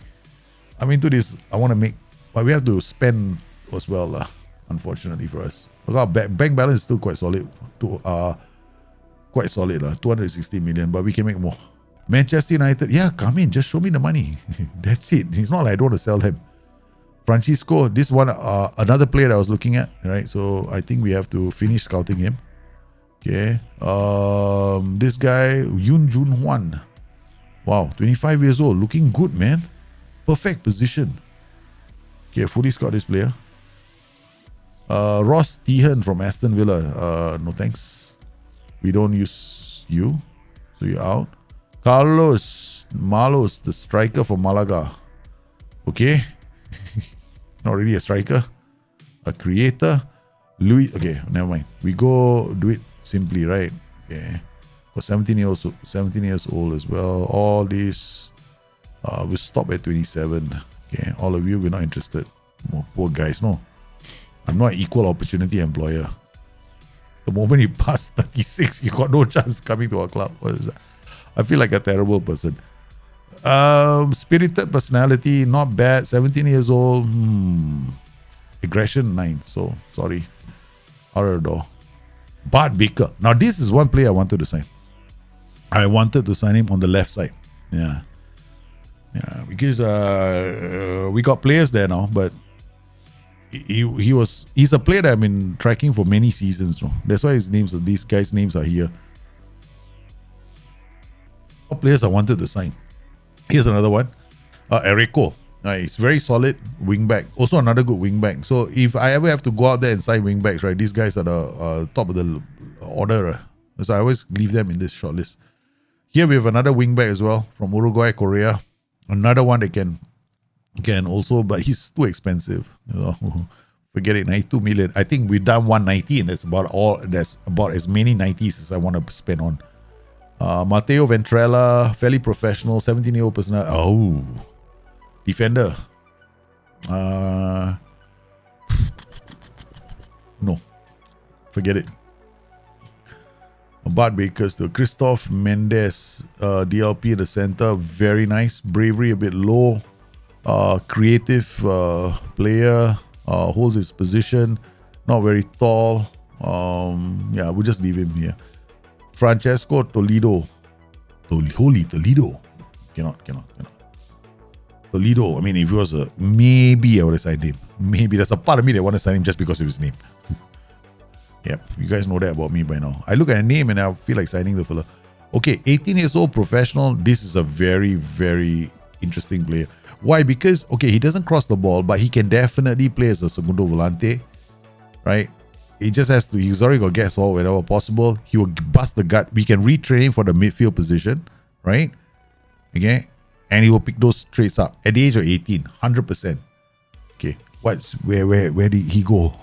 I'm into this. I want to make, but we have to spend as well, unfortunately for us. Our bank balance is still quite solid. Quite solid, 260 million, but we can make more. Manchester United, yeah, come in, just show me the money. That's it. It's not like I don't want to sell him. Francisco, this one, another player that I was looking at, right? So I think we have to finish scouting him. Okay. This guy, Yoon Jun Hwan. Wow, 25 years old, looking good, man. perfect position. Okay, fully scored this player. Ross Tehan from Aston Villa. No thanks. We don't use you. So you're out. Carlos Malos, the striker for Malaga. Okay. Not really a striker. A creator. Louis. Okay, never mind. We go do it simply, right? Okay. For 17 years old as well. All these. We stop at 27. Okay. All of you, we're not interested. More poor guys, no. I'm not an equal opportunity employer. The moment you pass 36, you got no chance coming to our club. What is that? I feel like a terrible person. Spirited personality, not bad. 17 years old. Aggression, 9. So, sorry. Out of the door. Bart Baker. Now, this is one player I wanted to sign. I wanted to sign him on the left side. Yeah. Yeah, because we got players there now, but he's a player that I've been tracking for many seasons. No? That's why these guys' names are here. What players I wanted to sign? Here's another one. Eriko. He's very solid wingback. Also another good wingback. So if I ever have to go out there and sign wingbacks, right, these guys are the top of the order. So I always leave them in this shortlist. Here we have another wingback as well from Uruguay, Korea. Another one that can also, but he's too expensive. Forget it, 92 million. I think we've done 190, and that's about as many 90s as I want to spend on. Matteo Ventrella, fairly professional, 17-year-old person. Oh, defender. No, forget it. Bart Bakers to Christoph Mendes, DLP in the center, very nice. Bravery a bit low. Creative player, holds his position, not very tall. Yeah, we'll just leave him here. Francesco Toledo. Holy Toledo. Cannot. Toledo, I mean, if he was maybe I would have signed him. Maybe there's a part of me that want to sign him just because of his name. Yep, you guys know that about me by now. I look at a name and I feel like signing the fella. Okay, 18 years old, professional. This is a very, very interesting player. Why? Because, okay, he doesn't cross the ball, but he can definitely play as a segundo volante, right? He just has to, he's already got gas all whenever possible. He will bust the gut. We can retrain him for the midfield position, right? Okay, and he will pick those traits up at the age of 18, 100%. Okay, where did he go?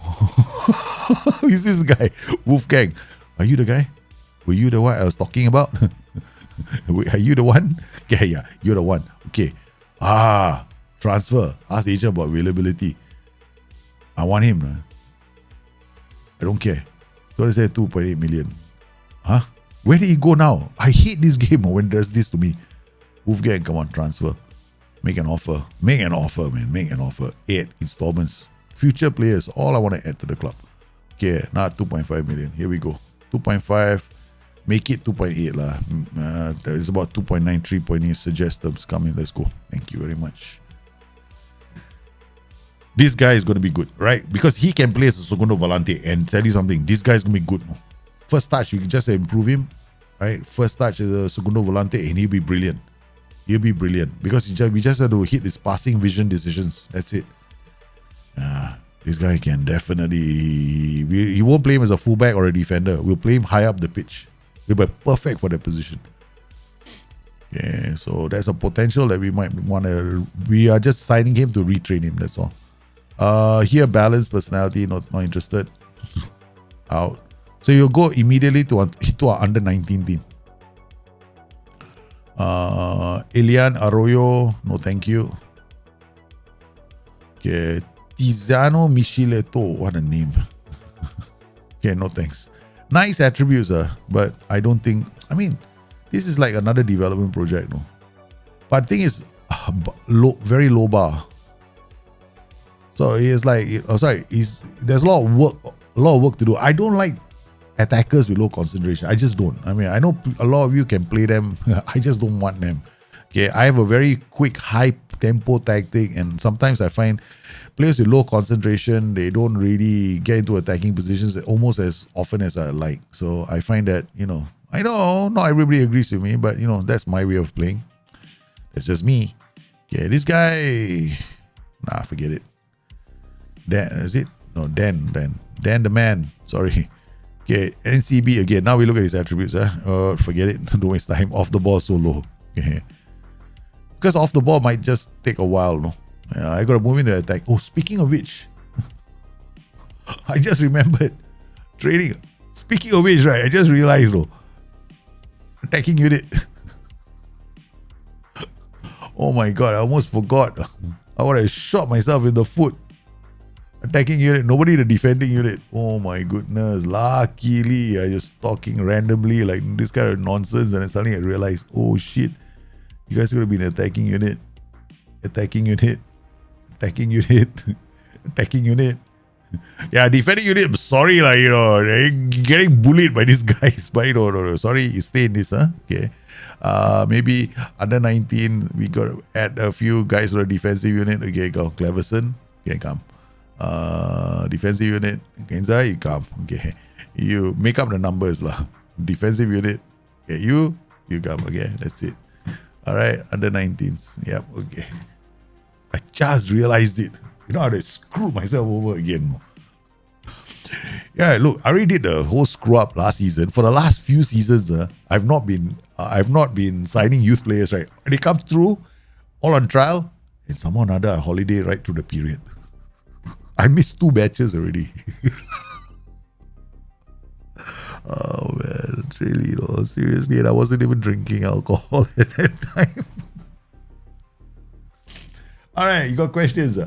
Who's this guy? Wolfgang. Are you the guy? Were you the one I was talking about? Are you the one? Yeah, you're the one. Okay. Transfer. Ask the agent about availability. I want him. I don't care. So they say 2.8 million. Huh? Where did he go now? I hate this game when does this to me. Wolfgang, come on, transfer. Make an offer. Make an offer, man. Make an offer. 8 installments. Future players. All I want to add to the club. Okay, now 2.5 million. Here we go. 2.5. Make it 2.8 lah. There is about 2.9, 3.8 suggest terms. Come in, let's go. Thank you very much. This guy is going to be good, right? Because he can play as a segundo volante. And tell you something, this guy is going to be good. First touch, you can just improve him, right? First touch as a segundo volante, and he'll be brilliant. He'll be brilliant because we just have to hit his passing vision decisions. That's it. This guy can definitely. He won't play him as a fullback or a defender. We'll play him high up the pitch. He'll be perfect for that position. Okay, so there's a potential that we might want to. We are just signing him to retrain him. That's all. Here, balanced personality. Not interested. Out. So you'll go immediately to our under 19 team. Elian Arroyo. No, thank you. Okay. Tiziano Michiletto. What a name. Okay, no thanks. Nice attributes, but I don't think. I mean, this is like another development project, no. But the thing is, very low bar. So it's like, there's a lot of work to do. I don't like attackers with low concentration. I just don't. I mean, I know a lot of you can play them. I just don't want them. Okay, I have a very quick, high tempo tactic, and sometimes I find players with low concentration, they don't really get into attacking positions almost as often as I like. So I find that, I know not everybody agrees with me, but that's my way of playing. That's just me. Okay, this guy, nah, forget it. Dan, is it? No, Dan the man. Sorry. Okay, NCB again. Now we look at his attributes. Forget it. Don't waste time. Off the ball so low. Okay. Because off the ball might just take a while, no? I got to move into attack. Oh, speaking of which, I just remembered training. Speaking of which, right? I just realized, no, attacking unit. Oh my god, I almost forgot. I would have shot myself in the foot. Attacking unit, nobody in the defending unit. Oh my goodness. Luckily, I just talking randomly like this kind of nonsense, and then suddenly I realized, oh shit, you guys could have been attacking unit. Attacking unit. Attacking unit. Attacking unit. Yeah, defending unit, I'm sorry, like, you know, getting bullied by these guys. But no. Sorry, you stay in this, huh? Okay. Maybe under 19, we got to add a few guys to the defensive unit. Okay, go. Cleverson, okay, come. Defensive unit, Kenza, you come. Okay. You make up the numbers, lah. Defensive unit, okay, you come. Okay, that's it. All right, under 19s. Yep, okay. I just realized it. You know how to screw myself over again. Yeah, look, I already did the whole screw up last season. For the last few seasons, I've not been signing youth players, right? They come through all on trial, and somehow or another holiday right through the period. I missed 2 batches already. Oh man, it's really, you know, seriously, and I wasn't even drinking alcohol at that time. All right, you got questions? Yeah.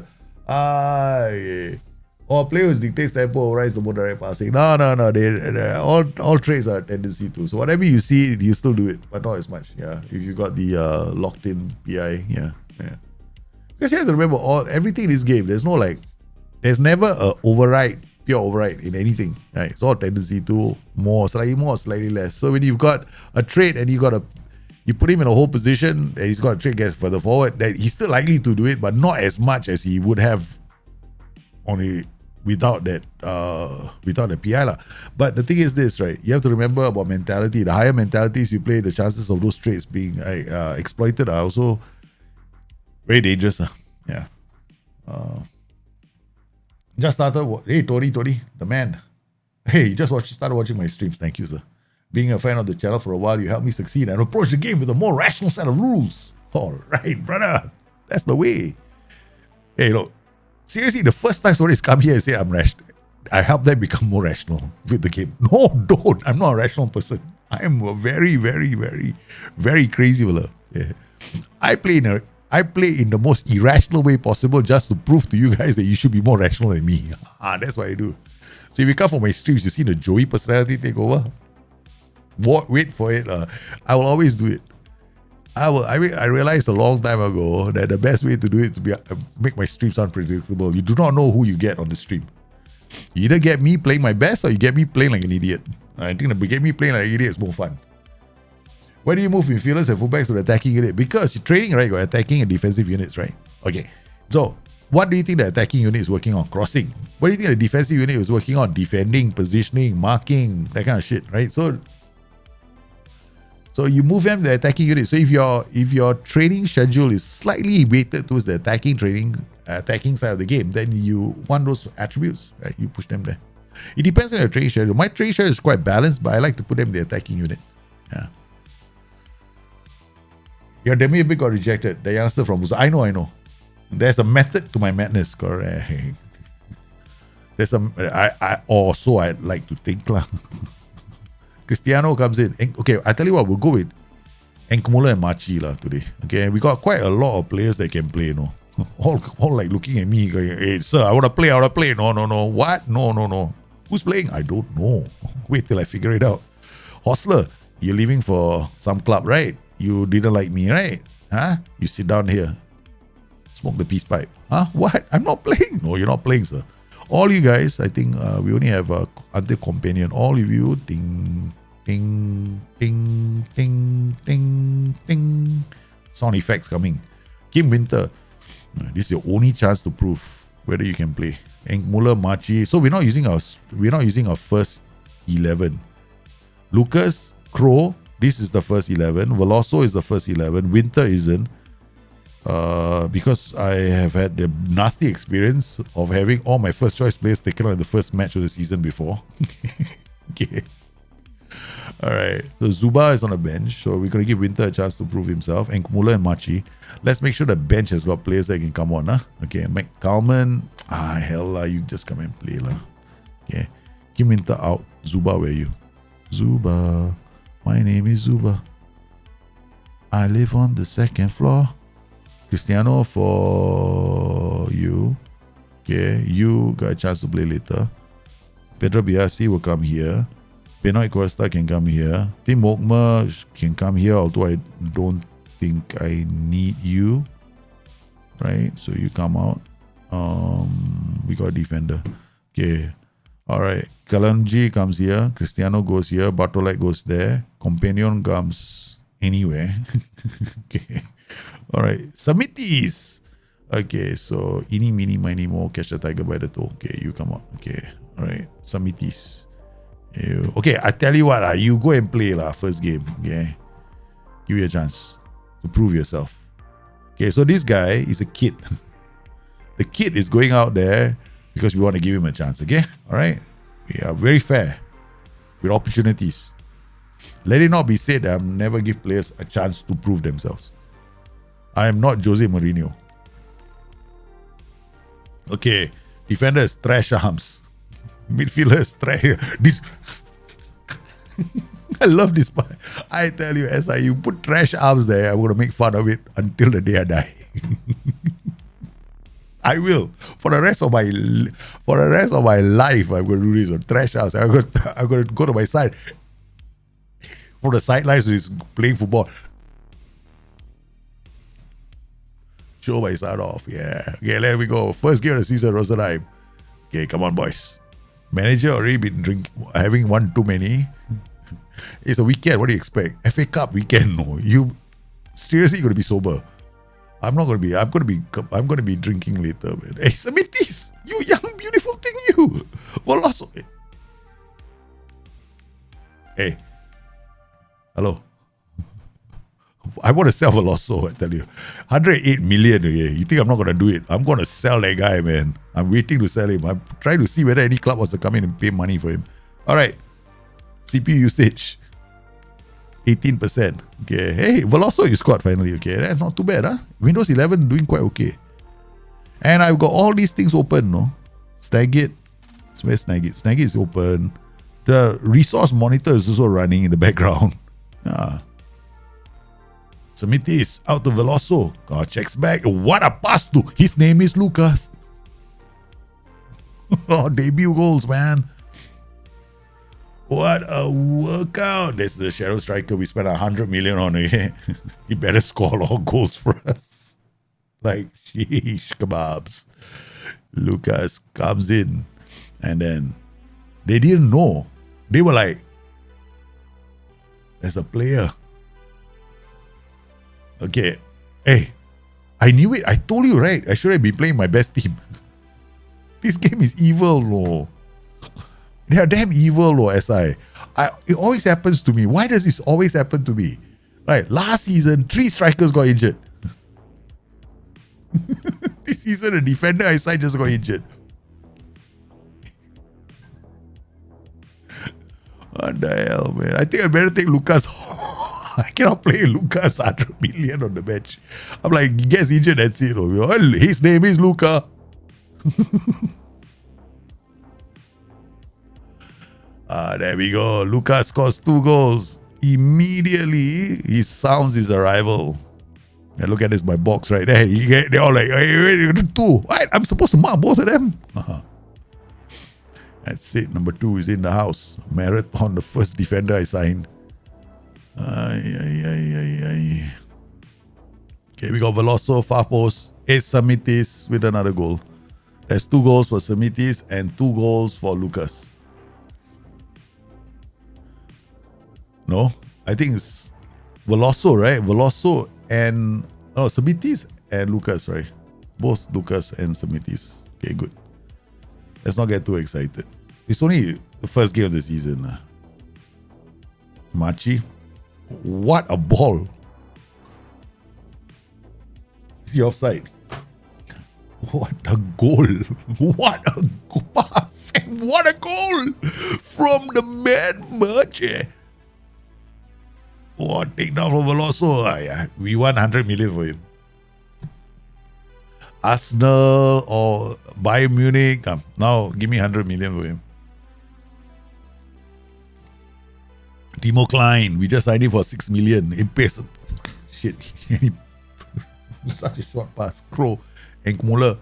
Or players dictates tempo, overrides the more direct passing. No. They all trades are a tendency to. So whatever you see, you still do it, but not as much. Yeah, if you got the locked in PI, yeah. Because you have to remember everything in this game. There's never a pure override in anything. Right? It's all tendency to slightly more, slightly less. So when you've got a trade and you put him in a whole position and he's got a trade gets further forward, that he's still likely to do it, but not as much as he would have only without the PI lah. But the thing is this, right? You have to remember about mentality. The higher mentalities you play, the chances of those trades being exploited are also very dangerous. Yeah. Just started. Hey, Tony, the man. Hey, you just started watching my streams. Thank you, sir. Being a fan of the channel for a while, you helped me succeed and approach the game with a more rational set of rules. All right, brother. That's the way. Hey, look. Seriously, the first time somebody's come here and say I'm rational, I help them become more rational with the game. No, don't. I'm not a rational person. I am a very, very, very, very crazy fella. Yeah. I play in the most irrational way possible just to prove to you guys that you should be more rational than me. That's what I do. So if you come for my streams, you see the Joey personality take over. Wait for it. I will always do it. I realized a long time ago that the best way to do it is to make my streams unpredictable. You do not know who you get on the stream. You either get me playing my best or you get me playing like an idiot. I think the get me playing like an idiot is more fun. Where do you move midfielders and fullbacks to the attacking unit? Because you're training, right? You're attacking and defensive units, right? Okay. So, what do you think the attacking unit is working on? Crossing. What do you think the defensive unit is working on? Defending, positioning, marking, that kind of shit, right? So you move them to the attacking unit. So if your training schedule is slightly weighted towards the attacking side of the game, then you want those attributes, right? You push them there. It depends on your training schedule. My training schedule is quite balanced, but I like to put them in the attacking unit. Yeah. Your demi bit got rejected. The youngster from Busa. I know. There's a method to my madness, correct? There's so I'd like to think lah. Cristiano comes in. Okay, I tell you what, we'll go with Enkmuller and Machi lah today. Okay, we got quite a lot of players that can play, no? All like looking at me going, hey, sir, I want to play. No. What? No. Who's playing? I don't know. Wait till I figure it out. Hostler, you're leaving for some club, right? You didn't like me, right? Huh? You sit down here. Smoke the peace pipe. Huh? What? I'm not playing. No, you're not playing, sir. All you guys, I think we only have until companion. All of you, ding, ding, ding, ding, ding, ding. Sound effects coming. Kim Winter, this is your only chance to prove whether you can play. Enkmuller, Machi. So we're not using our first 11. Lucas, Crow, this is the first 11. Veloso is the first 11. Winter isn't. because I have had the nasty experience of having all my first choice players taken out in the first match of the season before. Okay. All right. So Zuba is on the bench. So we're going to give Winter a chance to prove himself. And Kumula and Machi. Let's make sure the bench has got players that can come on. Huh? Okay. McCalman. Hell lah. You just come and play lah. Okay. Give Winter out. Zuba, where are you? Zuba. My name is Zuba. I live on the second floor. Cristiano for you. Okay. You got a chance to play later. Pedro Biasi will come here. Benoit Costa can come here. Tim Mokma can come here, although I don't think I need you. Right? So you come out. We got a defender. Okay. Alright. Kalanji comes here. Cristiano goes here. Bartolak goes there. Companion comes anywhere. Okay. Alright. Samitis. Okay. So, ini, mini, mini, mo. Catch the tiger by the toe. Okay. You come out. Okay. Alright. Samitis. Okay, I tell you what, you go and play first game. Okay, give you a chance to prove yourself. Okay, so this guy is a kid. The kid is going out there because we want to give him a chance. Okay, all right. We are very fair with opportunities. Let it not be said that I never give players a chance to prove themselves. I am not Jose Mourinho. Okay, defenders trash arms. Midfielders trash. This I love this part. I tell you, SI, you put trash arms there, I'm going to make fun of it until the day I die. I will. For the rest of my life, I'm going to do this on trash arms. I'm going to go to my side. For the sidelines, is playing football. Show my side off. Yeah. Okay, there we go. First game of the season, Rosenheim. Okay, come on, boys. Manager already been having one too many. It's a weekend. What do you expect? FA Cup weekend. No, you seriously going to be sober. I'm not going to be. I'm going to be drinking later. Man. Hey, Samitis, you young beautiful thing, you. Veloso. Hey, hello. I want to sell Veloso, I tell you. 108 million. Okay. You think I'm not going to do it? I'm going to sell that guy, man. I'm waiting to sell him. I'm trying to see whether any club wants to come in and pay money for him. All right. CPU usage. 18%. Okay. Hey, Veloso you scored finally. Okay. That's not too bad, huh? Windows 11 doing quite okay. And I've got all these things open, no? Snagit. Where's Snagit? Snagit is open. The resource monitor is also running in the background. Samitis out to Veloso. Checks back. What a pass to. His name is Lucas. Oh, debut goals, man. What a workout. That's the shadow striker we spent 100 million on. He better score all goals for us. Like, sheesh kebabs. Lucas comes in. And then they didn't know. They were like, there's a player. Okay. Hey, I knew it. I told you, right? I should have been playing my best team. This game is evil, no. They are damn evil, no, SI. It always happens to me. Why does this always happen to me? Right, last season, 3 strikers got injured. This season, a defender I signed just got injured. What the hell, man? I think I better take Lucas. I cannot play Lucas 100 million on the bench. I'm like, he gets injured, that's it. His name is Luca. There we go. Lucas scores 2 goals. Immediately, he sounds his arrival. And look at this, my box right there. They're all like, hey, 2. Right, I'm supposed to mark both of them. That's it. Number 2 is in the house. Marathon, the first defender I signed. Okay, we got Veloso, far post, 8 Samitis with another goal. There's 2 goals for Samitis and 2 goals for Lucas. No, I think it's Veloso, right? Veloso and Samitis and Lucas, right? Both Lucas and Samitis. Okay, good. Let's not get too excited. It's only the first game of the season. Machi. What a ball. see offside. What a goal. What a pass. And what a goal from the man Merche. What takedown from Veloso. Yeah, we won 100 million for him. Arsenal or Bayern Munich. Now give me 100 million for him. Timo Klein. We just signed him for 6 million. It pays. Shit. Such a short pass. Kroh. Enkmuller.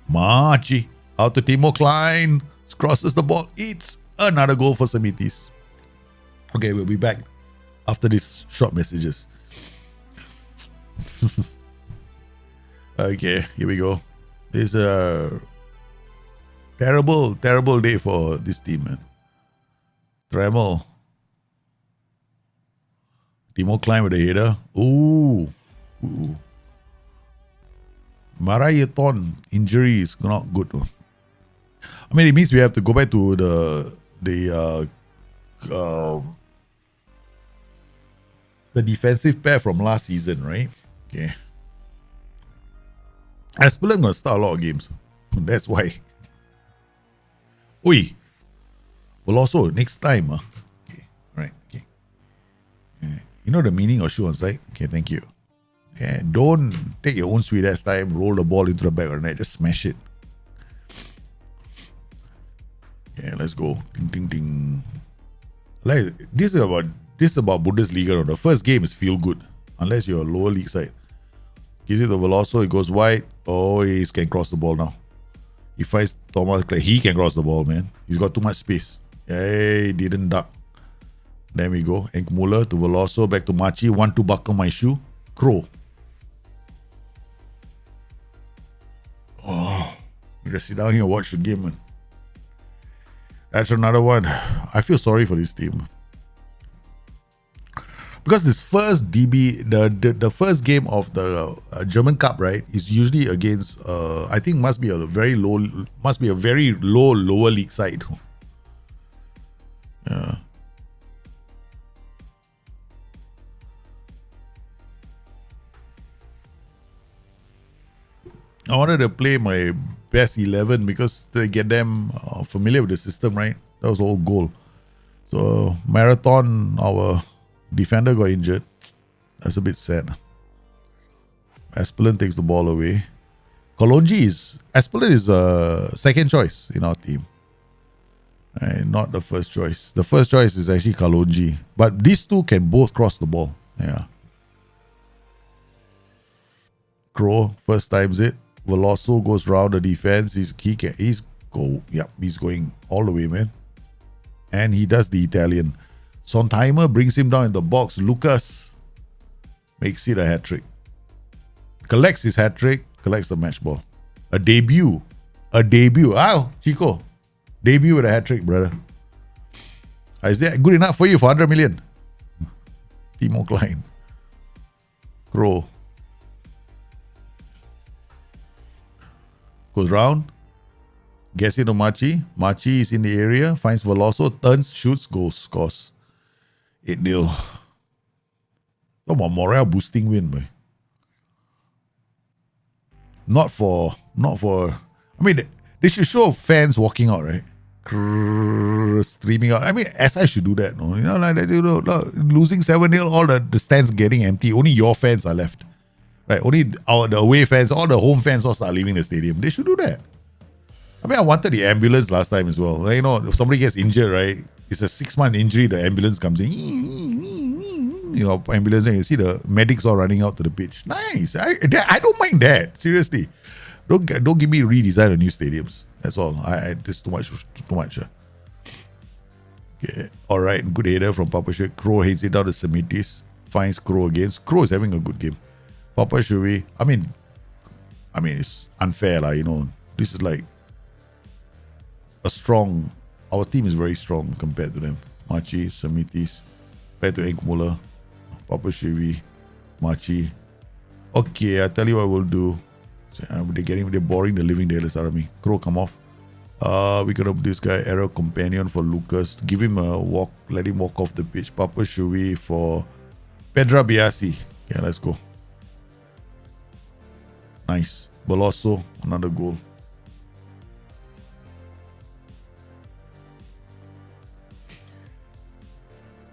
Marchi. Out to Timo Klein. Crosses the ball. Eats another goal for Semitis. Okay, we'll be back after these short messages. Okay, here we go. This is a terrible, terrible day for this team, man. Tremel. Timo Klein with a header. Ooh. Marayaton injury is not good. I mean, it means we have to go back to the defensive pair from last season, right? Okay. Aspelin gonna start a lot of games. That's why. Oi. Well, also next time. Okay. Right. Okay. You know the meaning of shoe on side? Okay, thank you. Yeah, don't take your own sweet ass time, roll the ball into the back of the net, just smash it. Yeah, let's go. Ding ding ding. Like this is about Bundesliga. The first game is feel good, unless you're a lower league side. Gives it to Veloso, it goes wide. Oh, he can cross the ball now. He fights Thomas Clay. He can cross the ball, man. He's got too much space. Hey, didn't duck. There we go. Enkmuller to Veloso, back to Machi. 1-2 buckle my shoe. Kroh. Oh, just sit down here and watch the game, man. That's another one. I feel sorry for this team. Because this first DB, the first game of the German Cup, right, is usually against, I think must be a very low lower league side. Yeah. I wanted to play my best 11 because to get them familiar with the system, right? That was the whole goal. So, Marathon, our defender got injured. That's a bit sad. Aspelin takes the ball away. Aspelin is a second choice in our team. Right, not the first choice. The first choice is actually Kalonji. But these two can both cross the ball. Yeah. Kroh first times it. Veloso goes round the defense. He's going all the way, man. And he does the Italian. Sontheimer brings him down in the box. Lucas makes it a hat-trick. Collects his hat-trick. Collects the match ball. A debut. Wow, Chico. Debut with a hat-trick, brother. Is that good enough for you for 100 million? Timo Klein. Kroh. Goes round. Gets into Machi. Machi is in the area. Finds Veloso. Turns, shoots, goes, scores. 8-0. Talk about morale boosting win, boy. Not for. I mean, they should show fans walking out, right? Streaming out. I mean, SI should do that, no? You know, like losing 7-0, all the stands getting empty. Only your fans are left. Right, only the away fans, all the home fans all start leaving the stadium. They should do that. I mean, I wanted the ambulance last time as well. Like, you know, if somebody gets injured, right? It's a 6-month injury, the ambulance comes in. You know, ambulance, and you see the medics all running out to the pitch. Nice. I don't mind that. Seriously. Don't give me redesign of new stadiums. That's all. This too much. Okay. All right. Good header from Papashuk. Kroh heads it down to Semitis. Finds Kroh again. Kroh is having a good game. Papa Shui, I mean, it's unfair, you know. This is like our team is very strong compared to them. Machi, Semitis, compared to Enkmuller, Papa Shui, Machi. Okay, I tell you what we'll do. They're boring the living daylights out of me. Kroh, come off. We're gonna put this guy, Arrow Companion for Lucas. Give him a walk, let him walk off the pitch. Papa Shui for Pedra Biasi. Okay, let's go. Nice. Bolosso, another goal.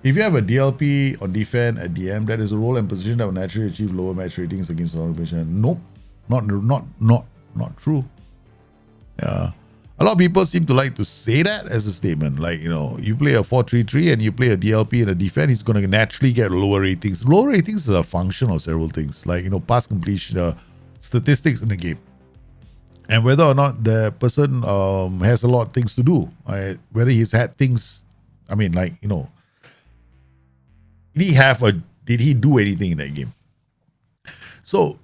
If you have a DLP or defend at DM, that is a role and position that will naturally achieve lower match ratings against the opposition. Nope, not true. Yeah, a lot of people seem to like to say that as a statement. Like, you know, you play a 4-3-3 and you play a DLP and a defend, he's going to naturally get lower ratings. Lower ratings is a function of several things, like, you know, pass completion, statistics in the game, and whether or not the person has a lot of things to do. Whether he's had things, I mean, like, you know, did he do anything in that game? So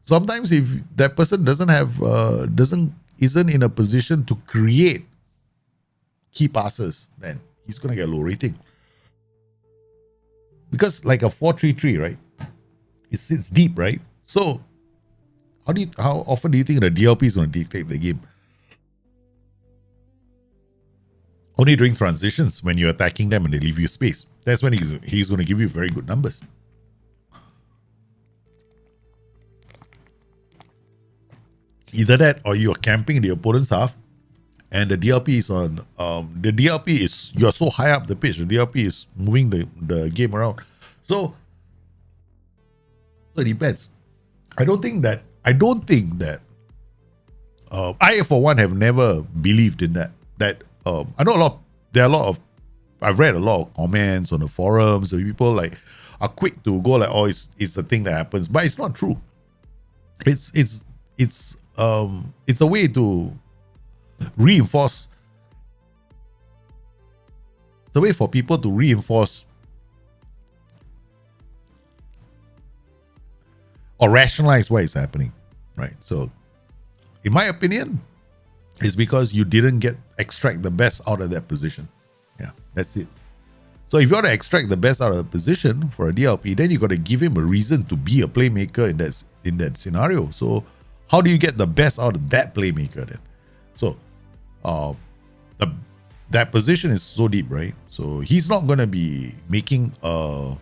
sometimes if that person isn't in a position to create key passes, then he's gonna get low rating. Because like a 4-3-3, right? It sits deep, right? So how often do you think the DLP is gonna dictate the game? Only during transitions, when you're attacking them and they leave you space. That's when he's going to give you very good numbers. Either that or you're camping the opponent's half and the DLP is on, you're so high up the pitch, the DLP is moving the game around. So it depends. I don't think that, I for one have never believed in that. I know I've read a lot of comments on the forums, so people like are quick to go like, oh, it's a thing that happens, but it's not true. It's a way to reinforce. It's a way for people to reinforce or rationalize why it's happening, right? So, in my opinion, it's because you didn't extract the best out of that position. Yeah, that's it. So if you want to extract the best out of the position for a DLP, then you got to give him a reason to be a playmaker in that scenario. So how do you get the best out of that playmaker then? So that position is so deep, right? So he's not going to be making so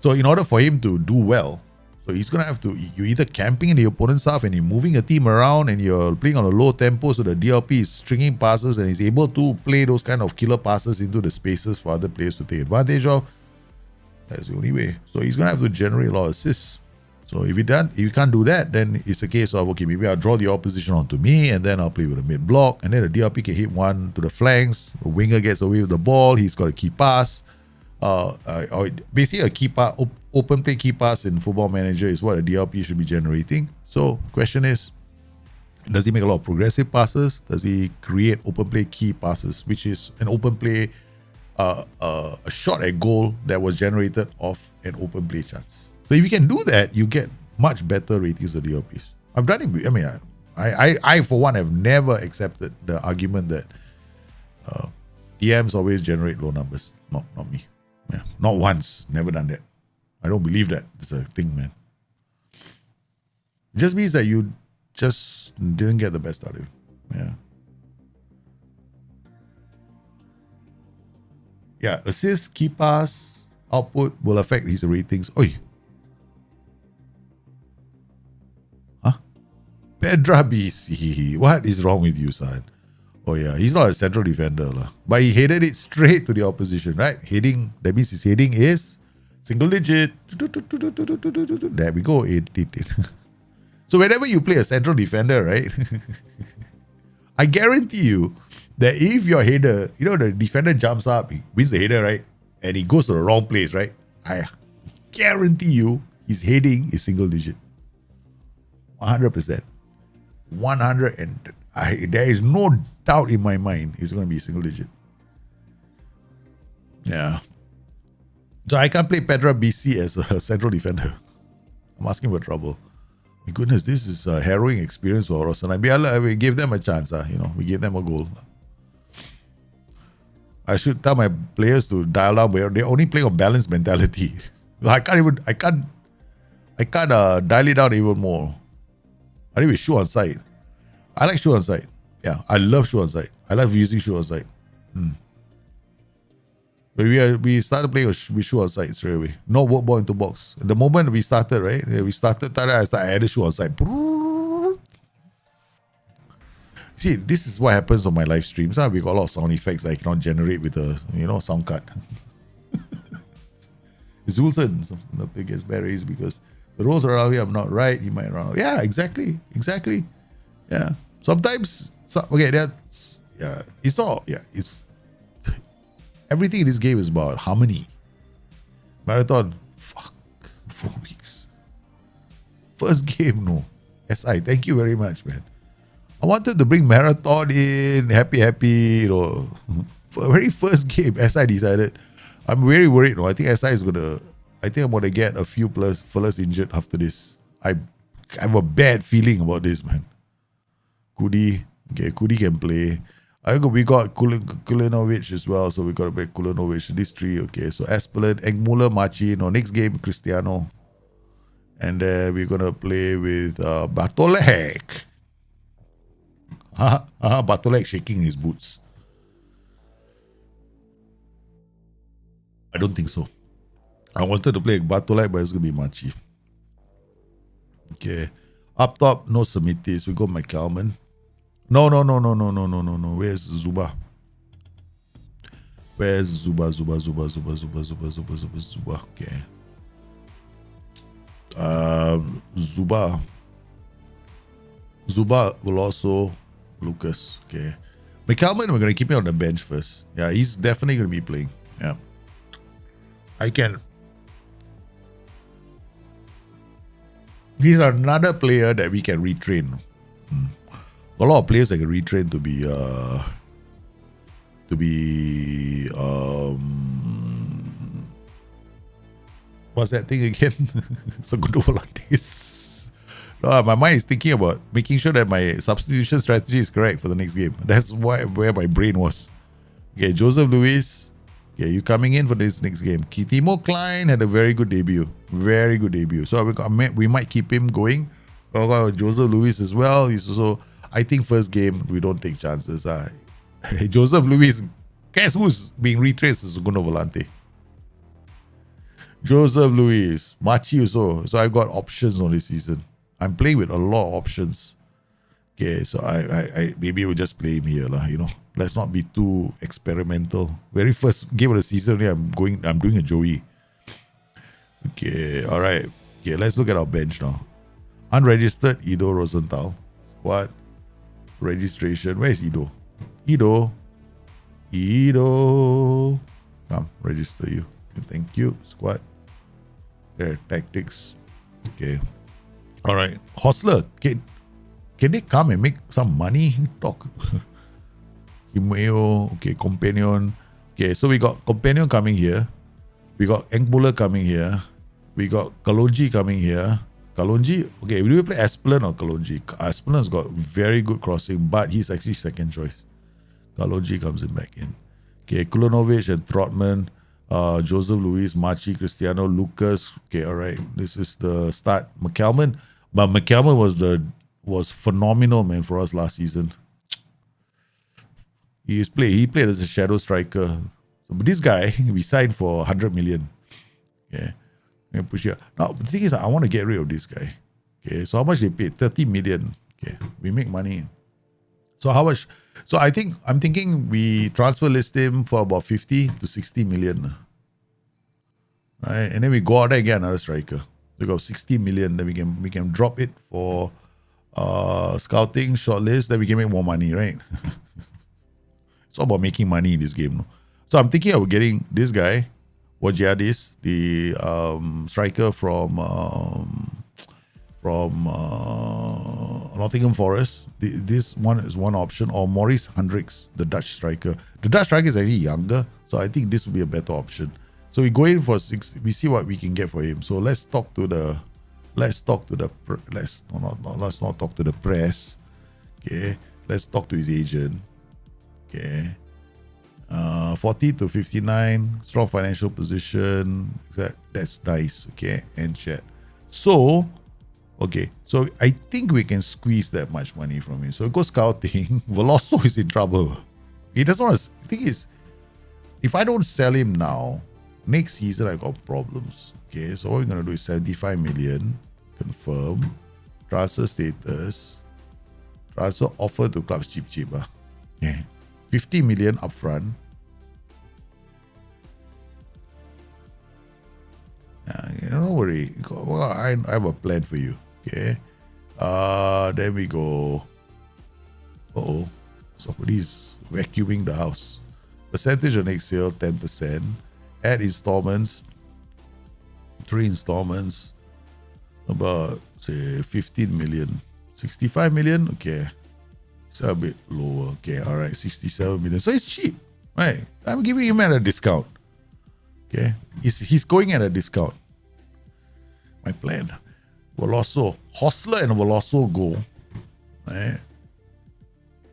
in order for him to do well, so he's going to have to, you're either camping in the opponent's half and you're moving a team around and you're playing on a low tempo, so the DLP is stringing passes and he's able to play those kind of killer passes into the spaces for other players to take advantage of. That's the only way. So he's going to have to generate a lot of assists. So if you can't do that, then it's a case of, okay, maybe I'll draw the opposition onto me and then I'll play with a mid block and then the DLP can hit one to the flanks. The winger gets away with the ball. He's got a key pass. Basically a key pass, open play key pass in Football Manager is what a DLP should be generating. So question is, does he make a lot of progressive passes? Does he create open play key passes, which is an open play, a shot at goal that was generated off an open play chance? So if you can do that, you get much better ratings of DLPs. I've done it. I mean, I for one have never accepted the argument that DMs always generate low numbers. Not me. Yeah, not once. Never done that. I don't believe that. It's a thing, man. It just means that you just didn't get the best out of it. Yeah. Yeah, assist, key pass, output will affect his ratings. Oi. Huh? Pedra BC. What is wrong with you, son? Oh yeah, he's not a central defender, but he headed it straight to the opposition, right? Heading, that means his heading is single digit. There we go. So whenever you play a central defender, right? I guarantee you that if your header, you know, the defender jumps up, he wins the header, right? And he goes to the wrong place, right? I guarantee you his heading is single digit. 100%. 100 and there is no doubt in my mind it's going to be single digit. Yeah. So I can't play Pedra BC as a central defender. I'm asking for trouble. My goodness, this is a harrowing experience for Rosanna. We gave them a chance. We gave them a goal. I should tell my players to dial down, but they're only playing a balanced mentality. I can't dial it down even more. I think we shoot on sight. I like shoot on sight. Yeah, I love shoot on sight. I love using shoot on sight. But we started playing with shoot on sight straight away. No work ball into box. The moment we started, right? I added shoot on sight. See, this is what happens on my live streams. We got a lot of sound effects I cannot generate with a sound card. Zulson, the biggest berries because the rows around here I'm not right. He might run. Yeah, exactly. Yeah. Sometimes, that's It's not. Yeah, it's everything in this game is about harmony. Marathon, fuck, 4 weeks. First game, no. SI, thank you very much, man. I wanted to bring Marathon in, happy, For very first game, SI decided. I'm very worried. I think SI is I think I'm gonna get a few fellas injured after this. I have a bad feeling about this, man. Kudi can play. We got Kulinovic as well, so we got to play Kulinovic. These three, okay. So Aspelin, Engmuller, Machi. Next game Cristiano, and then we're gonna play with Bartolek. Bartolek shaking his boots. I don't think so. I wanted to play Bartolek, but it's gonna be Machi. Okay. Up top, no Semitis. We got McCalman. No. Where's Zuba? Where's Zuba? Okay. Zuba will also Lucas. Okay. McCalman, we're gonna keep him on the bench first. Yeah, he's definitely gonna be playing. Yeah. He's another player that we can retrain. A lot of players that can retrain to be what's that thing again? Segundo Volantes. No, my mind is thinking about making sure that my substitution strategy is correct for the next game. That's where my brain was. Okay, Joseph Luis. Okay, you coming in for this next game. Timo Klein had a very good debut. So we might keep him going. Joseph Luis as well. He's also, I think, first game we don't take chances. Joseph Luis, guess who's being retraced as Segundo Volante? Joseph Luis, Machi also. So I've got options on this season. I'm playing with a lot of options. Okay, so I maybe we'll just play him here, Let's not be too experimental. Very first game of the season, I'm doing a Joey. Okay, all right. Okay, let's look at our bench now. Unregistered Ido Rosenthal. Squad registration. Where is Ido? Ido. Come, register you. Okay, thank you. Squad. There, tactics. Okay. All right. Hostler. Can they come and make some money? Talk. Himeo. Okay, Companion. Okay, so we got Companion coming here. We got Engbuller coming here. We got Kalonji coming here. Kalonji, okay, do we play Aspelin or Kalonji? Aspelin's got very good crossing, but he's actually second choice. Kalonji comes in back in. Okay, Kulinovic and Trotman, Joseph Luis, Machi, Cristiano, Lucas. Okay, all right. This is the start. McCalman, but McCalman was phenomenal, man, for us last season. He played as a shadow striker. So, but this guy, we signed for 100 million. Okay. Push here. Now, the thing is, I want to get rid of this guy. Okay, so how much they paid? 30 million. Okay, we make money. So how much? So I'm thinking we transfer list him for about 50 to 60 million. Right, and then we go out there and get another striker. We got 60 million. Then we can drop it for scouting, shortlist. Then we can make more money, right? It's all about making money in this game. No? So I'm thinking of getting this guy. Wajiadis, the striker from Nottingham Forest. This one is one option, or Maurice Hendricks, the Dutch striker. The Dutch striker is actually younger, so I think this would be a better option. So we go in for 6. We see what we can get for him. So let's not talk to the press. Okay, let's talk to his agent. Okay. 40 to 59, strong financial position. That's nice. Okay, and chat. So, okay, so I think we can squeeze that much money from him. So go scouting. Veloso is in trouble. He doesn't want to. The thing is, if I don't sell him now, next season I got problems. Okay, so what we're gonna do is 75 million, confirm, transfer status. Transfer offer to clubs cheap. Yeah. 50 million upfront. Don't worry. I have a plan for you. Okay. Then we go. Somebody's vacuuming the house. Percentage of next sale, 10%. Add installments. 3 installments. About, say, 15 million. 65 million? Okay. It's a bit lower. Okay, all right. 67 million. So it's cheap, right? I'm giving him at a discount. Okay. He's going at a discount. My plan. Veloso. Hostler and Veloso go. Right?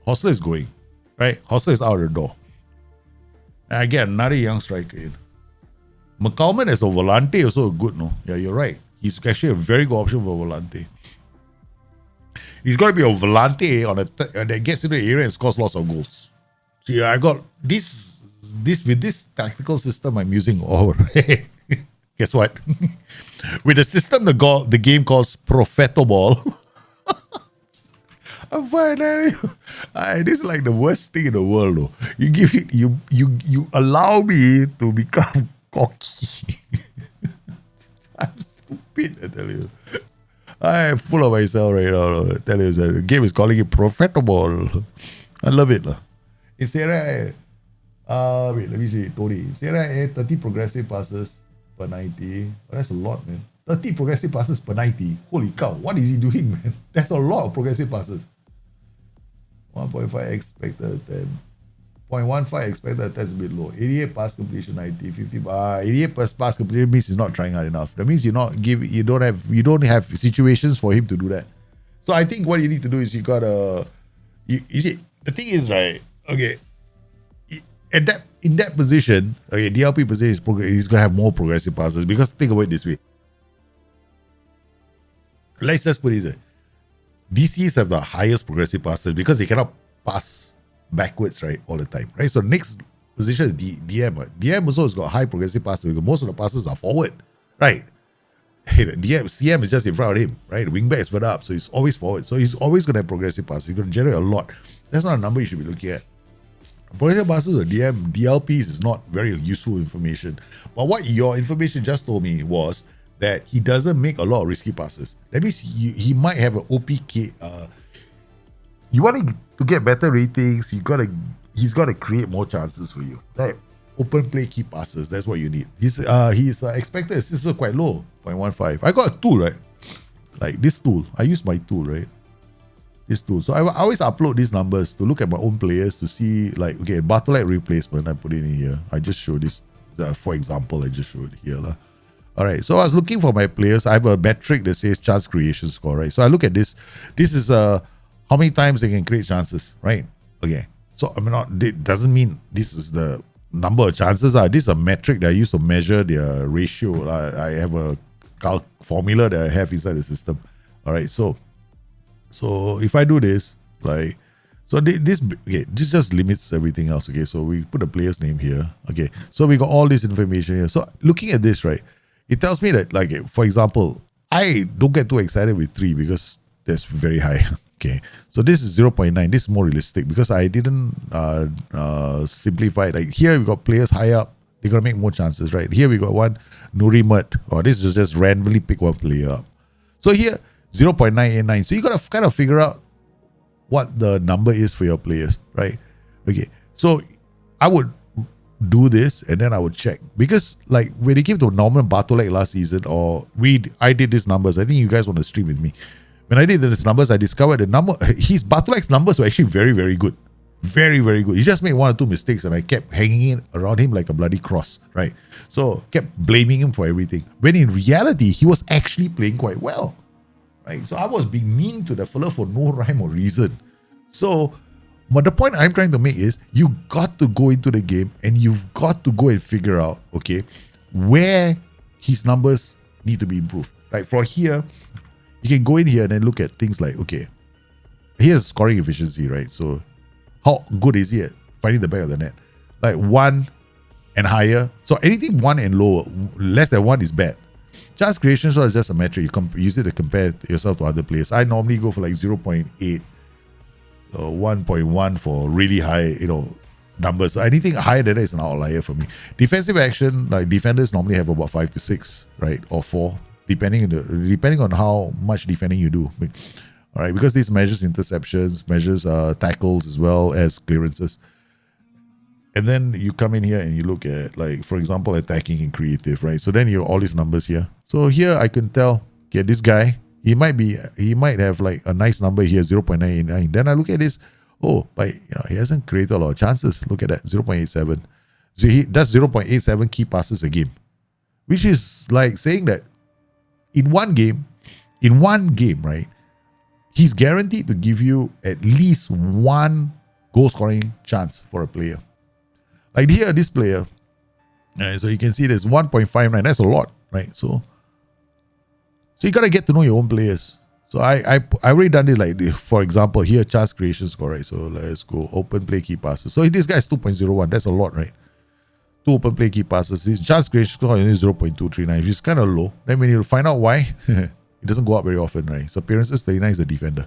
Hostler is going. Right? Hostler is out the door. And I get another young striker in. McCalman as a volante also good, no? Yeah, you're right. He's actually a very good option for volante. He's got to be a volante that gets into the area and scores lots of goals. See, I got this with this tactical system I'm using. Oh, guess what? With the system, the game calls Profeto Ball. I'm fine. This is like the worst thing in the world, though. You give it, you allow me to become cocky. I'm stupid, I tell you. I'm full of myself right now. I tell you, the game is calling it Profitable. I love it. Instead, wait, let me see. Tony. Instead, 30 progressive passes per 90. Oh, that's a lot, man. 30 progressive passes per 90. Holy cow. What is he doing, man? That's a lot of progressive passes. 1.5 expected 10. 0.15 expected, that's a bit low. 88 pass completion, 90, 50. 88 pass completion means he's not trying hard enough. That means you don't have situations for him to do that. So I think what you need to do is you gotta. You see, the thing is, right? Okay, in that position, okay, DLP position he's gonna have more progressive passes because think about it this way. Let's just put it this way. DCs have the highest progressive passes because they cannot pass backwards, right, all the time, right? So next position is DM. DM also has got high progressive passes because most of the passes are forward, right? CM is just in front of him, right? The wingback is further up, so he's always forward. So he's always going to have progressive passes. He's going to generate a lot. That's not a number you should be looking at. Progressive passes or DLPs is not very useful information. But what your information just told me was that he doesn't make a lot of risky passes. That means he might have an OPK. You want to get better ratings, he's got to create more chances for you. Right? Open play, key passes. That's what you need. His expected assists are quite low, 0.15. I got a tool, right? Like this tool. I use my tool, right? This tool. So I always upload these numbers to look at my own players to see, like, okay, Bartolette replacement. I put it in here. I just showed this. For example, I just showed it here. All right. So I was looking for my players. I have a metric that says chance creation score, right? So I look at this. This is how many times they can create chances, right? Okay. So it doesn't mean this is the number of chances. This is a metric that I use to measure their ratio. I have a formula that I have inside the system. All right. So if I do this, like, so this just limits everything else. Okay. So we put the player's name here. Okay. So we got all this information here. So looking at this, right, it tells me that, like, for example, I don't get too excited with 3 because that's very high. Okay, so this is 0.9. This is more realistic because I didn't simplify it. Like here we got players high up, they're gonna make more chances, right? Here we got one Nurimat, or this is just randomly pick one player up. So here 0.989. So you gotta kind of figure out what the number is for your players, right? Okay, so I would do this and then I would check because, like, when it came to Norman Bartolek last season, I did these numbers. I think you guys want to stream with me. When I did these numbers, I discovered his Bartolek's numbers were actually very, very good. Very, very good. He just made 1 or 2 mistakes and I kept hanging it around him like a bloody cross, right? So kept blaming him for everything. When in reality, he was actually playing quite well, right? So I was being mean to the fella for no rhyme or reason. So, but the point I'm trying to make is you got to go into the game and you've got to go and figure out, okay, where his numbers need to be improved. Right? For here, you can go in here and then look at things like, okay, here's scoring efficiency, right? So how good is he at finding the back of the net? Like 1 and higher. So anything 1 and lower, less than 1 is bad. Chance creation score is just a metric. You use it to compare yourself to other players. I normally go for like 0.8 So 1.1 for really high, numbers. So anything higher than that is an outlier for me. Defensive action, like defenders normally have about 5 to 6, right? Or 4, depending on how much defending you do. All right, because this measures interceptions, measures tackles as well as clearances. And then you come in here and you look at, like, for example, attacking and creative, right? So then you have all these numbers here. So here I can tell, okay, this guy, he might have like a nice number here, 0.99. Then I look at this, but he hasn't created a lot of chances. Look at that, 0.87. So he does 0.87 key passes a game, which is like saying that in one game, right, he's guaranteed to give you at least one goal scoring chance for a player. Like here, this player, so you can see there's 1.59. That's a lot, right? So you gotta get to know your own players. So I already done this, like, for example, here, chance creation score, right? So let's go open play key passes. So this guy's 2.01. That's a lot, right? 2 open play key passes. His chance creation score is 0.239, which is kind of low. Then when you find out why, it doesn't go up very often, right? His appearances 39 is a defender.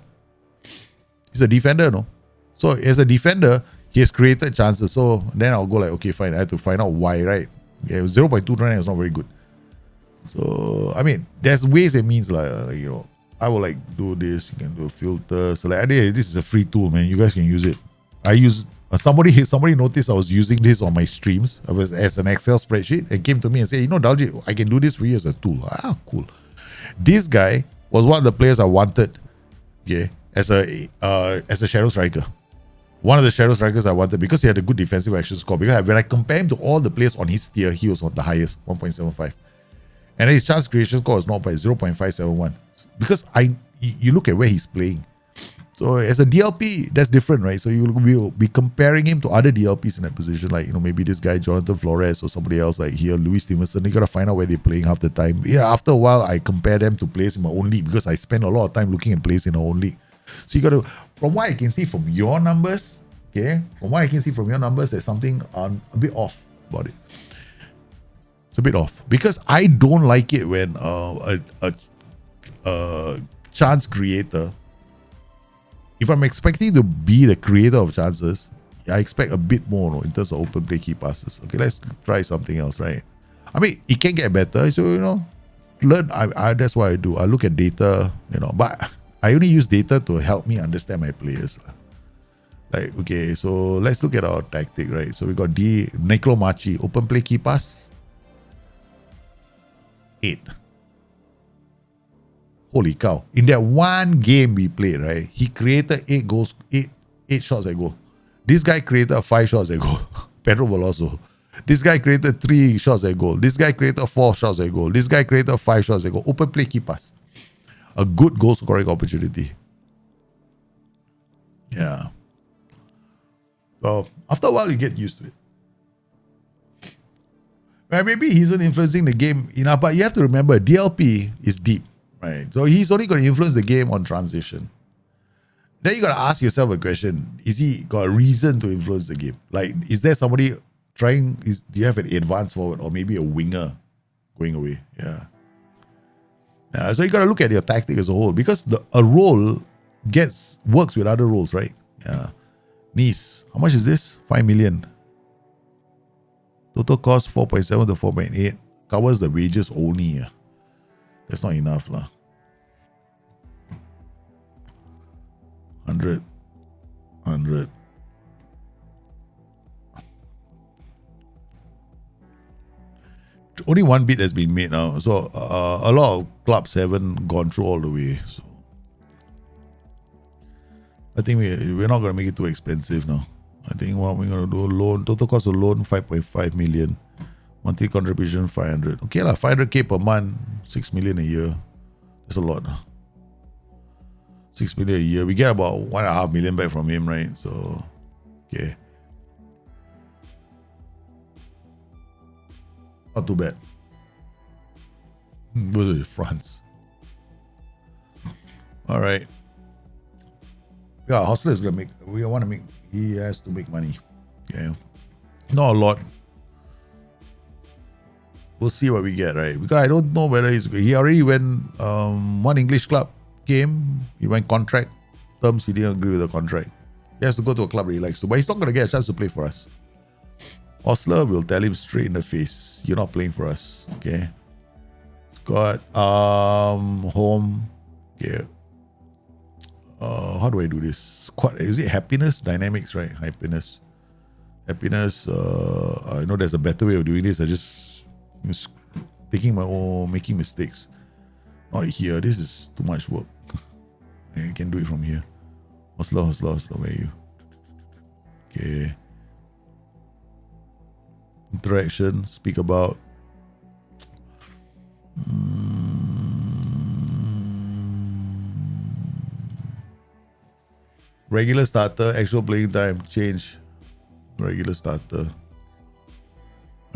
He's a defender, no? So as a defender, he has created chances. So then I'll go like, okay, fine. I have to find out why, right? Okay, 0.239 is not very good. So, I mean, there's ways and means, like, I will like do this. You can do a filter. So like, this is a free tool, man. You guys can use it. I use somebody noticed I was using this on my streams. I was as an Excel spreadsheet and came to me and said, Daljit, I can do this for you as a tool. Cool. This guy was one of the players I wanted, as a shadow striker. One of the shadow strikers I wanted because he had a good defensive action score. Because when I compare him to all the players on his tier, he was the highest, 1.75. And his chance creation score is not by 0.571. Because you look at where he's playing. So as a DLP, that's different, right? So you will be comparing him to other DLPs in that position, like, maybe this guy, Jonathan Flores, or somebody else like here, Louis Stevenson. You got to find out where they're playing half the time. Yeah, after a while, I compare them to players in my own league because I spend a lot of time looking at players in our own league. So you got to, from what I can see from your numbers, there's something a bit off about it. It's a bit off because I don't like it when a chance creator, if I'm expecting to be the creator of chances, I expect a bit more in terms of open play key passes. Okay, let's try something else, right? I mean, it can get better. So, learn. That's what I do. I look at data, but I only use data to help me understand my players. Like, okay, so let's look at our tactic, right? So we got Nicolo Machi, open play key pass, 8. Holy cow. In that one game we played, right, he created 8 goals, 8 shots at goal. This guy created 5 shots at goal. Pedro Veloso. This guy created 3 shots at goal. This guy created 4 shots at goal. This guy created 5 shots at goal. Open play key pass. A good goal scoring opportunity. Yeah. So after a while, you get used to it. Well, maybe he's not influencing the game enough, but you have to remember, DLP is deep, right? So he's only going to influence the game on transition. Then you got to ask yourself a question. Is he got a reason to influence the game? Like, is there somebody do you have an advanced forward or maybe a winger going away? Yeah. So you got to look at your tactic as a whole because a role works with other roles, right? Yeah. Nice. How much is this? 5 million. Total cost 4.7 to 4.8. Covers the wages only. Yeah. That's not enough. 100. Only one bid has been made now. So a lot of clubs haven't gone through all the way. So I think we're not going to make it too expensive now. I think what we're going to do, loan, total cost of loan 5.5 million. Monthly contribution 500. Okay, 500k per month, 6 million a year. That's a lot. 6 million a year. We get about 1.5 million back from him, right? So, okay. Not too bad. Go to France. All right. Yeah, Hostler is going to make, he has to make money. Okay. Not a lot. We'll see what we get, right? Because I don't know whether he already went, one English club came, he went contract terms, he didn't agree with the contract. He has to go to a club that he likes to, but he's not going to get a chance to play for us. Osler will tell him straight in the face, you're not playing for us. Okay. Got home. Okay. How do I do this? Is it happiness? Dynamics, right? Happiness. I know there's a better way of doing this. I just taking my own, making mistakes. Not here. This is too much work. I can do it from here. Oslo, where are you? Okay. Interaction, speak about. Regular starter, actual playing time, change. Regular starter.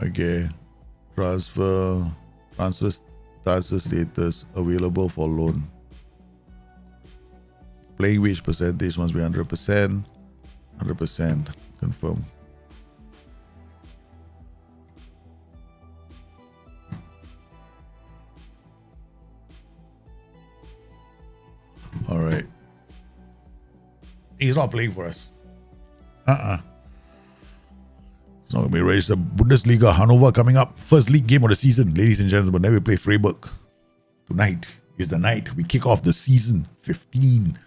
Okay. Transfer status, available for loan. Playing wage percentage must be 100%. 100%. Confirm. All right. He's not playing for us. It's not going to be raised. The Bundesliga, Hannover coming up. First league game of the season, ladies and gentlemen. Then we play Freiburg. Tonight is the night we kick off the season 15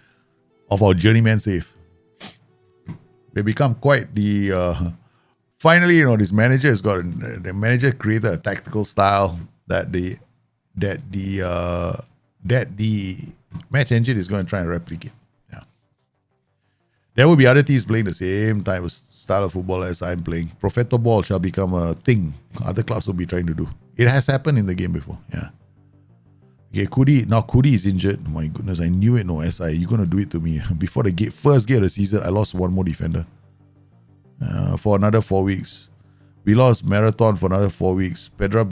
of our Journeyman save. They become quite the... finally, this manager has got... The manager created a tactical style that the match engine is going to try and replicate. Yeah. There will be other teams playing the same type of style of football as I'm playing. Profeto ball shall become a thing other clubs will be trying to do. It has happened in the game before. Yeah. Okay, Kudi is injured. My goodness, I knew it. No, SI, you're going to do it to me. Before the first game of the season, I lost one more defender. For another 4 weeks. We lost Marathon for another 4 weeks. Pedra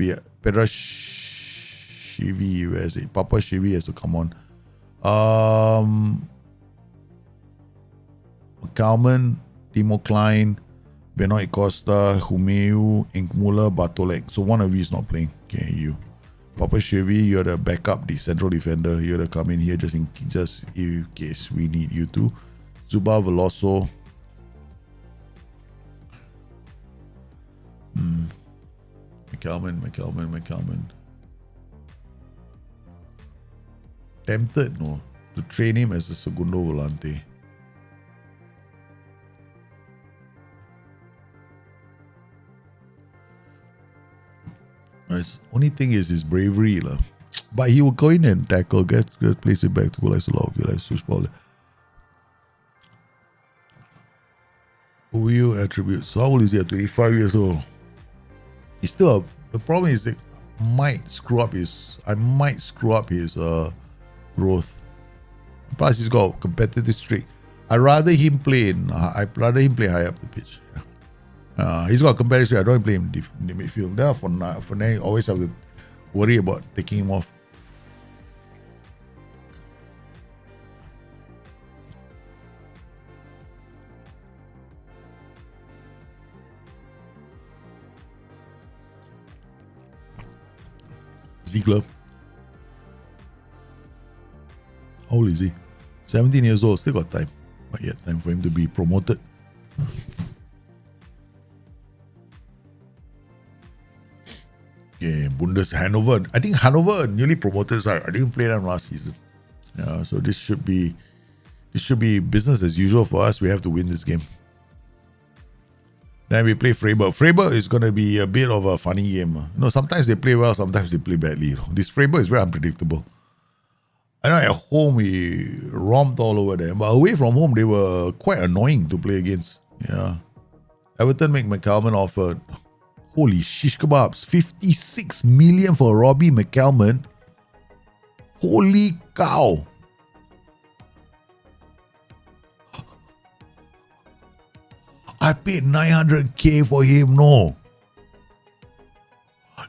Shivi, where is it? Papa Shivi has to come on. Kalman, Timo Klein, Benoit Costa, Humeu, Inkmula, Bartolek. So one of you is not playing. Okay, you. Papa Chevy, you're the backup, the central defender. You're the come in here just in case we need you to. Zuba Veloso. McCalman. Tempted, no, to train him as a segundo volante. Only thing is his bravery, lah. But he will go in and tackle, get place it back to go like so long, like switch ball. OU attributes. So how old is he? 25 years old. He's still the problem is that I might screw up his growth. Plus he's got a competitive streak. I'd rather him play high up the pitch. He's got a competitive streak. I don't play him in the midfield. Therefore, for now, you always have to worry about taking him off. Ziegler. How old is he? 17 years old. Still got time. Not yet time for him to be promoted. Yeah, Hannover. I think Hannover newly promoted. Sorry, I didn't play them last season. Yeah, so this should be business as usual for us. We have to win this game. Then we play Freiburg. Freiburg is going to be a bit of a funny game. Sometimes they play well, sometimes they play badly. This Freiburg is very unpredictable. I know at home we romped all over them, but away from home they were quite annoying to play against. Yeah. Everton make McCalman offer. Holy shish kebabs. 56 million for Robbie McCalman. Holy cow. I paid 900k for him, no.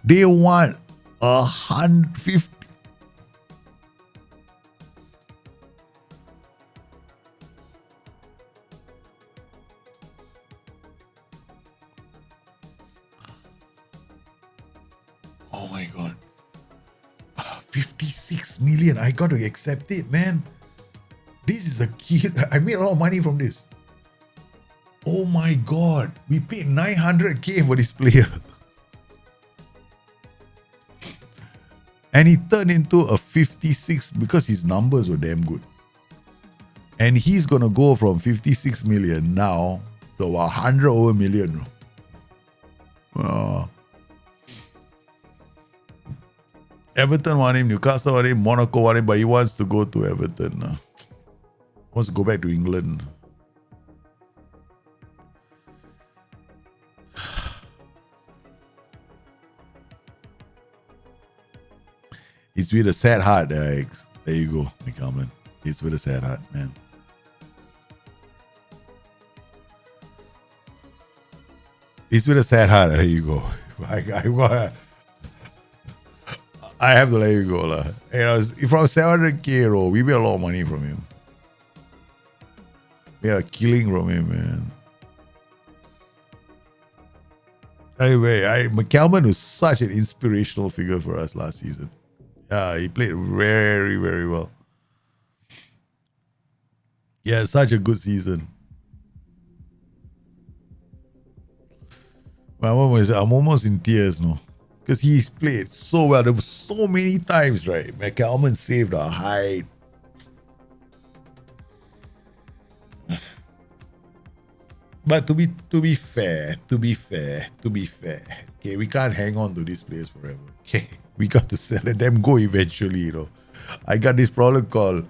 They want 150. Oh my God. 56 million. I got to accept it, man. This is a key. I made a lot of money from this. Oh my God. We paid 900k for this player. And he turned into a 56 because his numbers were damn good. And he's going to go from 56 million now to 100 over million. Everton want him, Newcastle want him, Monaco want him, but he wants to go to Everton. Wants to go back to England. It's with a sad heart, Alex. There you go, McCalman. It's with a sad heart, man. It's with a sad heart. There you go. I have to let you go, lah. You know, from 700k, we made a lot of money from him. We are killing from him, man. Anyway, McCalman was such an inspirational figure for us last season. Yeah, he played very, very well. Yeah, such a good season. I'm almost in tears, no? Because he's played so well. There were so many times, right? McCalman saved our hide. But to be fair, okay, we can't hang on to these players forever. Okay, we got to sell them go eventually, you know. I got this problem called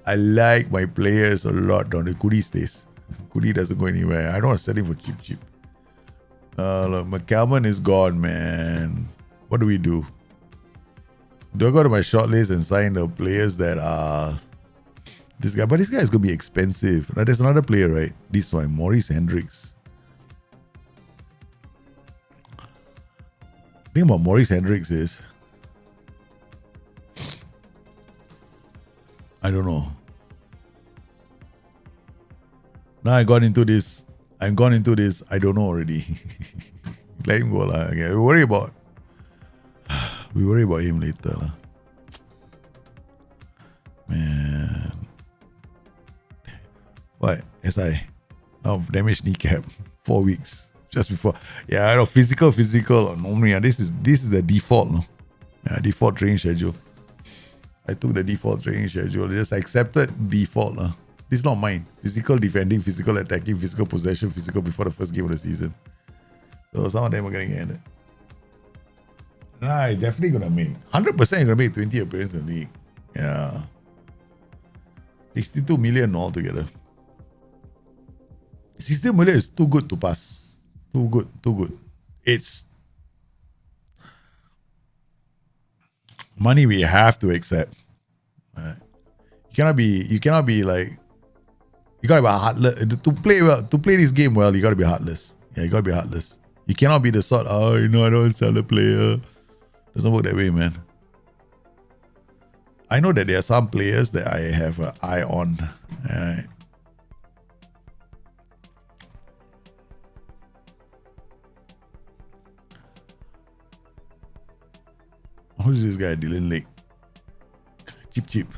I like my players a lot. No, the Kudi stays. Kudi doesn't go anywhere. I don't want to sell him for cheap. Look, McCalman is gone, man. What do we do? Do I go to my shortlist and sign the players that are this guy? But this guy is going to be expensive. Now, there's another player, right? This one, Maurice Hendricks. The thing about Maurice Hendricks is, I don't know. Now I got into this. I don't know already. Let him go, lah. Okay, we worry about him later, lah. Man. What? SI? Now damaged kneecap. 4 weeks. Just before. Yeah, I know. Physical. Normally, this is the default, no? Yeah, default training schedule. I took the default training schedule. Just accepted default, lah. This is not mine. Physical defending, physical attacking, physical possession, physical before the first game of the season. So some of them are going to get it. Nah, definitely going to make. 100% going to make 20 appearances in the league. Yeah. 62 million altogether. 60 million is too good to pass. Too good. It's money we have to accept. Right. You cannot be like, you gotta be heartless to play this game well. You gotta be heartless. Yeah, you gotta be heartless. You cannot be the sort. I don't sell a player. Doesn't work that way, man. I know that there are some players that I have an eye on. Right. Who's this guy? Dylan Lake. Cheap.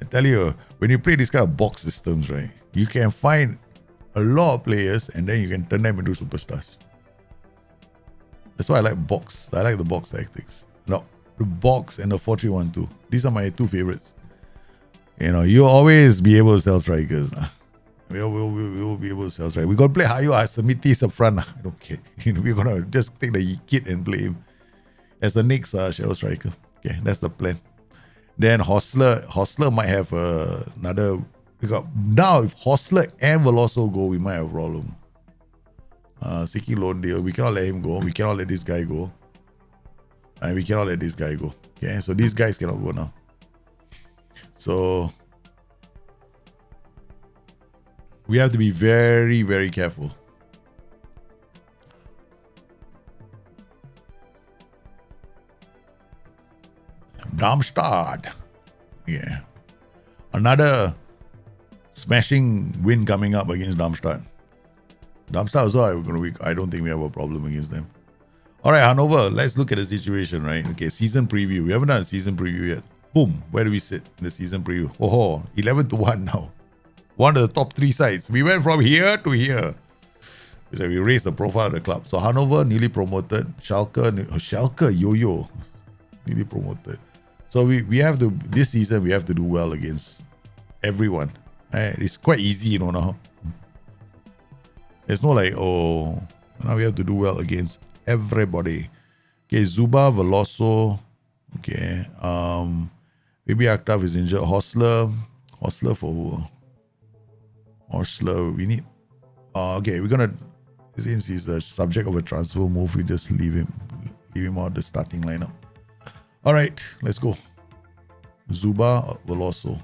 I tell you, when you play this kind of box systems, right, you can find a lot of players and then you can turn them into superstars. That's why I like box. I like the box tactics. No, the box and the 4-3-1-2. These are my two favorites. You know, you'll always be able to sell strikers. We'll be able to sell strikers. We're going to play Hayo Asamitis up front. I don't care. We're going to just take the kid and play him as the next shadow striker. Okay, that's the plan. Then Hostler might have another. Now, if Hostler and Veloso go, we might have a problem. Seeking loan deal. We cannot let him go. We cannot let this guy go. And we cannot let this guy go. Okay, so these guys cannot go now. So we have to be very, very careful. Darmstadt. Yeah. Another smashing win coming up against Darmstadt. Darmstadt also are going to weak. I don't think we have a problem against them. All right, Hanover, let's look at the situation, right? Okay, season preview. We haven't done a season preview yet. Boom. Where do we sit in the season preview? Oh, 11-1 now. One of the top 3 sides. We went from here to here. So we raised the profile of the club. So Hanover newly promoted. Schalke yo-yo newly promoted. So we have to, this season we have to do well against everyone. It's quite easy, now. It's not like, oh, now we have to do well against everybody. Okay, Zuba, Veloso. Okay, maybe Aktaf is injured. Hostler, we need. Okay, we're gonna, since he's the subject of a transfer move, we just leave him out the starting lineup. All right, let's go. Zuba, Veloso.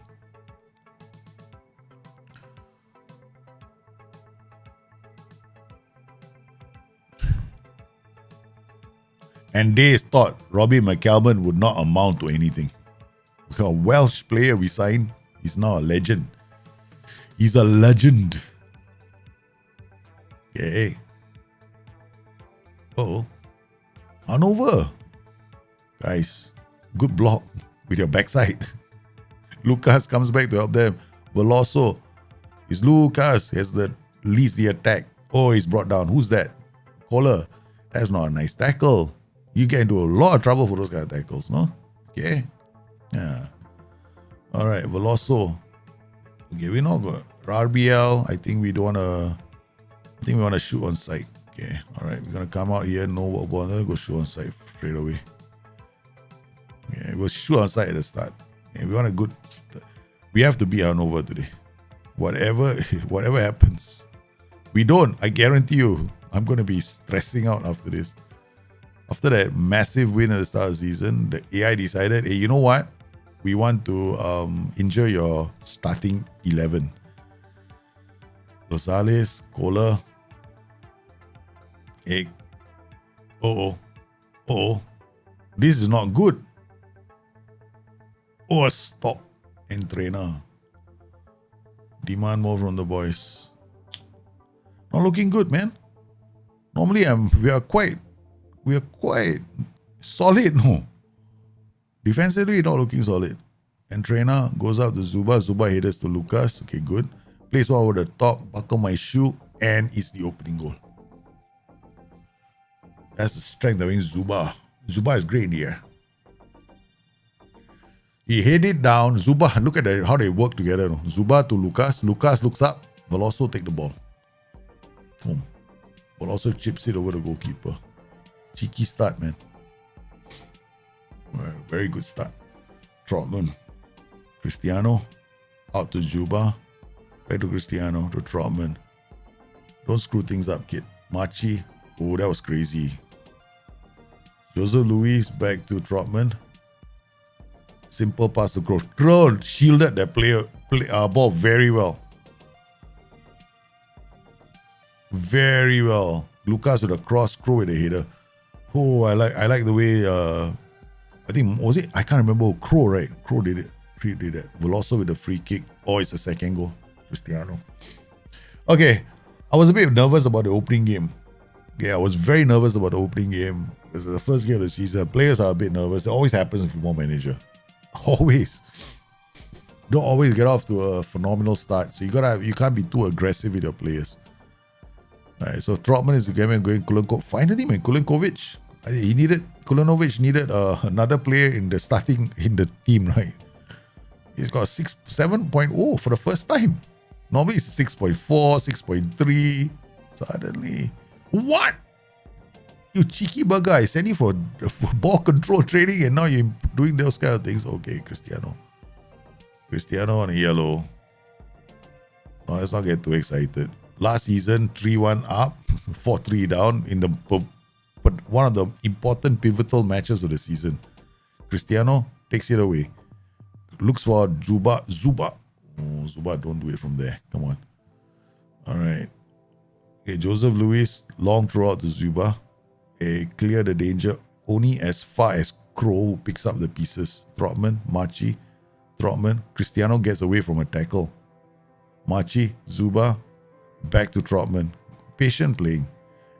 And they thought Robbie McCalvin would not amount to anything. A Welsh player we signed, he's now a legend. He's a legend. Okay. Oh, Hanover. Guys, good block with your backside. Lucas comes back to help them. Veloso. It's Lucas has leads the attack. Oh, he's brought down. Who's that? Kohler. That's not a nice tackle. You get into a lot of trouble for those kind of tackles, no? Okay. Yeah. All right, Veloso. Okay, we're not good. RBL, I think we want to shoot on sight. Okay, all right, we're going to come out here, no what go on there, go shoot on sight straight away. Okay, we'll shoot on sight at the start. Okay, we want a good we have to beat Hanover today. Whatever happens. We don't, I guarantee you, I'm going to be stressing out after this. After that massive win at the start of the season, the AI decided, hey, you know what? We want to injure your starting 11. Rosales, Kohler. Hey. Oh. This is not good. Oh, stop. And trainer. Demand more from the boys. Not looking good, man. Normally we are quite solid, no. Defensively, not looking solid. And trainer goes out to Zuba. Zuba headers to Lucas. Okay, good. Plays one over the top. Buckle my shoe. And it's the opening goal. That's the strength of Zuba. Zuba is great here. He headed down. Zuba, look at how they work together. No? Zuba to Lucas. Lucas looks up. Veloso take the ball. Boom. Veloso chips it over the goalkeeper. Cheeky start, man. Very good start. Trotman. Cristiano. Out to Juba. Back to Cristiano. To Trotman. Don't screw things up, kid. Machi. Oh, that was crazy. Joseph Luis back to Trotman. Simple pass to Crow. Crow shielded that ball very well. Very well. Lucas with a cross, Crow with a header. Oh, I like the way I think was it? I can't remember. Crow, right? Crow did it. Creed did it. Veloso with the free kick. Oh, it's a second goal. Cristiano. Okay, I was a bit nervous about the opening game. Okay, I was very nervous about the opening game. It's the first game of the season. Players are a bit nervous. It always happens in Football Manager. Always. Don't always get off to a phenomenal start. So you can't be too aggressive with your players. Right, so Trotman is the game and going Kulenkovic. Finally, man, Kulenkovic. Kulenovic needed another player in the team, right? He's got 7.0 for the first time. Normally it's 6.4, 6.3. Suddenly, what? You cheeky bugger! I sent you for ball control training, and now you're doing those kind of things. Okay, Cristiano on a yellow. No, let's not get too excited. Last season, 3-1 up, 4-3 down in but one of the important pivotal matches of the season. Cristiano takes it away. Looks for Zuba. Oh, Zuba, don't do it from there. Come on. All right. Okay, Joseph Luis, long throw out to Zuba. Okay, clear the danger only as far as Crow, who picks up the pieces. Trotman, Machi. Trotman. Cristiano gets away from a tackle. Machi, Zuba. Back to Trotman. Patient playing.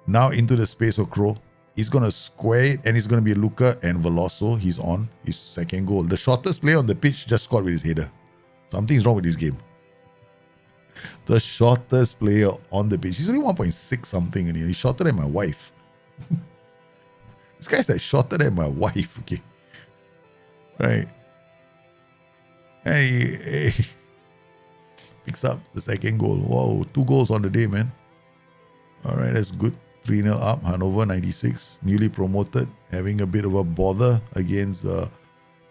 Now into the space of Crow. He's going to square it, and it's going to be Luca and Veloso. He's on his second goal. The shortest player on the pitch just scored with his header. Something's wrong with this game. The shortest player on the pitch. He's only 1.6 something and he's shorter than my wife. This guy's like shorter than my wife, okay? Right. And he picks up the second goal. Whoa, 2 goals on the day, man. All right, that's good. 3-0 up. Hannover 96, newly promoted, having a bit of a bother against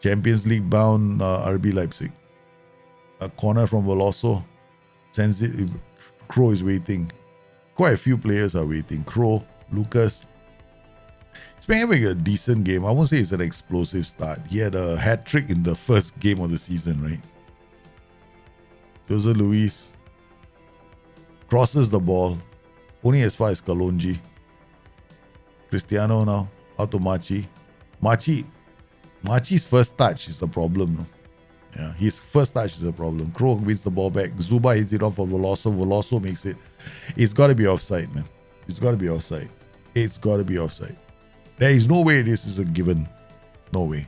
Champions League bound RB Leipzig. A corner from Veloso sends it. Kroh is waiting. Quite a few players are waiting. Kroh, Lucas. He's been having a decent game. I won't say it's an explosive start. He had a hat trick in the first game of the season, right? Jose Luis crosses the ball only as far as Kalonji. Cristiano now out to Machi. Machi's first touch is a problem. No? Yeah, his first touch is a problem. Kroh wins the ball back. Zuba hits it off for Veloso. Veloso makes it. It's got to be offside, man. It's got to be offside. It's got to be offside. There is no way this is a given. No way.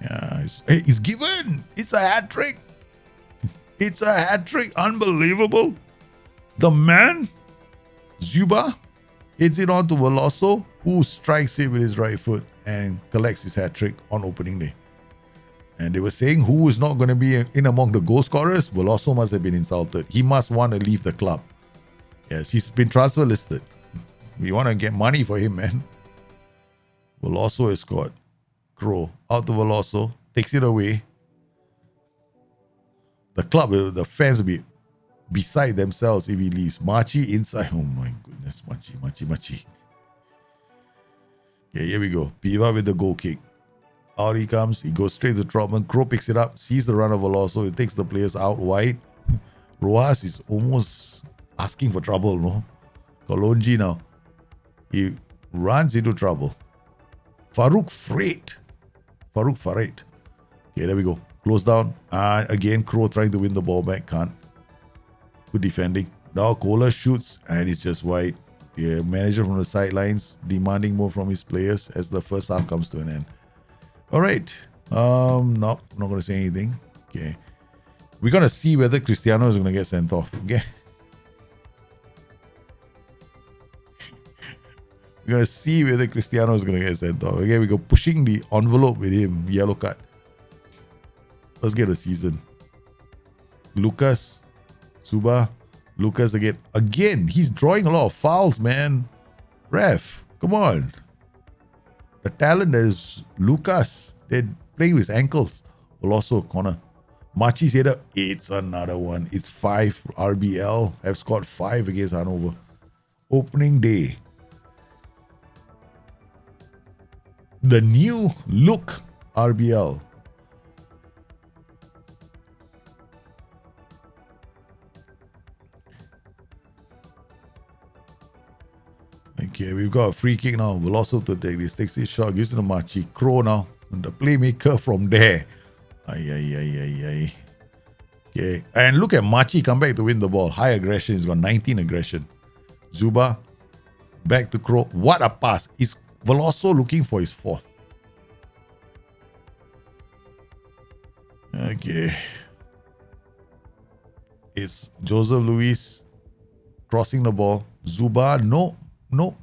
Yeah, it's given. It's a hat trick. It's a hat trick. Unbelievable. The man, Zuba, hits it on to Veloso, who strikes it with his right foot and collects his hat trick on opening day. And they were saying who is not going to be in among the goal scorers. Veloso must have been insulted. He must want to leave the club. Yes, he's been transfer listed. We want to get money for him, man. Veloso has scored. Kroh out to Veloso, takes it away. The club, the fans will be beside themselves if he leaves. Machi inside. Oh my goodness, Machi. Okay, here we go. Piva with the goal kick. Out he comes. He goes straight to Trotman. Kroh picks it up, sees the run of Veloso. He takes the players out wide. Rojas is almost asking for trouble, no? Kalonji now. He runs into trouble. Farouk Farid. Okay, there we go. Close down. And again, Kroh trying to win the ball back. Can't. Good defending. Now Kohler shoots and it's just wide. The manager from the sidelines demanding more from his players as the first half comes to an end. All right. No, I'm not going to say anything. Okay. We're going to see whether Cristiano is going to get sent off. Okay. We're going to see whether Cristiano is going to get sent off. Okay, we go pushing the envelope with him. Yellow card. Let's get a season. Lucas. Suba. Lucas again. Again, he's drawing a lot of fouls, man. Ref, come on. The talent is Lucas. They're playing with his ankles. Veloso, corner. Machi's header. It's another one. It's 5 RBL. Have scored 5 against Hannover. Opening day. The new look RBL. Okay, we've got a free kick now. Veloso to take this. Takes his shot. Gives it to Machi. Kroh now. The playmaker from there. Ay. Okay. And look at Machi come back to win the ball. High aggression. He's got 19 aggression. Zuba. Back to Kroh. What a pass. Is Veloso looking for his 4th. Okay. It's Joseph Luis crossing the ball. Zuba. No.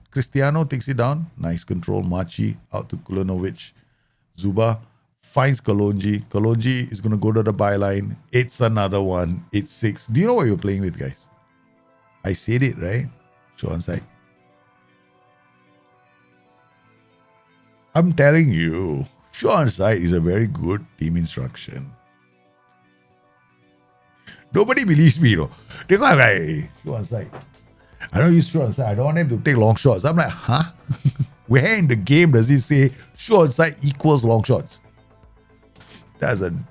Cristiano takes it down. Nice control. Machi out to Kulanovic. Zuba finds Kalonji. Kalonji is going to go to the byline. It's another one. It's 6. Do you know what you're playing with, guys? I said it, right? Show on side. I'm telling you, show on side is a very good team instruction. Nobody believes me, though. They go like, hey, show on side. I don't use show on side. I don't want them to take long shots. I'm like, huh? Where in the game does it say show on side equals long shots? Doesn't.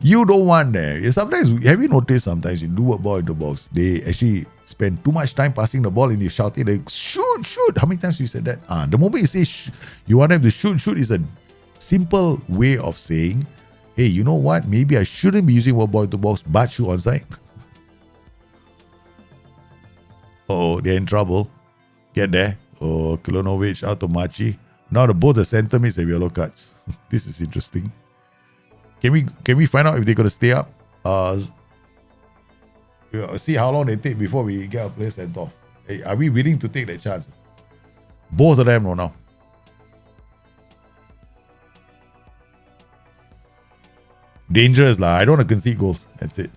You don't want that. Sometimes, have you noticed sometimes you do a ball in the box, they actually spend too much time passing the ball and you shout it, like, shoot. How many times you said that? The moment you say you want them to shoot is a simple way of saying, hey, you know what? Maybe I shouldn't be using one ball in the box, but shoot on side. Oh, they're in trouble. Get there. Oh, Kulanovic out to Machi. Now both the center mids have yellow cards. This is interesting. Can we find out if they're going to stay up? We'll see how long they take before we get a player sent off. Hey, are we willing to take that chance? Both of them now. Dangerous lah. I don't want to concede goals. That's it.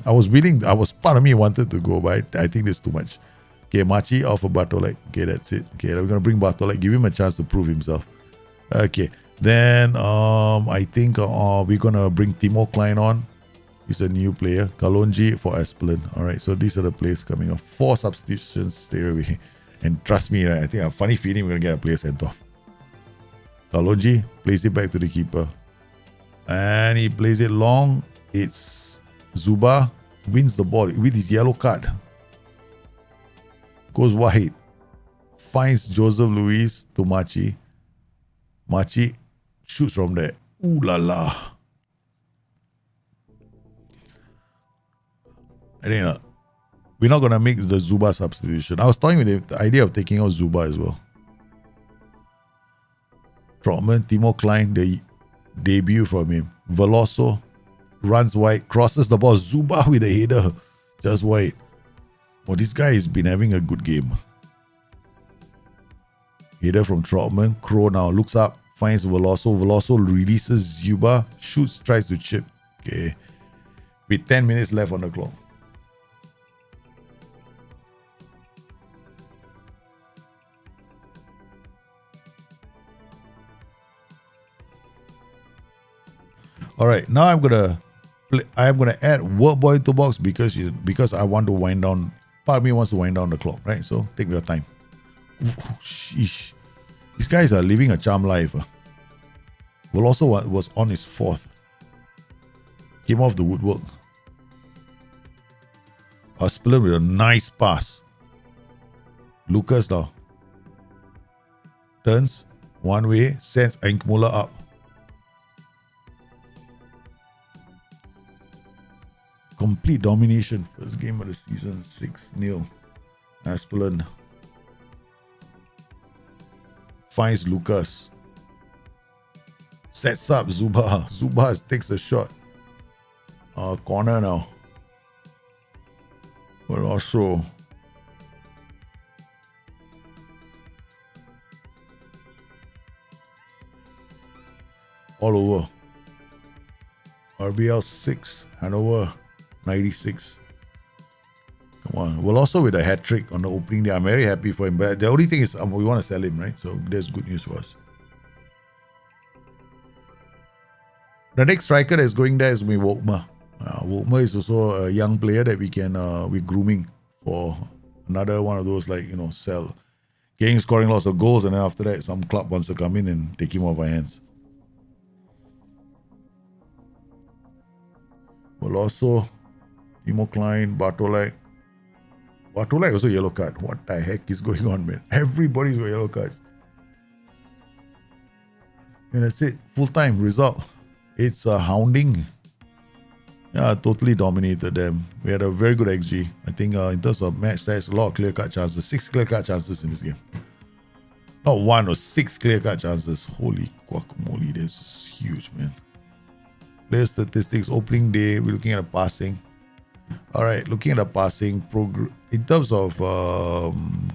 Part of me wanted to go, but I think there's too much. Okay, Machi off of Bartolek. Okay, that's it. Okay, we're gonna bring Bartolek, give him a chance to prove himself. Okay, then I think we're gonna bring Timo Klein on. He's a new player. Kalonji for Espelin. All right, so these are the players coming off. 4 substitutions straight away. And trust me, right, I think I have a funny feeling we're gonna get a player sent off. Kalonji plays it back to the keeper. And he plays it long. It's Zuba wins the ball with his yellow card. Goes wide. Finds Joseph Luis to Machi. Machi shoots from there. Ooh la la. I think we're not going to make the Zuba substitution. I was toying with the idea of taking out Zuba as well. Trotman, Timo Klein, the debut from him. Veloso runs wide, crosses the ball. Zuba with a header. Just wide. Oh, this guy has been having a good game. Header from Trotman. Crow now looks up, finds Veloso. Veloso releases Zuba, shoots, tries to chip. Okay. With 10 minutes left on the clock. All right, now I'm gonna add Workboy to box because I want to wind down. Part of me wants to wind down the clock, right? So take your time. Ooh, sheesh, these guys are living a charm life. Also was on his 4th. Came off the woodwork. Aspelin with a nice pass. Lucas now turns one way, sends Enkmuller up. Complete domination. First game of the season, 6-0. Aspelin finds Lucas. Sets up Zuba. Zuba takes a shot. Corner now. But also all over. RBL 6, Hanover 96. Come on. Well, also with a hat trick on the opening day. I'm very happy for him. But the only thing is we want to sell him, right? So there's good news for us. The next striker that's going there is Wokma. Wokma is also a young player that we're grooming for another one of those, sell. Getting scoring lots of goals, and then after that, some club wants to come in and take him off our hands. Well, also Timo Klein, Bartolek. Bartolek also yellow card. What the heck is going on, man? Everybody's got yellow cards. And that's it. Full-time result. It's a hounding. Yeah, totally dominated them. We had a very good XG. I think in terms of match stats, a lot of clear-cut chances. 6 clear-cut chances in this game. Not 1 or 6 clear-cut chances. Holy guacamole, this is huge, man. Player statistics, opening day, we're looking at a passing. All right, looking at the passing, in terms of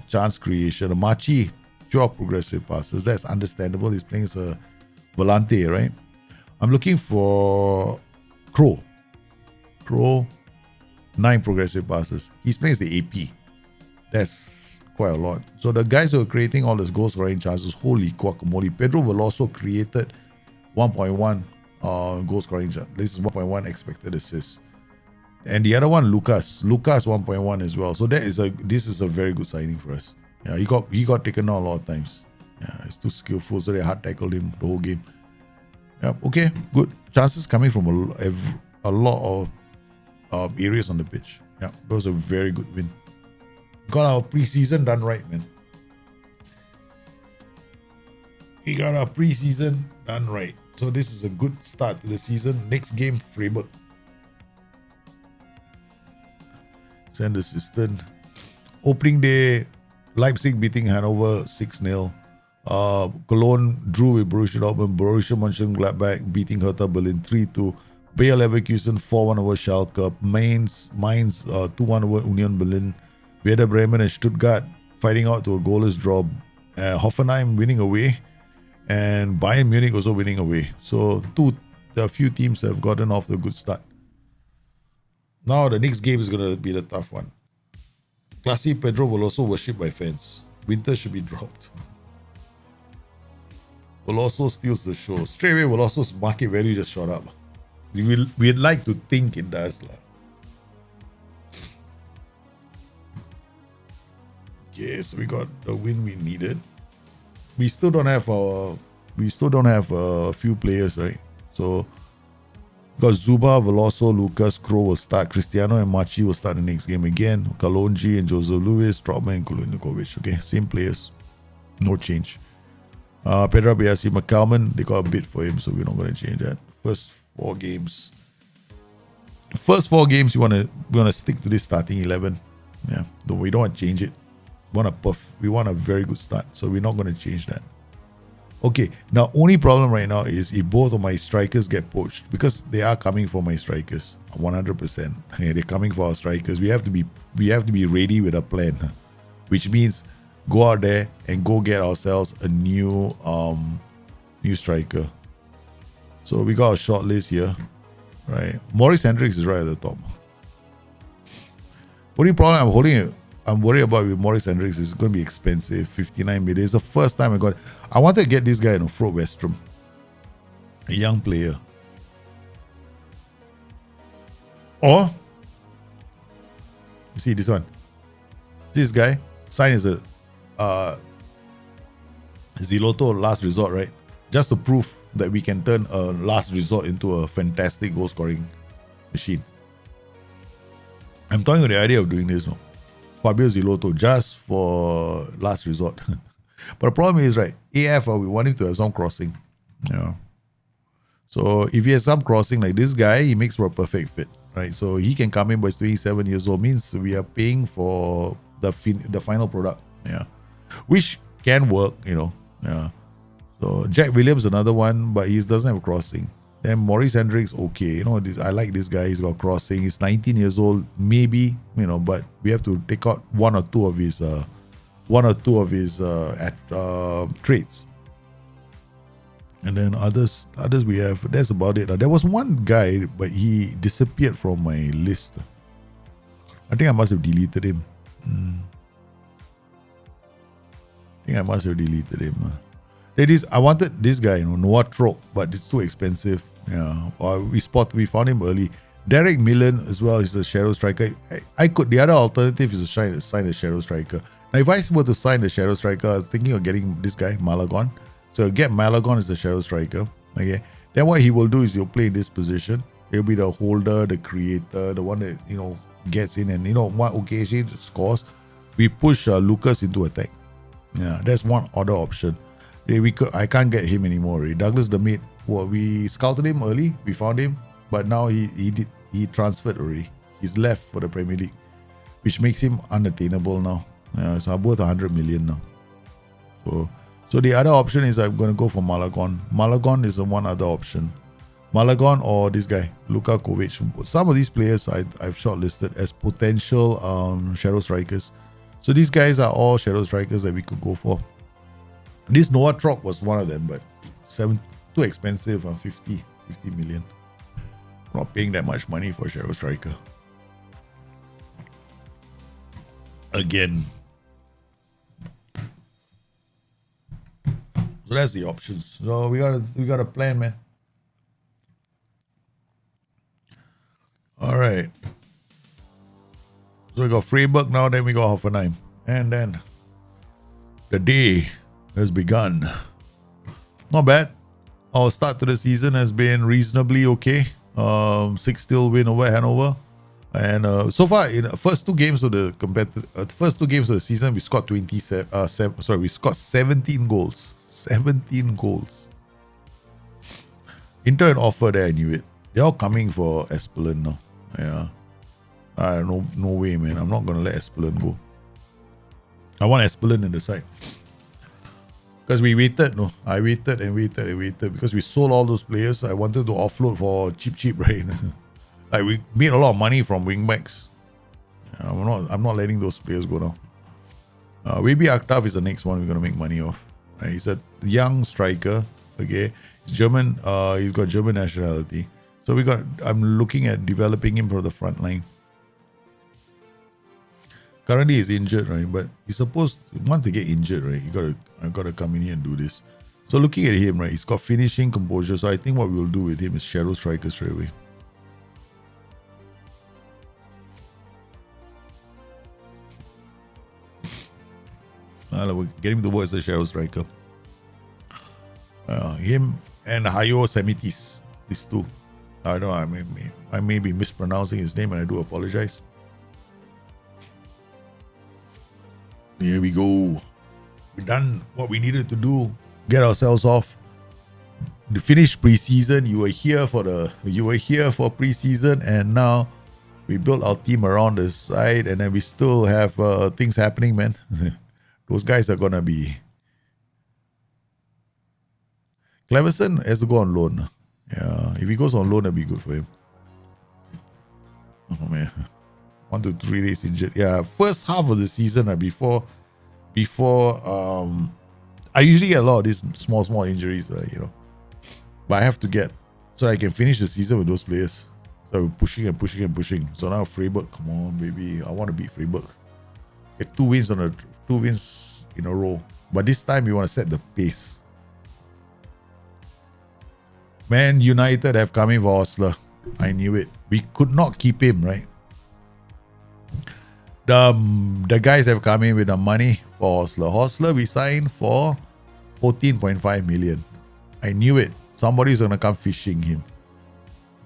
chance creation, Machi, 12 progressive passes. That's understandable. He's playing as a volante, right? I'm looking for Crow. Crow, 9 progressive passes. He's playing as the AP. That's quite a lot. So the guys who are creating all these goal scoring chances, holy guacamole. Pedro Veloso created 1.1 goal scoring chance. This is 1.1 expected assists. And the other one, Lucas 1.1 as well. So this is a very good signing for us. Yeah, he got taken out a lot of times. Yeah, he's too skillful, so they hard tackled him the whole game. Yeah, okay, good. Chances coming from a lot of areas on the pitch. Yeah, that was a very good win. Got our preseason done right, man. We got our preseason done right. So this is a good start to the season. Next game, Freiburg. Send assistant. Opening day, Leipzig beating Hanover 6-0. Cologne drew with Borussia Dortmund. Borussia Mönchengladbach beating Hertha Berlin 3-2. Bayer Leverkusen 4-1 over Schalke. Mainz 2-1 over Union Berlin. Werder Bremen and Stuttgart fighting out to a goalless draw. Hoffenheim winning away. And Bayern Munich also winning away. So a few teams have gotten off to a good start. Now the next game is going to be the tough one. Classy Pedro will also worshipped by fans. Winter should be dropped. Will also steals the show. Straight away, will also market value just shot up. We'd like to think it does. Okay, so we got the win we needed. We still don't have a few players, right? So we got Zuba, Veloso, Lucas, Crow will start. Cristiano and Machi will start the next game again. Kalonji and Jose Luis, Trautmann and Kulinovic. Okay, same players. No change. Pedro Biasi, McCalman, they got a bid for him, so we're not going to change that. First four games, we want to stick to this starting 11. Yeah, we don't want to change it. We want a very good start, so we're not going to change that. Okay, now only problem right now is if both of my strikers get poached, because they are coming for my strikers 100%. They're coming for our strikers. We have to be ready with a plan, which means go out there and go get ourselves a new striker. So we got a short list here, right? Maurice Hendricks is right at the top. Only problem I'm worried about with Maurice Hendricks is it's going to be expensive. 59 million. It's the first time I wanted to get this guy in a Frode Westrom, a young player. Or you see this one. This guy signed as a Zilotto last resort, right? Just to prove that we can turn a last resort into a fantastic goal scoring machine. I'm talking about the idea of doing this, no? Fabio Zilotto just for last resort. But the problem is, right, AF, we want him to have some crossing. Yeah. So if he has some crossing like this guy, he makes for a perfect fit, right? So he can come in, but he's 27 years old, means we are paying for the final product. Yeah. Which can work, Yeah. So Jack Williams, another one, but he doesn't have a crossing. Then Maurice Hendricks, okay, I like this guy. He's got crossing. He's 19 years old, maybe, but we have to take out one or two of his traits. And then others we have. That's about it. There was one guy, but he disappeared from my list. I think I must have deleted him. I wanted this guy, Noah Trope, but it's too expensive. Yeah, we found him early. Derek Millen as well is a shadow striker. The other alternative is to sign a shadow striker. Now, if I were to sign the shadow striker, I was thinking of getting this guy, Malagon. So get Malagon as the shadow striker. Okay. Then what he will do is he'll play in this position. He'll be the holder, the creator, the one that, gets in and, one occasion scores. We push Lucas into attack. Yeah, that's one other option. I can't get him anymore. Right? Douglas Demit, we scouted him early. We found him, but now he transferred already. He's left for the Premier League, which makes him unattainable now. So I'm worth 100 million now. So the other option is I'm going to go for Malagon. Malagon is the one other option. Malagon or this guy, Luka Kovic. Some of these players I've shortlisted as potential shadow strikers. So these guys are all shadow strikers that we could go for. This Noah Trop was one of them, but too expensive, 50 million. Not paying that much money for shadow striker. Again. So that's the options. So we got a plan, man. All right. So we got Freiburg now, then we got Hoffenheim. And then the day has begun. Not bad. Our start to the season has been reasonably okay. 6-0 win over Hanover. And so far, in the first two games of the season, we scored 17 goals. 17 goals. Inter and offer there, I knew it. They're all coming for Espelin now. Yeah. No way, man. I'm not going to let Espelin go. I want Espelin in the side. Because we waited, no. I waited and waited and waited because we sold all those players. I wanted to offload for cheap, right? Like we made a lot of money from wingbacks. I'm not letting those players go now. Maybe Aktaf is the next one we're gonna make money off. Right? He's a young striker. Okay, he's German. He's got German nationality. So I'm looking at developing him for the front line. Currently he's injured, right? But he's supposed once they get injured, right? I gotta come in here and do this. So looking at him, right? He's got finishing, composure. So I think what we'll do with him is shadow striker straight away. We're getting the word as a shadow striker. Him and Hayo Semitis, these two. I don't know. I may be mispronouncing his name, and I do apologize. Here we go. We've done what we needed to do. Get ourselves off. The finished preseason. You were here for preseason, and now we built our team around the side, and then we still have things happening, man. Those guys are gonna be. Cleverson has to go on loan. Yeah, if he goes on loan, that'd be good for him. Oh man, 1 to 3 days injured. Yeah, first half of the season, before I usually get a lot of these small injuries, but I have to get so I can finish the season with those players. So we're pushing and pushing and pushing. So now Freiburg, come on, baby, I want to beat Freiburg. Get 2 wins in a row, but this time we want to set the pace. Man United have come in for Osler. I knew it. We could not keep him, right? The guys have come in with the money for Osler. Osler we signed for 14.5 million. I knew it. Somebody's gonna come fishing him.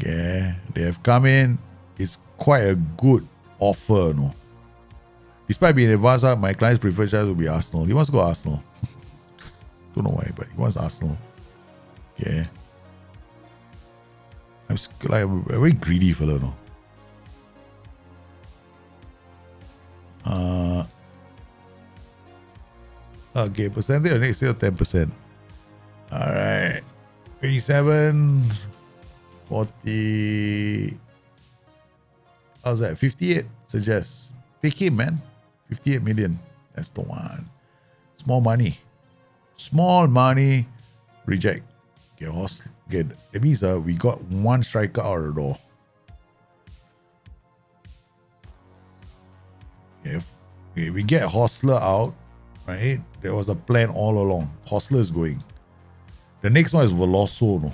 Yeah, they have come in. It's quite a good offer, no. Despite being advanced, my client's preferred choice will be Arsenal. He wants to go Arsenal. Don't know why, but he wants Arsenal. Yeah. I'm a very greedy fellow, no. Okay, percentage of next year 10%. Alright. 27, 40. How's that? 58 suggests. Take him, man. 58 million. That's the one. Small money. Reject. Okay, that means we got one striker out of the door. If we get Hostler out, right? There was a plan all along. Hostler is going. The next one is Veloso. No?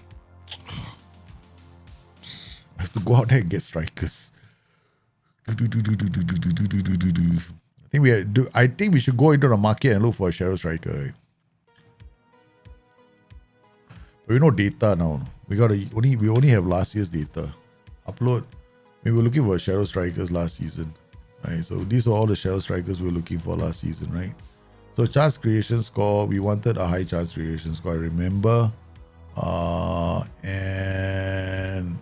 I have to go out there and get strikers. I think we should go into the market and look for a shadow striker, right? But we know data now. We only have last year's data. Upload. We were looking for shadow strikers last season. Right. So these are all the shadow strikers we were looking for last season, right? So chance creation score, we wanted a high chance creation score, I remember. And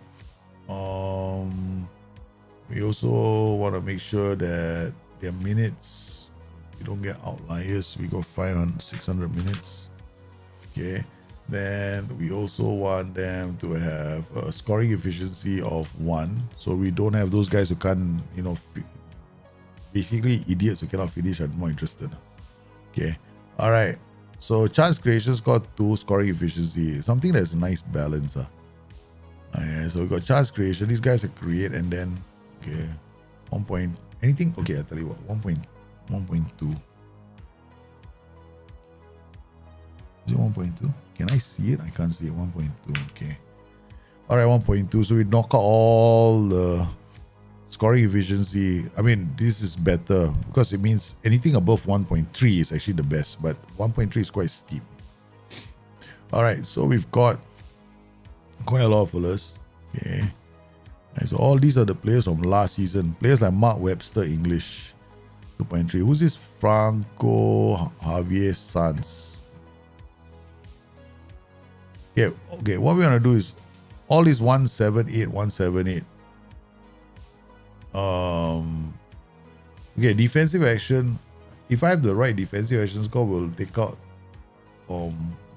we also want to make sure that their minutes, we don't get outliers. We got 600 minutes. Okay. Then we also want them to have a scoring efficiency of 1. So we don't have those guys who can't, basically idiots who cannot finish are more interested. Okay. All right. So chance creation score 2, scoring efficiency. Something that's a nice balance. Yeah, so we got chance creation. These guys are create and then, okay, 1 point, anything? Okay, I'll tell you what, 1.2. Is it 1.2? Can I see it? I can't see it. 1.2. Okay. All right, 1.2. So we knock out all the scoring efficiency. I mean, this is better because it means anything above 1.3 is actually the best, but 1.3 is quite steep. All right, so we've got quite a lot of fellas. Okay. And so all these are the players from last season. Players like Mark Webster, English, 2.3. Who's this? Franco Javier Sanz. Okay, what we're gonna do is all these 178. Okay, defensive action. If I have the right defensive action score, we'll take out.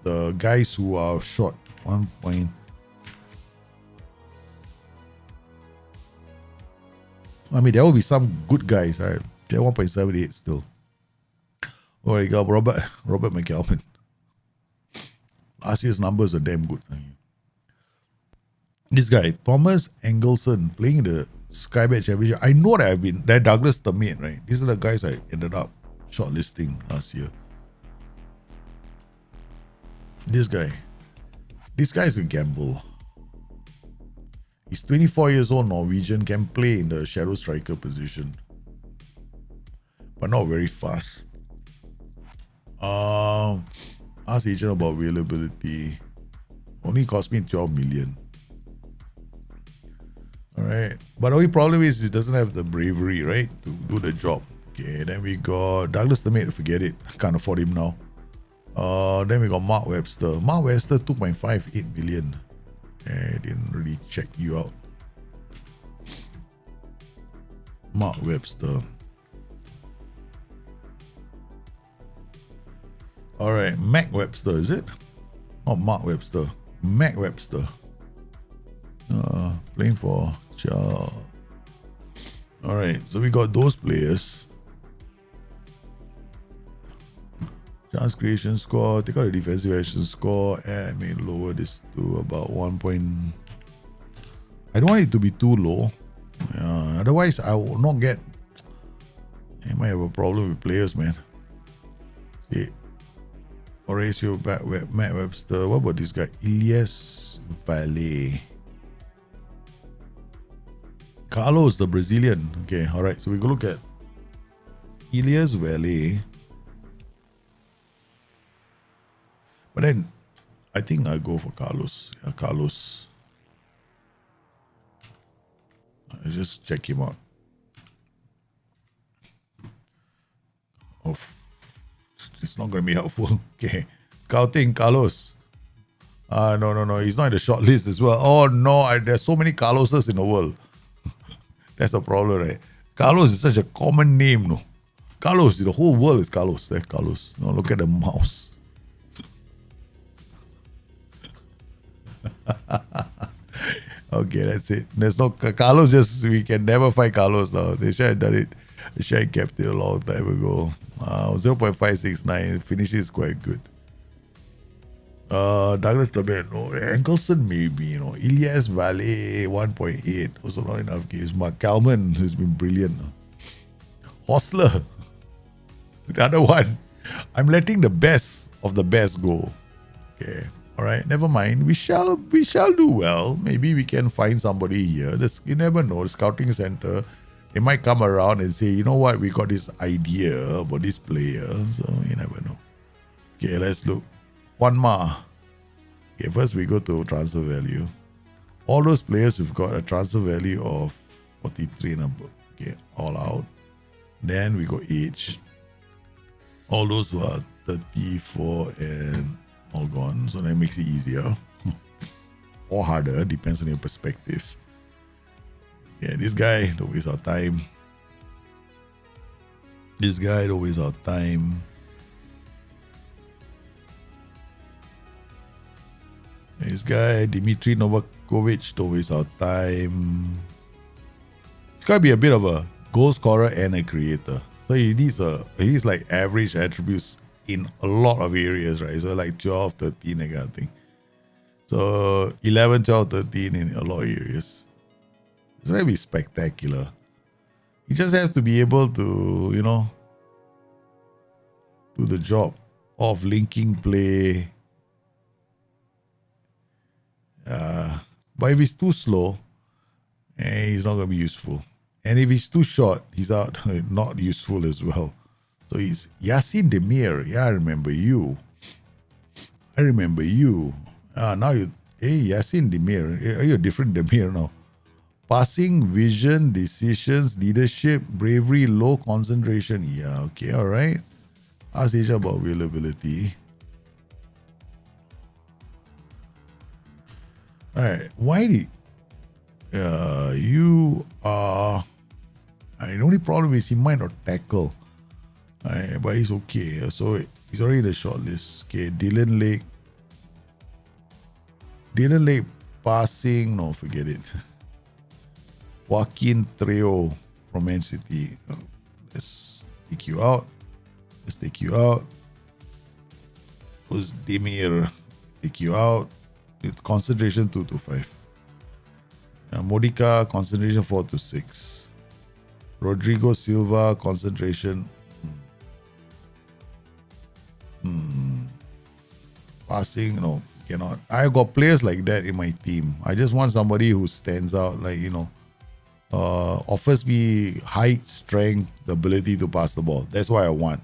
the guys who are short. 1 point. I mean, there will be some good guys. Right? They're 1.78 still. Oh, you got Robert McAlpin. Last year's numbers are damn good. This guy, Thomas Engelson, playing in the Sky Bet Championship. I know that Douglas Thermate, right? These are the guys I ended up shortlisting last year. This guy's a gamble. He's 24 years old, Norwegian, can play in the shadow striker position, but not very fast. Ask agent about availability. Only cost me 12 million. Alright. But the only problem is he doesn't have the bravery, right? To do the job. Okay, then we got Douglas Thermate, forget it. Can't afford him now. Then we got Mark Webster. Mark Webster, 2.58 million. I didn't really check you out. Mark Webster. Alright, Mac Webster, is it? Not Mark Webster. Mac Webster. Playing for Charles. Alright, so we got those players. Chance creation score, take out the defensive action score, and I may lower this to about 1 point. I don't want it to be too low. Otherwise, I will not get. I might have a problem with players, man. See, Horatio Matt Webster. What about this guy? Elias Valle. Carlos, the Brazilian. Okay, alright. So we go look at Elias Valle. But then, I think I'll go for Carlos. Yeah, Carlos. I'll just check him out. Oh, it's not going to be helpful. Okay. Scouting, Carlos. No. He's not in the short list as well. Oh, no. There's so many Carloses in the world. That's the problem, right? Carlos is such a common name, no? Carlos, the whole world is Carlos. Carlos. No, look at the mouse. Okay, that's it. There's no Carlos. We can never find Carlos now. They should have done it. They should have kept it a long time ago. 0.569 finishes quite good. Douglas Thermate, no. Engelson maybe, Elias Valle 1.8, also not enough games. Mark Kalman has been brilliant. Hostler, the other one. I'm letting the best of the best go. Okay. All right, never mind. We shall do well. Maybe we can find somebody here. You never know. The scouting center, they might come around and say, you know what, we got this idea about this player. So you never know. Okay, let's look. One more. Okay, first we go to transfer value. All those players who've got a transfer value of 43 and above. Okay, all out. Then we go age. All those who are 34 and all gone, so that makes it easier or harder, depends on your perspective. Yeah, this guy, don't waste our time. This guy, don't waste our time. This guy, Dmitry Novakovic, don't waste our time. It's got to be a bit of a goal scorer and a creator. So he needs like average attributes in a lot of areas, right? So like 12, 13, that kind of thing. So 11, 12, 13 in a lot of areas. It's going to be spectacular. He just has to be able to, do the job of linking play. But if he's too slow, he's not going to be useful. And if he's too short, he's not useful as well. So he's Yassin Demir. Yeah, I remember you. Now Yassin Demir. Are you a different Demir now? Passing, vision, decisions, leadership, bravery, low concentration. Yeah, okay, all right. Ask Asia about availability. All right. Why did you are... the only problem is he might not tackle. But he's okay. So He's already in the short list. Okay, Dylan Lake. Dylan Lake passing. No, forget it. Joaquin Trejo from Man City. Let's take you out. Let's take you out. Who's Demir? Take you out. With concentration 2 to 5. Modica, concentration 4 to 6. Rodrigo Silva, concentration. Passing, no, cannot. I got players like that in my team. I just want somebody who stands out, like, offers me height, strength, the ability to pass the ball. That's what I want.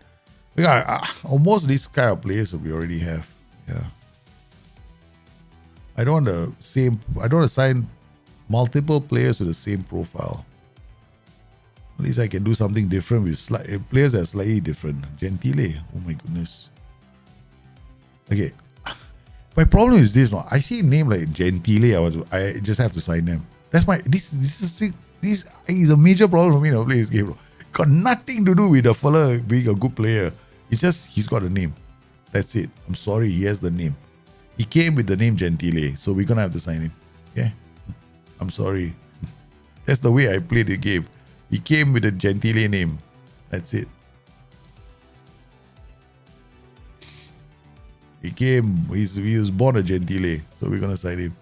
Because almost these kind of players we already have. Yeah. I don't want to sign multiple players with the same profile. At least I can do something different with players that are slightly different. Gentile. Oh my goodness. Okay. My problem is this. No, I see a name like Gentile. I just have to sign them. That's my this is a major problem for me to play this game. Bro. Got nothing to do with the fella being a good player. It's just he's got a name. That's it. I'm sorry, he has the name. He came with the name Gentile, so we're gonna have to sign him. Okay? I'm sorry. That's the way I play the game. He came with a Gentile name. That's it. He was born a Gentile, so we're gonna sign him.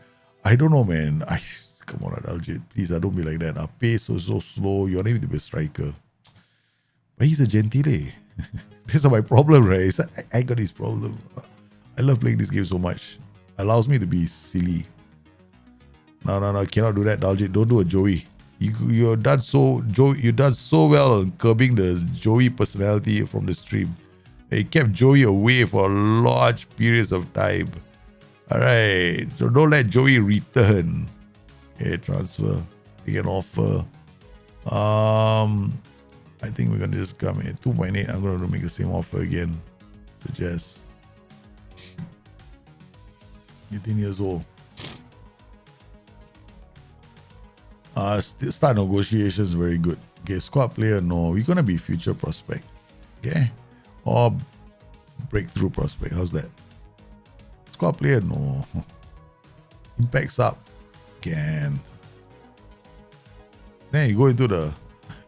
I don't know, man. Come on, Adalji. Please, don't be like that. Our pace is so slow. You're not even to be a striker. But he's a Gentile. This is my problem, right? I got this problem. I love playing this game so much. Allows me to be silly. No, cannot do that, Daljit. Don't do a Joey. You done so well on curbing the Joey personality from the stream. It kept Joey away for large periods of time. Alright. So don't let Joey return. Okay, transfer. We can offer. I think we're gonna just come in 2.8. I'm gonna make the same offer again. Suggest. 18 years old. Start negotiations very good. Okay, squad player, no. We're gonna be future prospect. Okay? Or breakthrough prospect. How's that? Squad player, no. Impacts up. Can. Then you go into the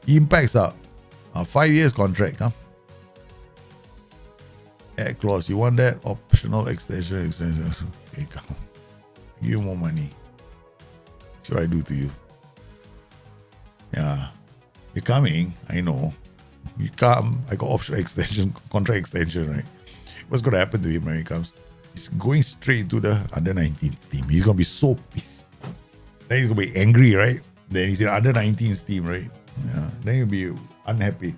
impacts up. 5 years contract, huh? Add clause. You want that? Optional extension. Okay, come. Give you more money. See what I do to you. Yeah. You're coming. I know. You come. I got optional extension, contract extension, right? What's going to happen to him when he comes? He's going straight to the under 19s team. He's going to be so pissed. Then he's going to be angry, right? Then he's in under 19s team, right? Yeah. Then he'll be unhappy.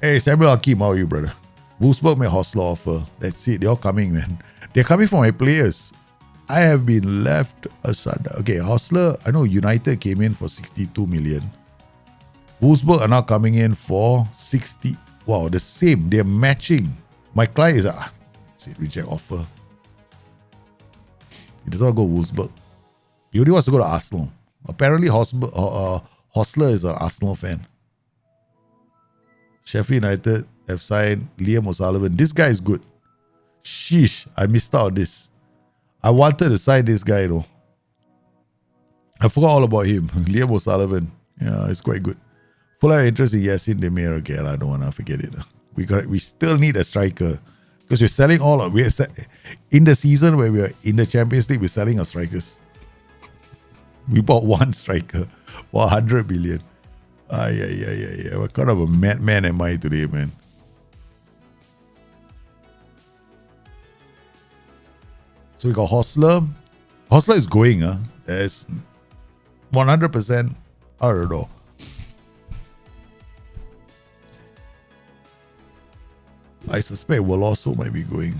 Hey, Samuel Hakim, how are you, brother? Wolfsburg made Hostler offer. That's it. They're all coming, man. They're coming for my players. I have been left asunder. Okay, Hostler, I know United came in for 62 million. Wolfsburg are now coming in for 60. Wow, the same. They're matching. My client is that's it, reject offer. He doesn't want to go Wolfsburg. He only wants to go to Arsenal. Apparently, Hostler is an Arsenal fan. Sheffield United have signed Liam O'Sullivan. This guy is good. Sheesh, I missed out on this. I wanted to sign this guy, though. I forgot all about him. Liam O'Sullivan. Yeah, it's quite good. Full of interest in Yassin Demir. Okay, I don't want to forget it. We still need a striker. Because we're selling in the season where we're in the Champions League, we're selling our strikers. We bought one striker for 100 million. Yeah. What kind of a madman am I today, man? So we got Hostler. Hostler is going, It's 100% out of the door. I suspect Will also might be going.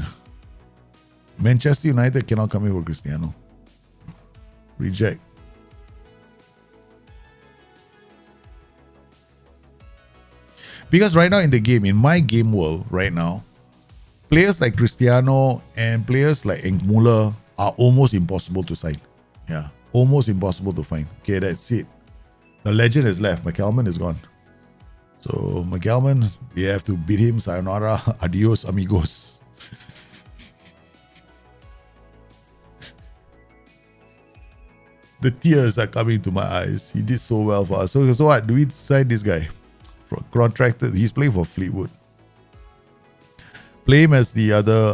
Manchester United cannot come in for Cristiano. Reject. Because right now in the game, in my game world right now, players like Cristiano and players like Muller are almost impossible to sign. Yeah, almost impossible to find. Okay, that's it. The legend is left. McCalman is gone. So McGalman, we have to beat him. Sayonara, adios, amigos. The tears are coming to my eyes. He did so well for us. So what? Do we sign this guy? Contracted. He's playing for Fleetwood. Play him as the other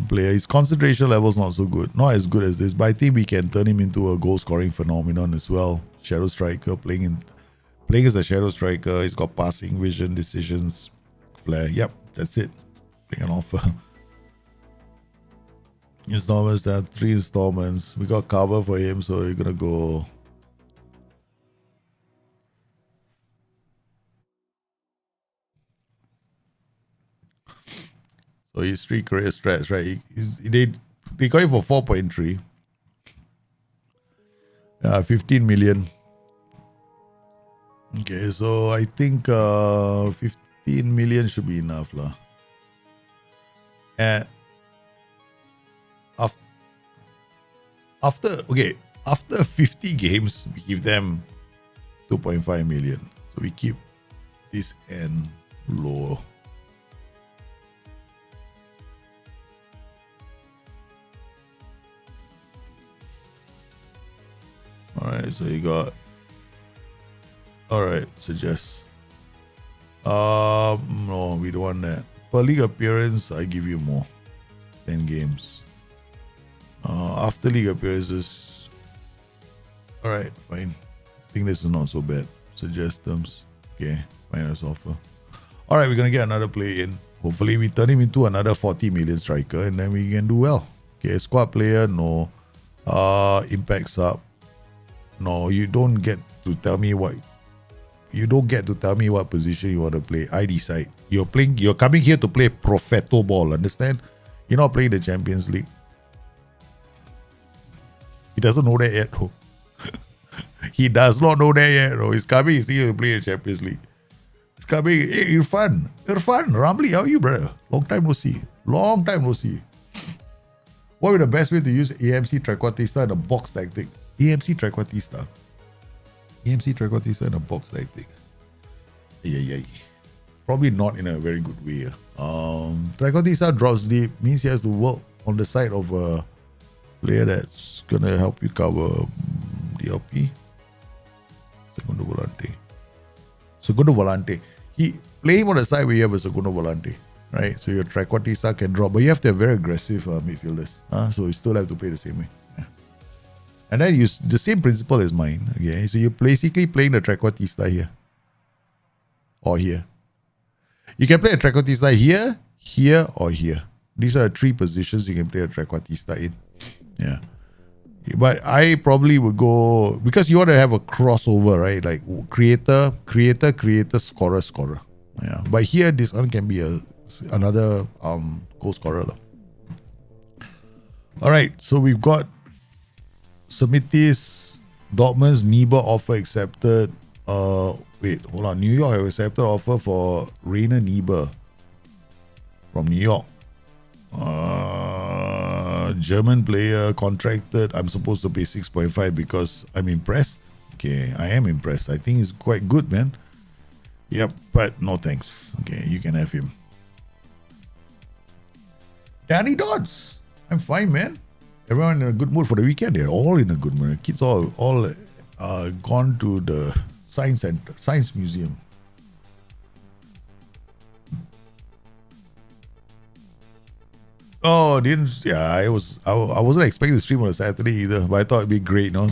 player. His concentration level is not so good. Not as good as this, but I think we can turn him into a goal-scoring phenomenon as well. Shadow striker, playing as a shadow striker. He's got passing, vision, decisions, flair. Yep, that's it. Bring an offer. Installments, there are 3 installments. We got cover for him, so we're gonna go. So his 3 career strats, right? They got him for 4.3. 15 million. Okay, so I think 15 million should be enough, lah. And after 50 games, we give them 2.5 million. So we keep this end low. Alright, so you got. Alright, suggest. No, we don't want that. Per league appearance, I give you more. 10 games. After league appearances. Alright, fine. I think this is not so bad. Suggest terms. Okay, minus offer. Alright, we're gonna get another play in. Hopefully we turn him into another 40 million striker and then we can do well. Okay, squad player, no. Impact sub. No, you don't get to tell me what position you want to play. I decide. You're coming here to play Profeto ball, understand? You're not playing the Champions League. He doesn't know that yet, though. He does not know that yet, though. He's coming, he's here to play the Champions League. He's coming. Hey, Irfan, Ramli, how are you, brother? Long time no see. What would be the best way to use AMC Trequartista in a box tactic? AMC Trequartista in a box tactic. Yeah. Probably not in a very good way. Trequartista drops deep, means he has to work on the side of a player that's gonna help you cover DLP. Segundo Volante. He play him on the side where you have a Segundo Volante, right? So your Trequartista can drop, but you have to have very aggressive midfielders. So you still have to play the same way. And then use the same principle as mine. Okay, so you're basically playing the Trequartista here. Or here. You can play a Trequartista here, here, or here. These are the 3 positions you can play a Trequartista in. Yeah. But I probably would go, because you want to have a crossover, right? Like creator, scorer. Yeah. But here, this one can be another goal scorer. Alright, so we've got Semitis, Dortmund's Niebuhr offer accepted. Wait, hold on. New York have accepted offer for Rainer Niebuhr from New York. German player contracted. I'm supposed to pay 6.5 because I'm impressed. Okay, I am impressed. I think he's quite good, man. Yep, but no thanks. Okay, you can have him. Danny Dodds. I'm fine, man. Everyone in a good mood for the weekend. They're all in a good mood. Kids all gone to the science museum. Oh, I wasn't expecting to stream on a Saturday either, but I thought it'd be great. I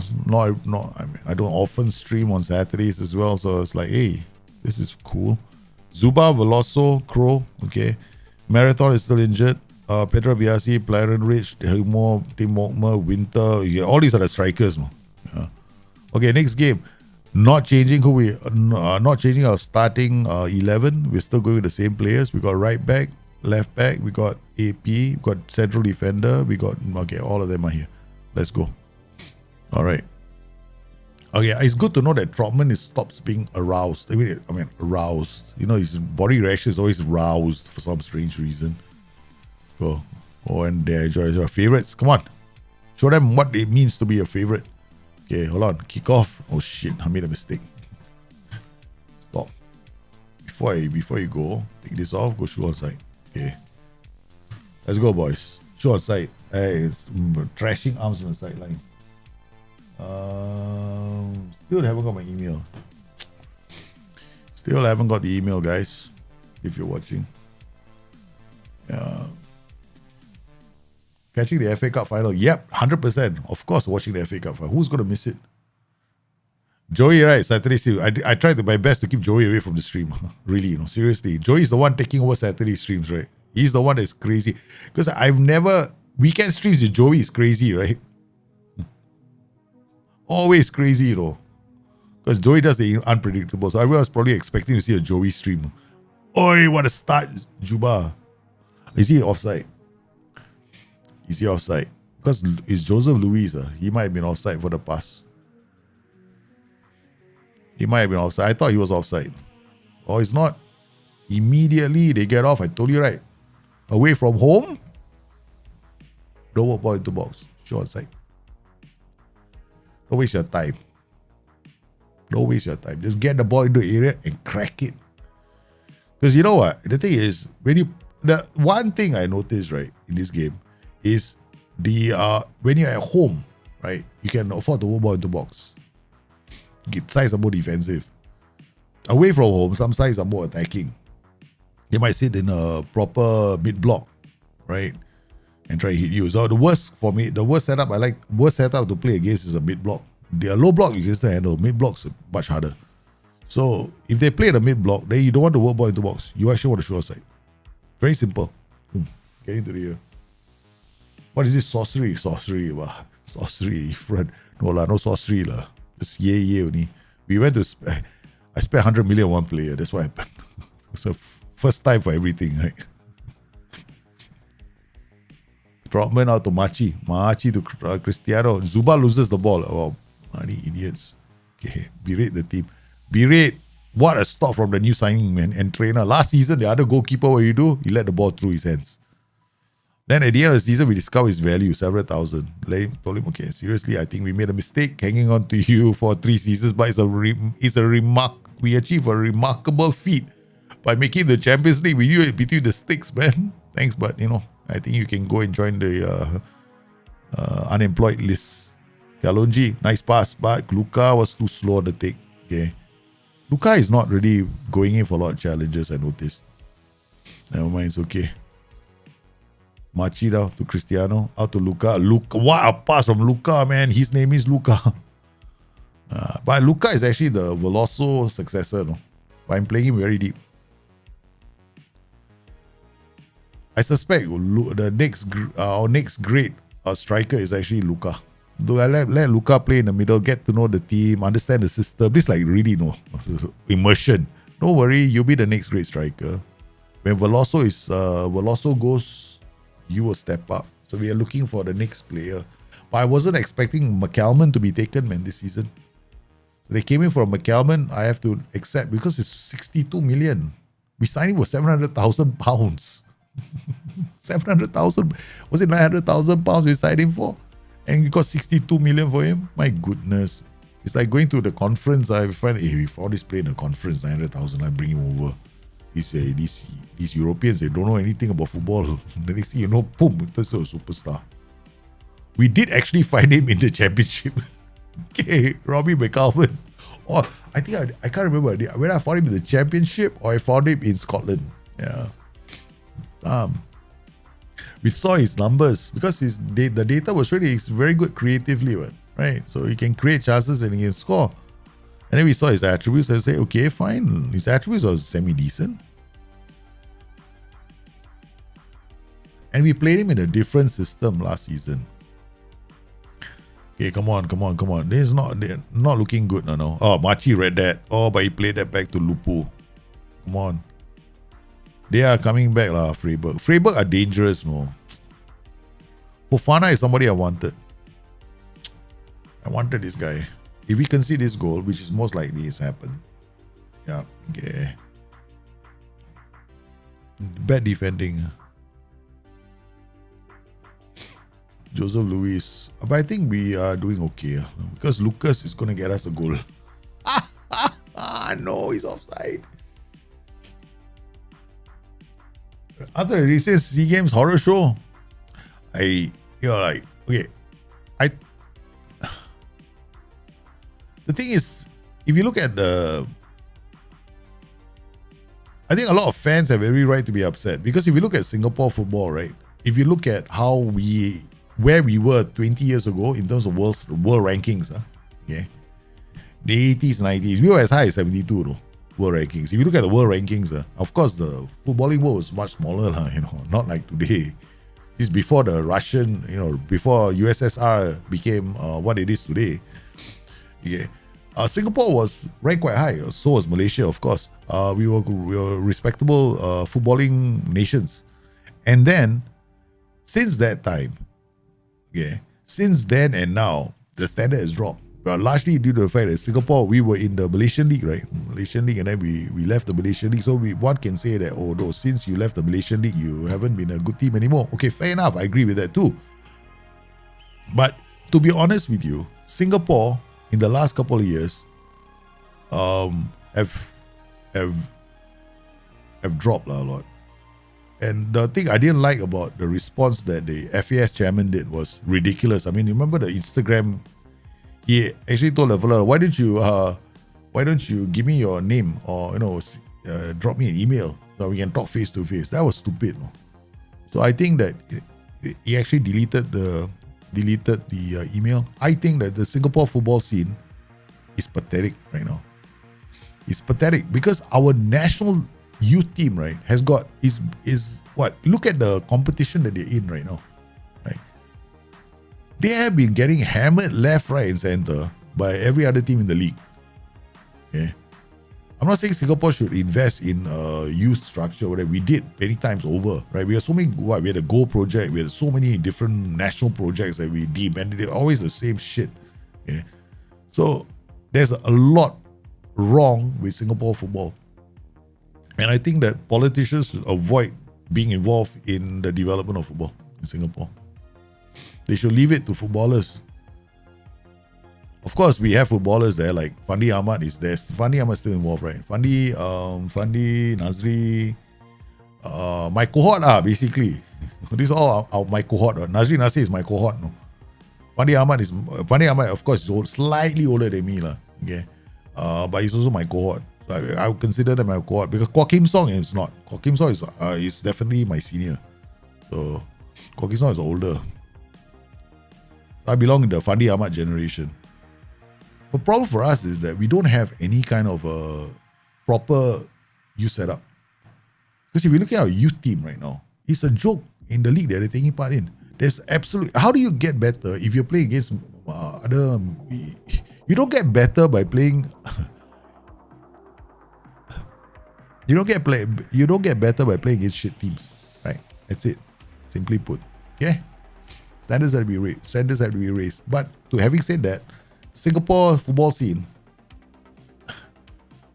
don't often stream on Saturdays as well, so it's like, hey, this is cool. Zuba, Veloso, Crow, okay. Marathon is still injured. Pedro Biasi, Rich, Helmo, Tim Mokmer, Winter. Yeah, all these are the strikers, no? Yeah. Okay, next game. Not changing our starting 11. We're still going with the same players. We got right back, left back. We got AP. We got central defender. All of them are here. Let's go. All right. Okay, it's good to know that Trotman stops being aroused. I mean, aroused. You know, his body reaction is always roused for some strange reason. Go and they enjoy your favorites. Come on. Show them what it means to be a favorite. Okay, hold on. Kick off. Oh shit, I made a mistake. Stop. before you go, take this off, go shoot on site. Okay. Let's go, boys. Shoot on site. Hey, it's trashing arms on the sidelines. Still haven't got my email. Still haven't got the email, guys. If you're watching. Catching the FA Cup final. Yep, 100%. Of course, watching the FA Cup final. Who's going to miss it? Joey, right? Saturday stream. I tried my best to keep Joey away from the stream. Really, seriously. Joey is the one taking over Saturday streams, right? He's the one that's crazy. Because I've never... Weekend streams with Joey is crazy, right? Always crazy, Because Joey does the unpredictable. So everyone's probably expecting to see a Joey stream. Oi, what a start, Juba. Is he offside? Is he offside? Because it's Joseph Luis. He might have been offside for the pass. He might have been offside. I thought he was offside. Oh, it's not. Immediately they get off. I told you, right? Away from home. Don't walk ball into box. Show onside. Don't waste your time. Don't waste your time. Just get the ball into the area and crack it. Because you know what? The thing is, the one thing I noticed, right, in this game is when you're at home, right, you can afford to walk ball into box. Sides are more defensive. Away from home, some sides are more attacking. They might sit in a proper mid block, right, and try to hit you. So the worst setup to play against is a mid block. The low block you can still handle. Mid blocks are much harder. So if they play the mid block, then you don't want to work ball into box. You actually want to shoot outside. Very simple. Get into the air. What is this? Sorcery. Sorcery. Front. No sorcery lah. Just yeah only. We went to I spent 100 million on one player. That's what happened. So first time for everything, right? Trotman out to Machi to Cristiano. Zuba loses the ball. Oh, bloody idiots. Okay, berate the team. Berate. What a stop from the new signing, man, and trainer. Last season, the other goalkeeper, what you do? He let the ball through his hands. Then at the end of the season, we discovered his value, several thousand. Told him, okay, seriously, I think we made a mistake hanging on to you for 3 seasons, but we achieved a remarkable feat by making the Champions League with you between the sticks, man. Thanks, but I think you can go and join the unemployed list. Kalonji, nice pass, but Luka was too slow on the take. Okay, Luka is not really going in for a lot of challenges, I noticed. Never mind, it's okay. Machi down to Cristiano, out to Luka. What a pass from Luka, man. His name is Luka. But Luka is actually the Veloso successor, no? But I'm playing him very deep. I suspect our next great striker is actually Luka. Though I let Luka play in the middle, get to know the team, understand the system. This really immersion. Don't worry, you'll be the next great striker. When Veloso goes, you will step up. So we are looking for the next player. But I wasn't expecting McCalman to be taken, man, this season. So they came in for McCalman. I have to accept because it's 62 million. We signed him for 700,000 pounds. 700,000. Was it 900,000 pounds we signed him for? And we got 62 million for him? My goodness. It's like going to the conference. I find, we found this play in a conference, 900,000. I bring him over. These Europeans, they don't know anything about football. The next thing you know, boom, that's a superstar. We did actually find him in the championship. Okay, Robbie McCalvin. Oh, I can't remember whether I found him in the championship or I found him in Scotland. Yeah. We saw his numbers because the data was showing he's very good creatively, right? So he can create chances and he can score. And then we saw his attributes and say, okay, fine. His attributes are semi-decent. And we played him in a different system last season. Okay, come on. This is not looking good no. Oh, Machi read that. Oh, but he played that back to Lupu. Come on. They are coming back, Freiburg. Freiburg are dangerous, no. Fofana is somebody I wanted. I wanted this guy. If we concede this goal, which is most likely it's happened. Yeah, okay. Bad defending. Joseph Luis. But I think we are doing okay. Because Lucas is going to get us a goal. No, he's offside. after the recent SEA Games horror show, okay, the thing is, if you look at I think a lot of fans have every right to be upset, because if you look at Singapore football, right? If you look at where we were 20 years ago in terms of world rankings, okay, the 80s, 90s, we were as high as 72, though, world rankings. If you look at the world rankings, of course, the footballing world was much smaller, not like today. It's before the Russian, before USSR became what it is today. Okay. Singapore was ranked quite high. So was Malaysia, of course. We were respectable footballing nations. And then, since that time, since then and now, the standard has dropped. Largely due to the fact that Singapore, we were in the Malaysian League, right? Malaysian League, and then we left the Malaysian League. So one can say that, no, since you left the Malaysian League, you haven't been a good team anymore. Okay, fair enough. I agree with that too. But to be honest with you, Singapore, in the last couple of years, have dropped a lot. And the thing I didn't like about the response that the FAS chairman did was ridiculous. I mean, you remember the Instagram? He actually told the fellow, why don't you give me your name, or drop me an email so we can talk face to face. That was stupid. No? So I think that he actually deleted the email. I think that the Singapore football scene is pathetic right now. It's pathetic because our national youth team, right, has got is what? Look at the competition that they're in right now. Right? They have been getting hammered left, right, and center by every other team in the league. Okay. I'm not saying Singapore should invest in youth structure, whatever. We did many times over, right? We had so many. We had a Go project. We had so many different national projects that we did, and they're always the same shit. Okay? So there's a lot wrong with Singapore football, and I think that politicians should avoid being involved in the development of football in Singapore. They should leave it to footballers. Of course, we have footballers there, like Fandi Ahmad is there. Fandi Ahmad still involved, right? Fandi, Nazri, my cohort, basically. These are all my cohort. Nazri Nasir is my cohort. No? Fandi Ahmad, of course, is slightly older than me, okay? But he's also my cohort. So I would consider them my cohort, because Kwok Kim Song is not. Kwok Kim Song is definitely my senior. So Kwok Kim Song is older. I belong in the Fandi Ahmad generation. The problem for us is that we don't have any kind of a proper youth setup. Because if you look at our youth team right now, it's a joke in the league that they're taking part in. There's absolutely... How do you get better if you're playing against other... You don't get better by playing... You don't get better by playing against shit teams, right? That's it. Simply put. Yeah? Standards have to be raised. But to having said that, Singapore football scene,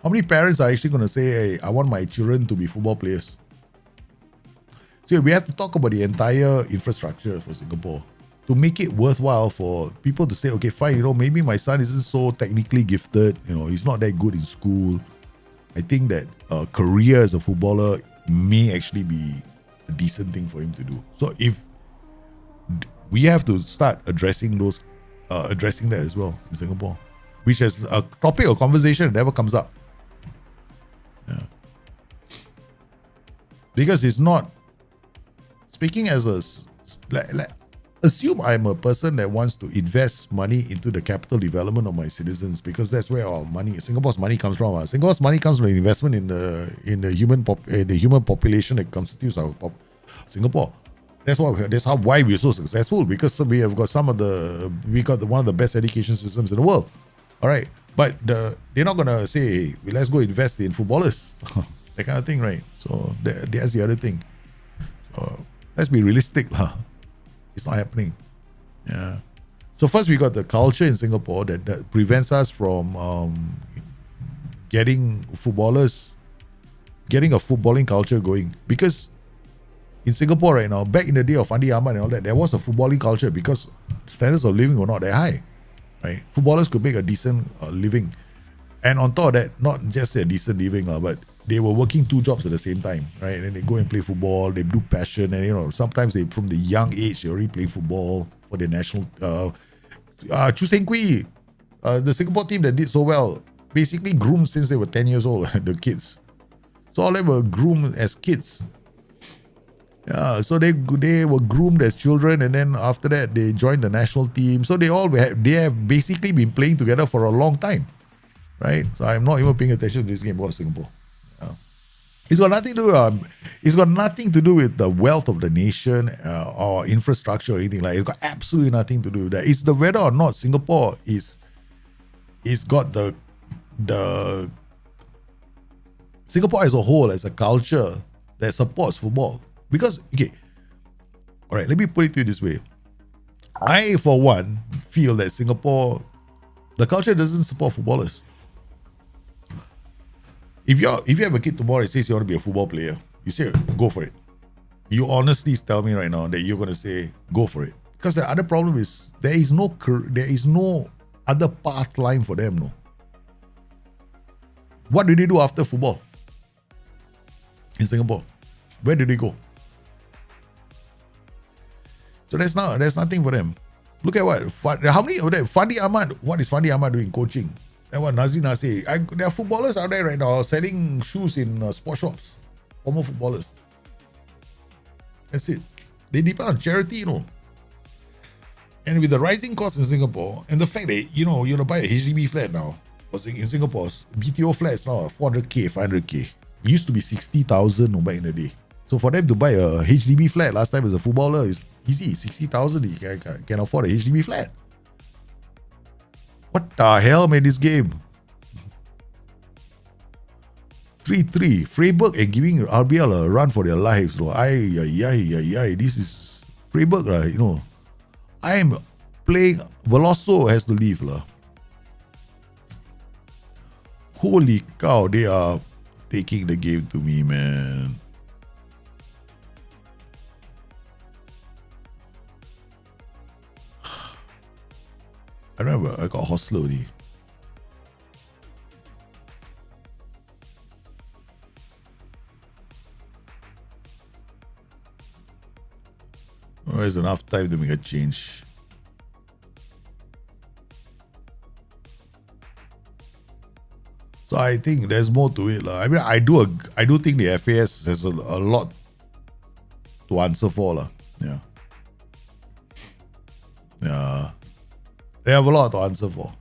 how many parents are actually going to say, hey, I want my children to be football players? So we have to talk about the entire infrastructure for Singapore to make it worthwhile for people to say, okay, fine, maybe my son isn't so technically gifted, he's not that good in school. I think that a career as a footballer may actually be a decent thing for him to do. So if we have to start addressing that as well in Singapore, which is a topic of conversation that never comes up. Yeah. Because it's not, speaking as assume I'm a person that wants to invest money into the capital development of my citizens, because that's where our money, Singapore's money comes from. Singapore's money comes from an investment in the human population that constitutes our Singapore. That's why we're so successful, because we have got one of the best education systems in the world. All right, but they're not gonna say, hey, let's go invest in footballers, that kind of thing, right? So that's the other thing. Let's be realistic, It's not happening. Yeah. So first, we got the culture in Singapore that prevents us from getting a footballing culture going, because in Singapore right now, back in the day of Fandi Ahmad and all that, there was a footballing culture because standards of living were not that high, right? Footballers could make a decent living. And on top of that, not just a decent living, but they were working 2 jobs at the same time, right? And they go and play football. They do passion, and sometimes they from the young age they already play football for the national. Chu Seng Kui, the Singapore team that did so well, basically groomed since they were 10 years old. The kids, so all of them were groomed as kids. Yeah, so they were groomed as children, and then after that they joined the national team. So they have basically been playing together for a long time, right? So I'm not even paying attention to this game about Singapore. Yeah. It's got nothing to do. It's got nothing to do with the wealth of the nation or infrastructure or anything like. It's got absolutely nothing to do with that. It's the whether or not Singapore is got the Singapore as a whole, as a culture that supports football. Because, okay, all right, let me put it to you this way. I, for one, feel that Singapore, the culture doesn't support footballers. If you have a kid tomorrow and says you want to be a football player, you say, go for it. You honestly tell me right now that you're going to say, go for it. Because the other problem is there is no other path line for them, no. What do they do after football in Singapore? Where do they go? So there's nothing for them. Look at how many of them? Fandi Ahmad, what is Fandi Ahmad doing? Coaching. And what Nazir Nasir. There are footballers out there right now selling shoes in sports shops. Former footballers. That's it. They depend on charity, And with the rising costs in Singapore, and the fact that, you want to buy a HDB flat now, in Singapore, BTO flats now, 400k, 500k. It used to be 60,000 back in the day. So for them to buy a HDB flat last time as a footballer is easy. 60,000, you can afford a HDB flat. What the hell, man, this game? 3-3. Freiburg and giving RBL a run for their lives. So, this is Freiburg, right? I am playing. Veloso has to leave. Holy cow, they are taking the game to me, man. I remember I got hostler already. There's enough time to make a change. So I think there's more to it. I mean, I do think the FAS has a lot to answer for. Yeah. Yeah. They have a lot to answer for.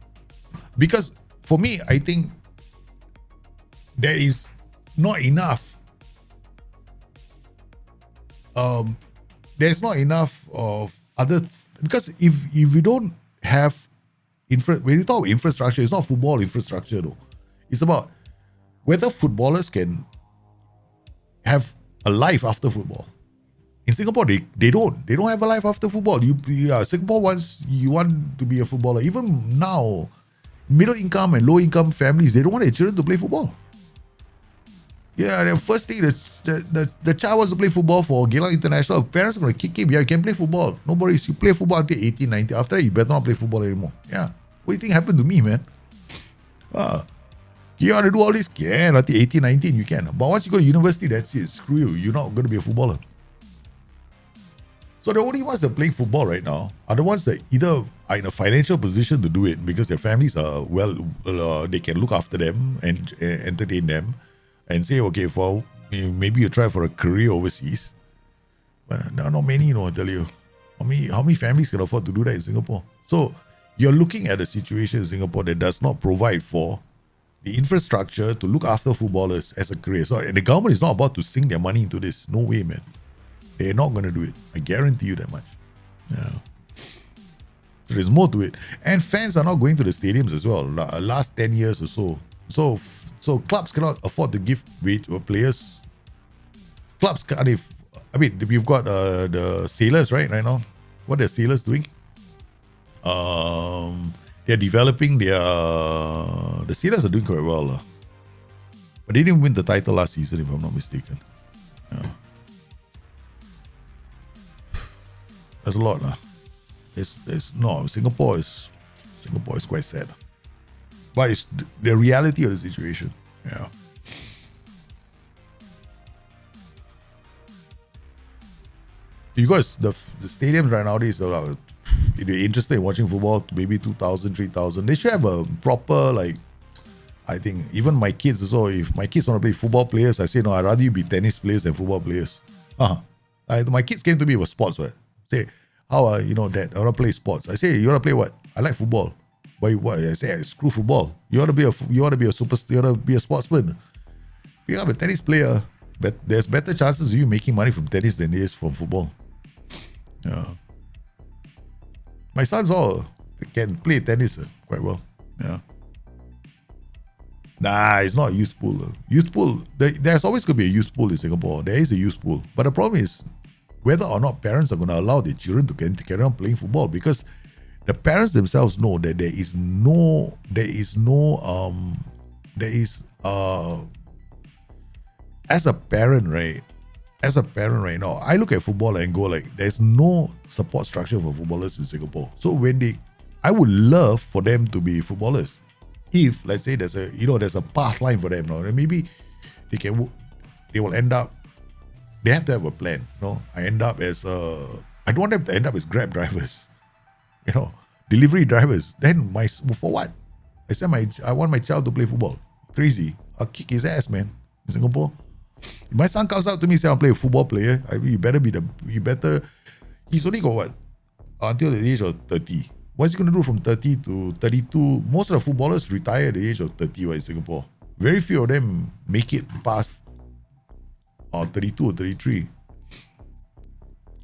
Because for me, I think there is not enough. There's not enough of others. Because if we don't have when you talk about infrastructure, it's not football infrastructure though. It's about whether footballers can have a life after football. In Singapore, they don't have a life after football. Singapore you want to be a footballer. Even now, middle income and low income families, they don't want their children to play football. Yeah, the first thing the child wants to play football for Geylang International. Parents are going to kick him. Yeah, you can play football. No worries. You play football until 18, 19. After that, you better not play football anymore. Yeah. What do you think happened to me, man? You want to do all this? Yeah, until 18, 19, you can. But once you go to university, that's it. Screw you. You're not going to be a footballer. So the only ones that are playing football right now are the ones that either are in a financial position to do it because their families are they can look after them and entertain them and say, okay, maybe you try for a career overseas. But there are not many, I tell you. How many families can afford to do that in Singapore? So you're looking at a situation in Singapore that does not provide for the infrastructure to look after footballers as a career. So the government is not about to sink their money into this. No way, man. They're not going to do it. I guarantee you that much. Yeah. So there's more to it. And fans are not going to the stadiums as well. Last 10 years or so. So clubs cannot afford to give players. Clubs can't. We've got the sailors, right now. What are sailors doing? They're developing the sailors are doing quite well. But they didn't win the title last season, if I'm not mistaken. Yeah. There's a lot. Singapore is quite sad. But it's the reality of the situation. Yeah. You guys, the stadiums right nowadays are, if you're interested in watching football, maybe 2,000, 3,000. They should have a proper, like, I think even my kids also, if my kids want to play football players, I say, no, I'd rather you be tennis players than football players. My kids came to me with sports, right? Say, how, Dad, I want to play sports. I say, you want to play what? I like football. Why? What? I say, screw football. You want to be a superstar, you want to be a sportsman. Become a tennis player, but there's better chances of you making money from tennis than there is from football. Yeah. My sons all can play tennis quite well. Yeah. Nah, it's not a youth pool. Youth pool, there's always going to be a youth pool in Singapore. There is a youth pool. But the problem is whether or not parents are going to allow their children to carry on playing football, because the parents themselves know that as a parent right now, I look at football and go like, there's no support structure for footballers in Singapore. So I would love for them to be footballers. If, let's say, there's a path line for them, then maybe they will end up, they have to have a plan. I don't want them to end up as Grab drivers, delivery drivers. Then for what? I want my child to play football. Crazy. I'll kick his ass, man, in Singapore. If my son comes out to me and says, I'll play a football player, he's only got what? Until the age of 30. What's he going to do from 30 to 32? Most of the footballers retire at the age of 30 in Singapore. Very few of them make it past 32 or 33.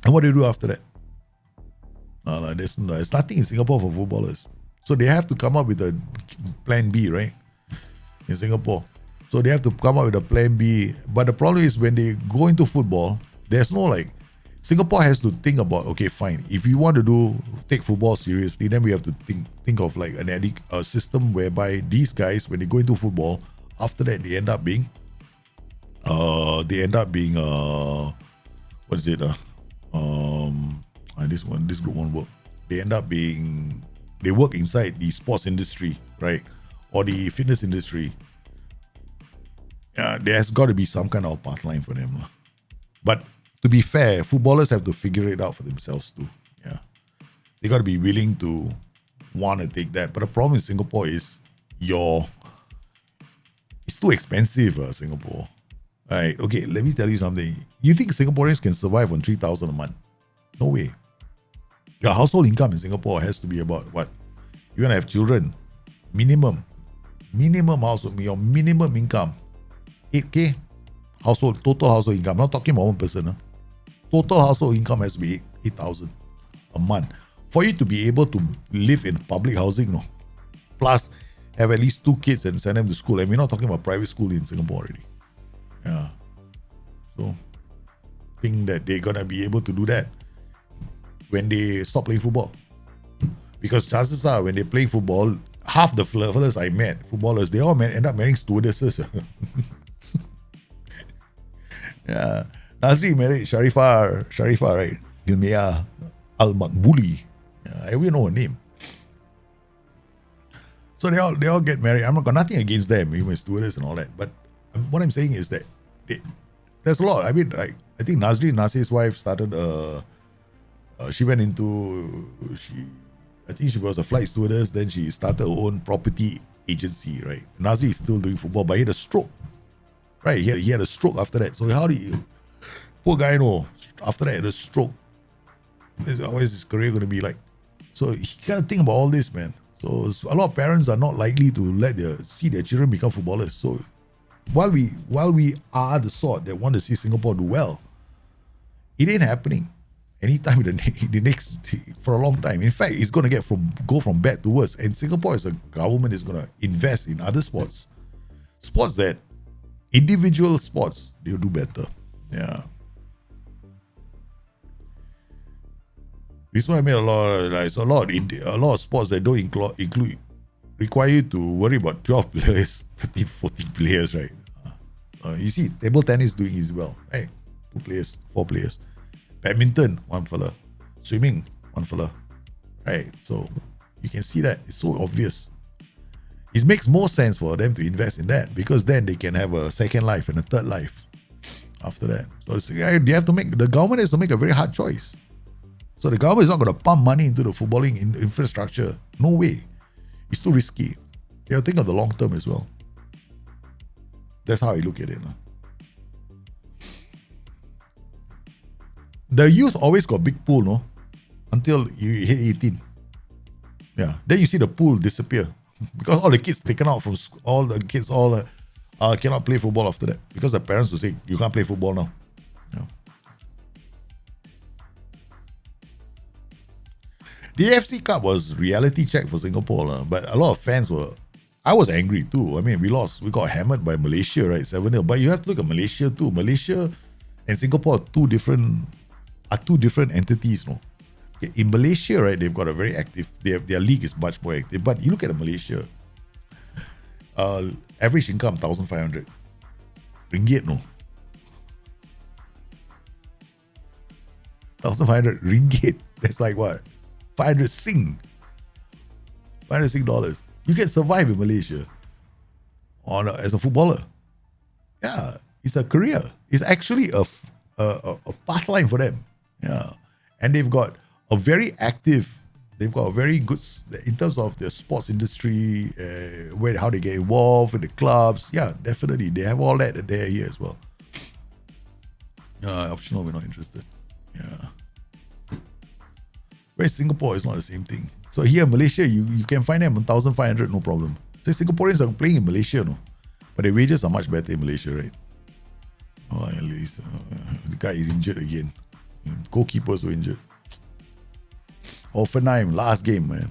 And what do you do after that? There's nothing in Singapore for footballers. So they have to come up with a plan B, right? In Singapore. So they have to come up with a plan B. But the problem is when they go into football, there's no Singapore has to think about, okay, fine. If you want to take football seriously, then we have to think of like a system whereby these guys, when they go into football, after that they end up being, what is it? This group won't work. They work inside the sports industry, right? Or the fitness industry. There's got to be some kind of path line for them. But to be fair, footballers have to figure it out for themselves too. Yeah. They got to be willing to want to take that. But the problem in Singapore is it's too expensive, Singapore. Right. Okay, let me tell you something. You think Singaporeans can survive on 3,000 a month? No way. Your household income in Singapore has to be about what? You're going to have children. Minimum household, your minimum income, 8K total household income. I'm not talking about one person. Total household income has to be 8,000 a month for you to be able to live in public housing. Plus, have at least 2 kids and send them to school. And we're not talking about private school in Singapore already. Yeah. So, think that they're going to be able to do that when they stop playing football. Because chances are, when they play football, half the fellas I met, footballers, they all end up marrying stewardesses. Yeah. Nazri married Sharifah, right? Hilmiah Al-Makbuli. Yeah, I even know her name. So they all get married. I'm not got nothing against them, even stewardess and all that. But what I'm saying is that there's a lot. I mean, I think Nasir's wife started she went into I think she was a flight stewardess, then she started her own property agency, right? Nasir is still doing football, but he had a stroke. Right, he had a stroke after that. So how do you, poor guy, after that, the stroke, how is his career going to be like? So you got to think about all this, man. So a lot of parents are not likely to see their children become footballers. So while we are the sort that want to see Singapore do well, it ain't happening anytime in the next for a long time. In fact, it's going to go from bad to worse. And Singapore as a government is going to invest in other sports that individual sports they'll do better. Yeah. This one I made a lot of sports that don't include require you to worry about 12 players, 13, 14 players, right? You see, table tennis doing as well. Hey, 2 players, 4 players. Badminton, 1 fella. Swimming, 1 fella. Right? So you can see that. It's so obvious. It makes more sense for them to invest in that because then they can have a second life and a third life. after that. So the government has to make a very hard choice. So the government is not going to pump money into the footballing infrastructure. No way. It's too risky. You think of the long term as well. That's how I look at it. The youth always got big pool, no? Until you hit 18. Yeah. Then you see the pool disappear. Because all the kids taken out from school, all the kids cannot play football after that. Because the parents will say, you can't play football now. Yeah. The AFC Cup was reality check for Singapore, but a lot of fans were. I was angry too. I mean, we lost. We got hammered by Malaysia, right? 7-0. But you have to look at Malaysia too. Malaysia and Singapore are two different entities, no? Okay, in Malaysia, right, they've got a very active. Their league is much more active. But you look at Malaysia. Average income 1,500 ringgit, no? 1,500 ringgit. That's like what? 500 Sing dollars. You can survive in Malaysia as a footballer. Yeah, it's a career. It's actually a path line for them. Yeah, and they've got a very good, in terms of the sports industry, how they get involved in the clubs. Yeah, definitely. They have all that there here as well. Optional, we're not interested. Yeah. Whereas Singapore is not the same thing. So here in Malaysia, you can find them 1,500, no problem. So Singaporeans are playing in Malaysia, no? But the wages are much better in Malaysia, right? Oh, at least the guy is injured again. Goalkeepers were injured. Hoffenheim, last game, man.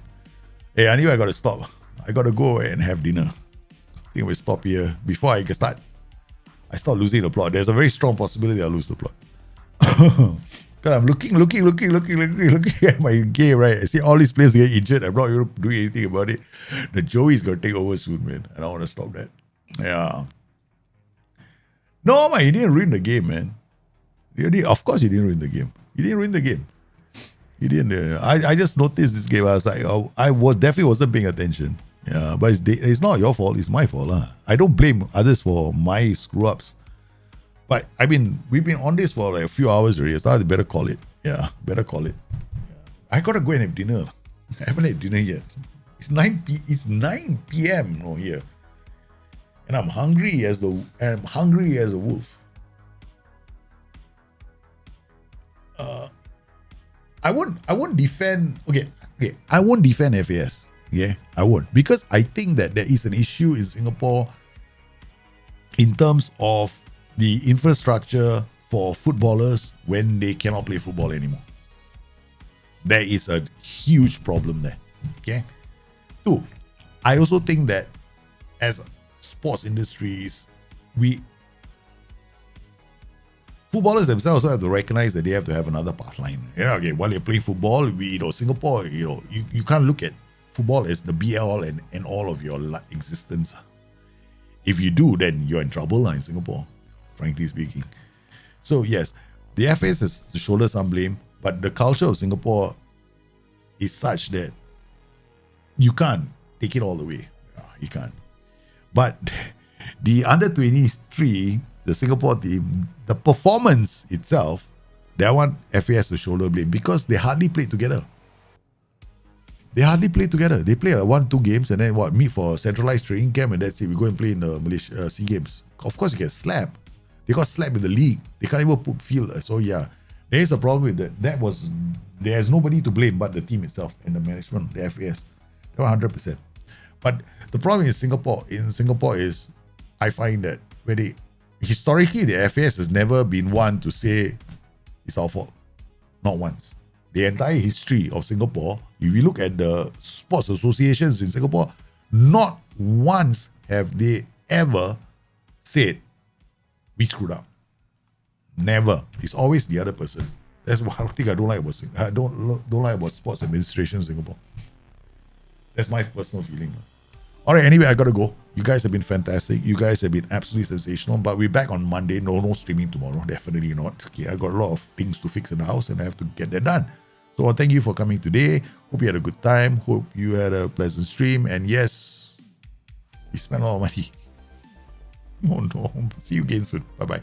Hey, anyway, I got to stop. I got to go and have dinner. I think we'll stop here. Before I start losing the plot. There's a very strong possibility I'll lose the plot. Because I'm looking at my game, right? I see all these players get injured. I'm not even doing anything about it. The Joey's going to take over soon, man. And I want to stop that. Yeah. No, man, he didn't ruin the game, man. Of course he didn't ruin the game. He didn't ruin the game. He didn't. I just noticed this game. I was like, definitely wasn't paying attention. Yeah, but it's not your fault. It's my fault. I don't blame others for my screw-ups. But, I mean, we've been on this for like a few hours already, so I better call it. Yeah, better call it. Yeah. I got to go and have dinner. I haven't had dinner yet. It's 9 p.m. Here. And I'm hungry as a wolf. I won't defend. Okay. I won't defend FAS. Yeah, I won't, because I think that there is an issue in Singapore in terms of the infrastructure for footballers when they cannot play football anymore. There is a huge problem there. Okay. 2, I also think that as sports industries, footballers themselves also have to recognize that they have to have another path line. Yeah, okay, while you're playing football, Singapore, you can't look at football as the be-all and all of your existence. If you do, then you're in trouble in Singapore, frankly speaking. So yes, the FAS has to shoulder some blame, but the culture of Singapore is such that you can't take it all the way. You can't. But the under-23, the Singapore team, the performance itself, they want FAS to shoulder blame because they hardly played together. They play 1-2 games and then meet for centralized training camp, and that's it. We go and play in the Malaysia SEA Games. Of course, you get slapped. They got slapped in the league. They can't even put field. So yeah, there is a problem with that. There's nobody to blame but the team itself and the management, the FAS. They're 100%. But the problem in Singapore is, I find that historically the FAS has never been one to say it's our fault. Not once. The entire history of Singapore, if you look at the sports associations in Singapore, not once have they ever said we screwed up. Never. It's always the other person. That's one thing I don't like about I don't like about sports administration in Singapore. That's my personal feeling. All right, anyway, I gotta go. You guys have been fantastic. You guys have been absolutely sensational. But we're back on Monday. No streaming tomorrow. Definitely not. Okay, I got a lot of things to fix in the house and I have to get that done. So thank you for coming today. Hope you had a good time. Hope you had a pleasant stream. And yes, we spent a lot of money. Oh no. See you again soon. Bye-bye.